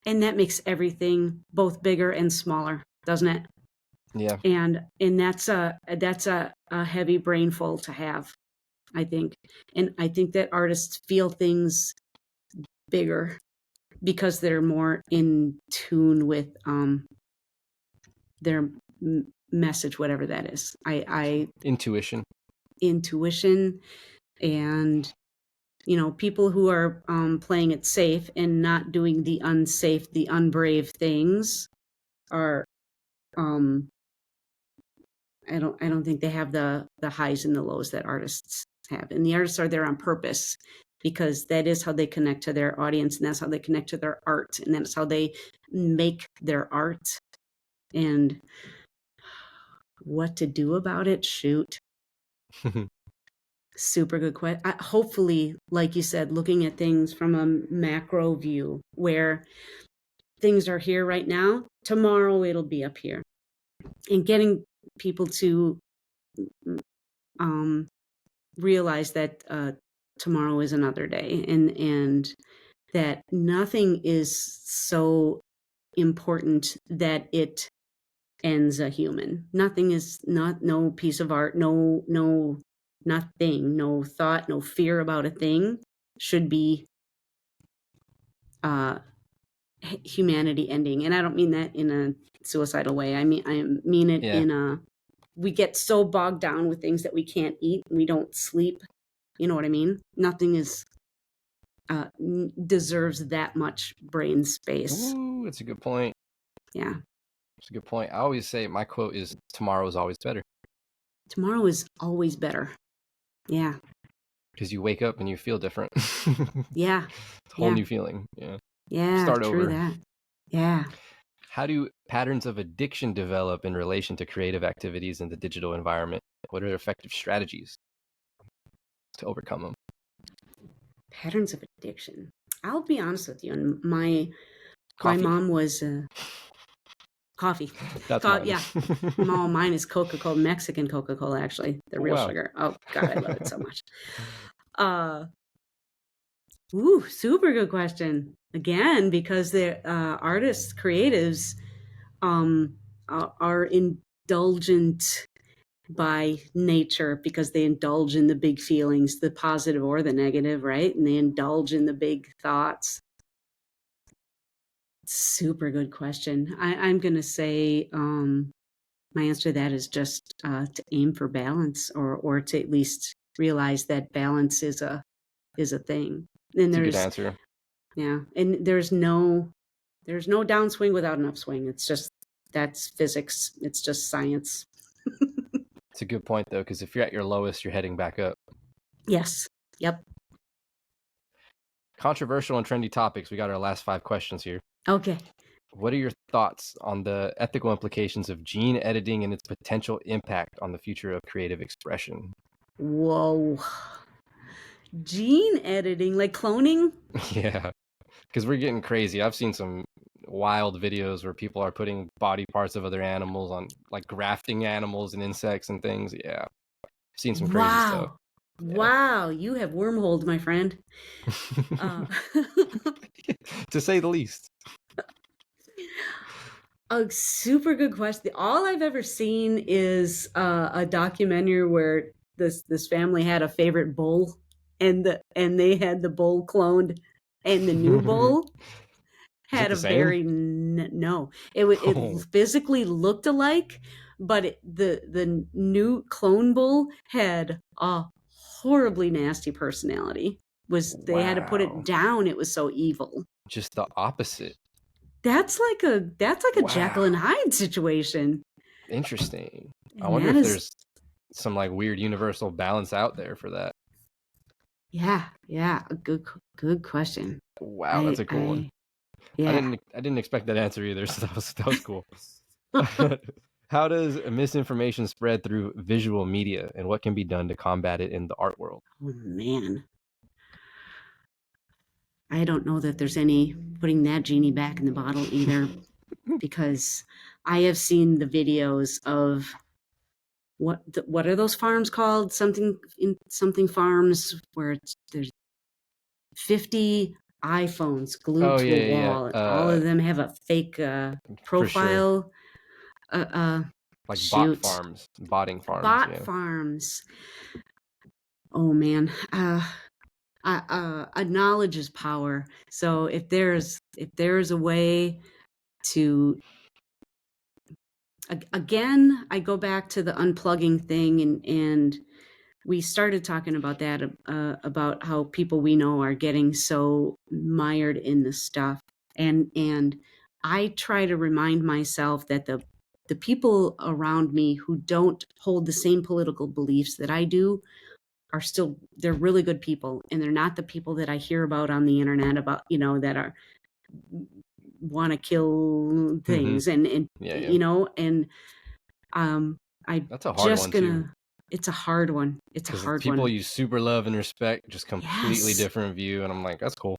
and that makes everything both bigger and smaller, doesn't it? Yeah. And that's a heavy brainful to have, I think. And I think that artists feel things bigger because they're more in tune with their message, whatever that is. Intuition, and people who are playing it safe and not doing the unsafe, the unbrave things are I don't think they have the highs and the lows that artists have. And the artists are there on purpose because that is how they connect to their audience, and that's how they connect to their art, and that's how they make their art. And what to do about it? Shoot. Super good question. Hopefully, like you said, looking at things from a macro view where things are here right now, tomorrow it'll be up here, and getting people to realize that tomorrow is another day, and that nothing is so important that it ends a human. Nothing is no piece of art, nothing, no thought, no fear about a thing should be humanity ending. And I don't mean that in a suicidal way. I mean it in a, we get so bogged down with things that we can't eat, we don't sleep. You know what I mean? Nothing is deserves that much brain space. Ooh, that's a good point. Yeah. That's a good point. I always say my quote is tomorrow is always better. Tomorrow is always better. Yeah. Because you wake up and you feel different. Yeah. It's a whole new feeling. Yeah. Yeah. Start true over. That. Yeah. How do patterns of addiction develop in relation to creative activities in the digital environment? What are effective strategies to overcome them? Patterns of addiction. I'll be honest with you. And my mom was coffee. That's mine. Yeah. No, mine is Coca-Cola, Mexican Coca-Cola, actually. The real sugar. Oh God, I love it so much. Super good question. Again, because the artists, creatives are indulgent by nature, because they indulge in the big feelings, the positive or the negative, right? And they indulge in the big thoughts. Super good question. I'm going to say my answer to that is just to aim for balance, or to at least realize that balance is a thing. And That's a good answer. Yeah, and there's no downswing without an upswing. It's just, that's physics. It's just science. It's a good point, though, because if you're at your lowest, you're heading back up. Yes. Yep. Controversial and trendy topics. We got our last 5 questions here. Okay. What are your thoughts on the ethical implications of gene editing and its potential impact on the future of creative expression? Whoa. Gene editing, like cloning? Yeah, because we're getting crazy. I've seen some wild videos where people are putting body parts of other animals on, like grafting animals and insects and things. Yeah, I've seen some crazy stuff. Yeah. Wow, you have wormholed, my friend. To say the least. A super good question. All I've ever seen is a documentary where this family had a favorite bull, and they had the bull cloned, and the new bull had a very no. It physically looked alike, but the new clone bull had a horribly nasty personality. They had to put it down. It was so evil. Just the opposite. That's like a Jekyll and Hyde situation. Interesting. I wonder if there's some like weird universal balance out there for that. Yeah. A good question. Wow, that's a cool one. Yeah. I didn't expect that answer either, so that was cool. How does misinformation spread through visual media, and what can be done to combat it in the art world? Oh man. I don't know that there's any putting that genie back in the bottle either, because I have seen the videos of what are those farms called? Something farms where there's 50 iPhones glued to a wall. And all of them have a fake profile. Like botting farms. Farms. Oh man. Knowledge is power. So if there's a way to, again, I go back to the unplugging thing, and we started talking about that, about how people we know are getting so mired in the stuff, and I try to remind myself that the people around me who don't hold the same political beliefs that I do are still, they're really good people, and they're not the people that I hear about on the internet about, that are want to kill things and and that's a hard one too. It's a hard one. It's a hard people one. you super love and respect, just completely different view, and I'm like, that's cool.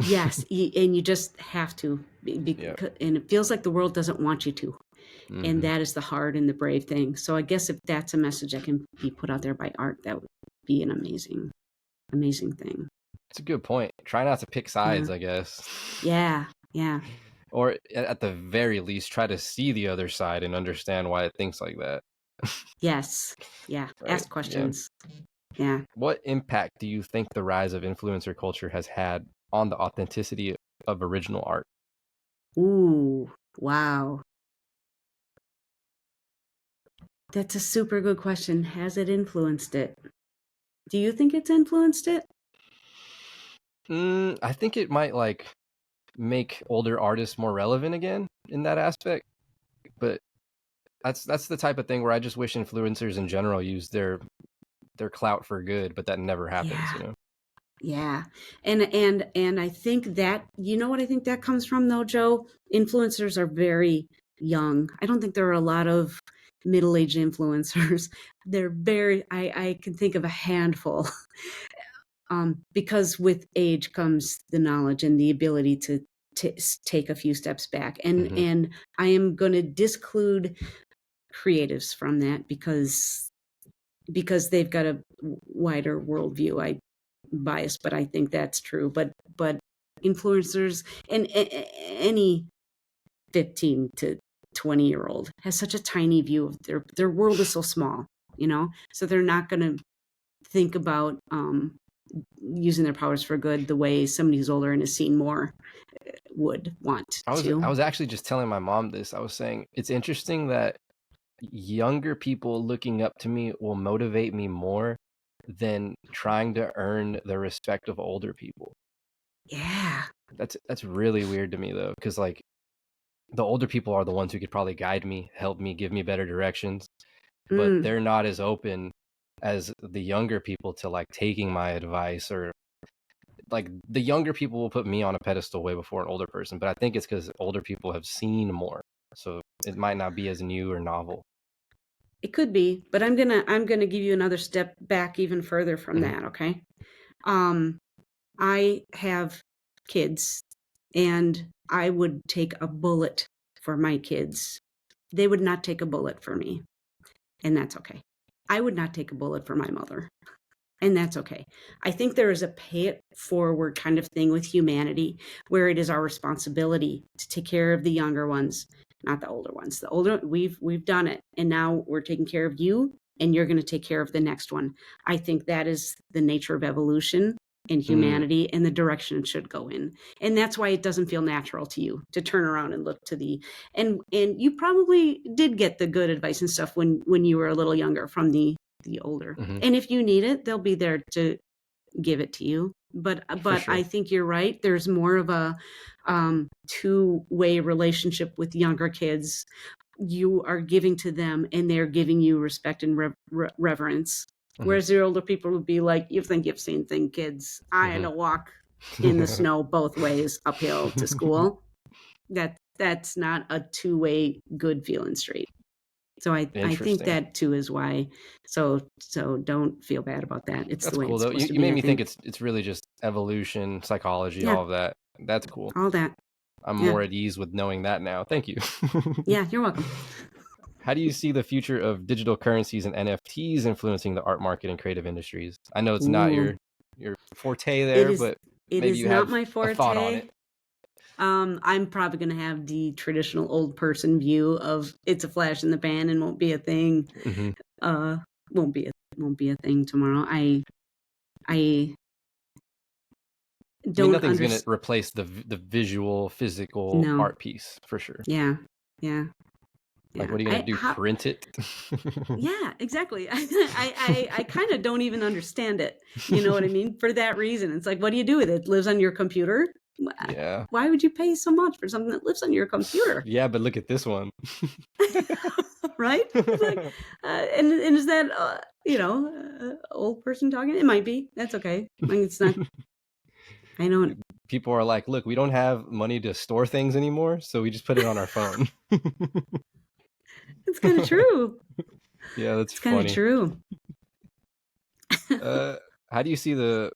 Yes, and you just have to, and it feels like the world doesn't want you to. And that is the hard and the brave thing. So I guess if that's a message that can be put out there by art, that would be an amazing thing. It's a good point. Try not to pick sides, I guess. Yeah. Or at the very least, try to see the other side and understand why it thinks like that. Yes. Yeah. Right? Ask questions. Yeah. What impact do you think the rise of influencer culture has had on the authenticity of original art? Ooh, wow. That's a super good question. Has it influenced it? Do you think it's influenced it? I think it might make older artists more relevant again in that aspect. But that's the type of thing where I just wish influencers in general use their clout for good, but that never happens, Yeah. And I think that, what I think that comes from though, Joe? Influencers are very young. I don't think there are a lot of middle-aged influencers. They're I can think of a handful. Because with age comes the knowledge and the ability to take a few steps back. And I am going to disclude creatives from that because they've got a wider worldview. I biased, but I think that's true. But influencers and any 15 to 20-year-old has such a tiny view of their world is so small, so they're not going to think about using their powers for good the way somebody who's older and has seen more would want to. I was actually just telling my mom this. I was saying it's interesting that younger people looking up to me will motivate me more than trying to earn the respect of older people. Yeah. That's really weird to me though, because the older people are the ones who could probably guide me, help me, give me better directions, but they're not as open as the younger people to taking my advice, or the younger people will put me on a pedestal way before an older person. But I think it's because older people have seen more, so it might not be as new or novel. It could be, but I'm gonna give you another step back even further from that. Okay. I have kids, and I would take a bullet for my kids. They would not take a bullet for me, and that's okay. I would not take a bullet for my mother, and that's okay. I think there is a pay it forward kind of thing with humanity where it is our responsibility to take care of the younger ones, not the older ones. The older, we've done it, and now we're taking care of you, and you're going to take care of the next one. I think that is the nature of evolution and humanity and the direction it should go in. And that's why it doesn't feel natural to you to turn around and look to and you probably did get the good advice and stuff when you were a little younger from the older. And if you need it, they'll be there to give it to you. But sure. I think you're right. There's more of a two-way relationship with younger kids. You are giving to them, and they're giving you respect and reverence. Whereas the older people would be like, you think you've seen things, kids. I had to walk in the snow both ways uphill to school. That's not a two-way good feeling street. So I think that too is why. So don't feel bad about that. It's the way it's supposed to be. You made me think it's really just evolution, psychology, all of that. That's cool. All that. I'm more at ease with knowing that now. Thank you. Yeah, you're welcome. How do you see the future of digital currencies and NFTs influencing the art market and creative industries? I know it's not your forte there, but maybe you have my forte. A thought on it. I'm probably going to have the traditional old person view of it's a flash in the pan and won't be a thing. Won't be a thing tomorrow. I don't. Nothing's going to replace the visual, physical art piece for sure. Yeah. What are you going to do? Print it? Yeah, exactly. I kind of don't even understand it. You know what I mean? For that reason, it's like, what do you do with it? It lives on your computer? Yeah. Why would you pay so much for something that lives on your computer? Yeah, but look at this one. Right? It's like, and is that old person talking. It might be. That's okay. It's not. I don't. People are like, look, we don't have money to store things anymore, so we just put it on our phone. It's kind of true. Yeah, that's it's kind of true. How do you see the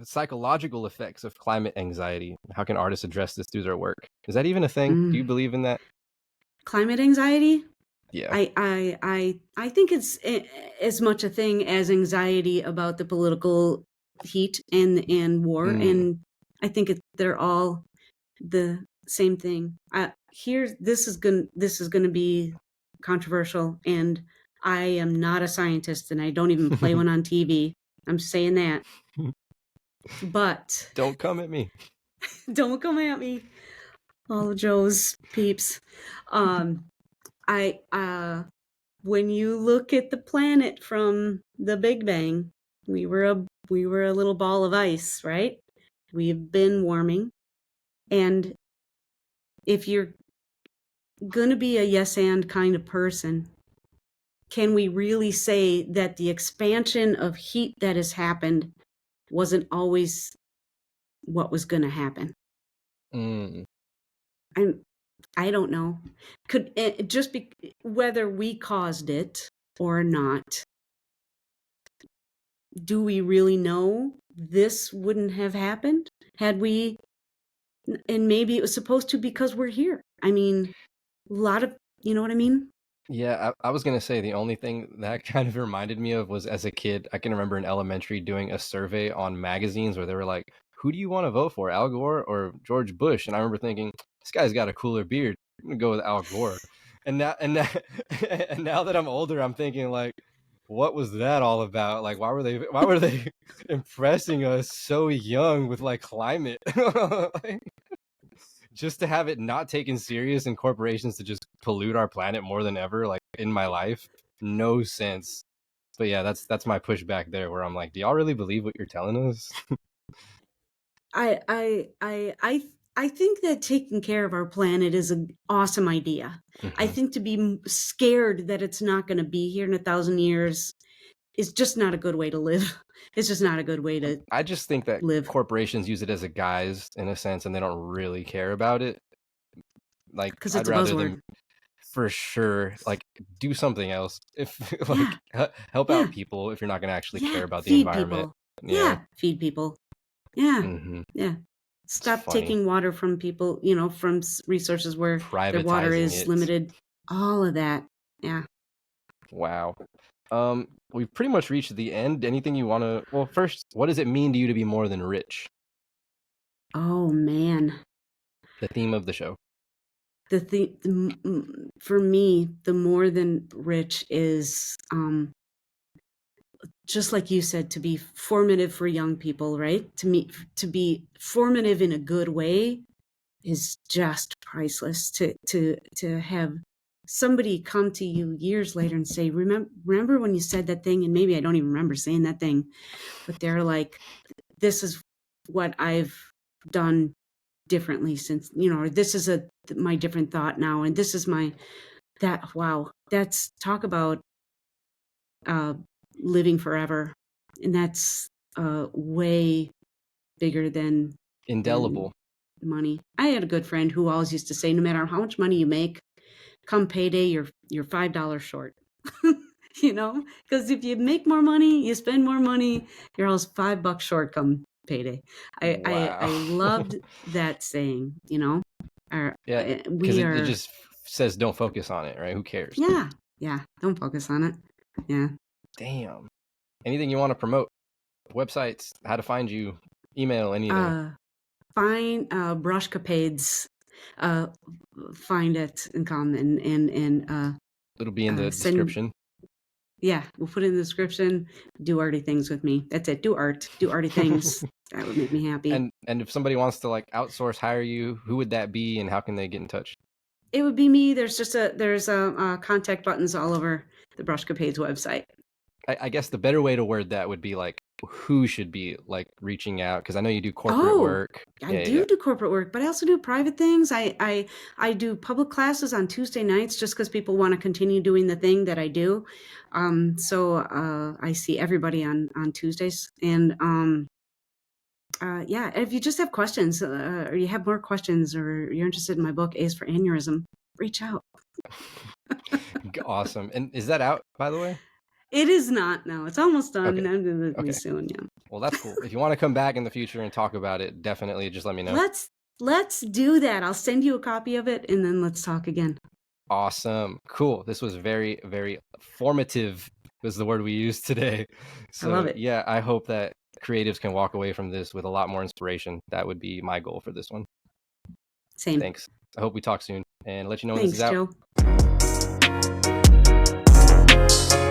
psychological effects of climate anxiety? How can artists address this through their work? Is that even a thing? Do you believe in that? Climate anxiety? Yeah. I think it's as much a thing as anxiety about the political heat and war, and I think they're all the same thing. This is gonna be controversial, and I am not a scientist, and I don't even play one on TV. I'm saying that, but don't come at me. Don't come at me, all of Joe's peeps. When you look at the planet from the Big Bang, we were a little ball of ice, right? We've been warming, and if you're gonna be a yes and kind of person, can we really say that the expansion of heat that has happened wasn't always what was going to happen? I don't know. Could it just be whether we caused it or not? Do we really know this wouldn't have happened had we? And maybe it was supposed to because we're here. I mean, a lot of, you know what I mean? Yeah, I was going to say the only thing that kind of reminded me of was as a kid, I can remember in elementary doing a survey on magazines where they were like, who do you want to vote for, Al Gore or George Bush? And I remember thinking, this guy's got a cooler beard. I'm going to go with Al Gore. And now, and now that I'm older, I'm thinking like, what was that all about? Like, why were they impressing us so young with like climate? Like, just to have it not taken serious and corporations to just pollute our planet more than ever, like in my life, no sense. But yeah, that's my pushback there, where I'm like, do y'all really believe what you're telling us? I think that taking care of our planet is an awesome idea. I think to be scared that it's not going to be here in 1,000 years is just not a good way to live. It's just not a good way to I just think that live. Corporations use it as a guise in a sense, and they don't really care about it. Like, because I'd rather them for sure like do something else. If like help out people if you're not going to actually care about the environment. Feed people. Yeah. Stop taking water from people, from resources where their water is limited. All of that. Yeah. Wow. We've pretty much reached the end. Anything you want to? Well, first, what does it mean to you to be more than rich? Oh man. The theme of the show. For me, the more than rich is just like you said, to be formative for young people, right? To be formative in a good way is just priceless. To have somebody come to you years later and say, remember when you said that thing? And maybe I don't even remember saying that thing, but they're like, this is what I've done differently since, or this is my different thought now. And this is wow, that's talk about living forever. And that's way bigger than indelible money. I had a good friend who always used to say, no matter how much money you make, come payday, you're $5 short. Because if you make more money, you spend more money, you're always $5 short come payday. I loved that saying, because it just says don't focus on it, right? Who cares? Yeah, don't focus on it. Yeah. Damn. Anything you want to promote? Websites, how to find you, email, anything. Find Brushcapades. Find it and come and it'll be in the description. Yeah, we'll put it in the description. Do arty things with me. That's it. Do arty things. That would make me happy. And if somebody wants to like outsource, hire you, who would that be, and how can they get in touch? It would be me. There's contact buttons all over the Brushcapades website. I guess the better way to word that would be like, who should be like reaching out? Because I know you do corporate work. I do corporate work, but I also do private things. I do public classes on Tuesday nights just because people want to continue doing the thing that I do. So I see everybody on Tuesdays. And yeah, if you just have questions or you have more questions or you're interested in my book, A's for Aneurysm, reach out. Awesome. And is that out, by the way? It is not. No, it's almost done. Okay. I'm going to be soon. Yeah. Well, that's cool. If you want to come back in the future and talk about it, definitely just let me know. Let's do that. I'll send you a copy of it and then let's talk again. Awesome. Cool. This was very, very formative was the word we used today. So I love it. Yeah, I hope that creatives can walk away from this with a lot more inspiration. That would be my goal for this one. Same. Thanks. I hope we talk soon and let you know when this is out. Thanks, Joe.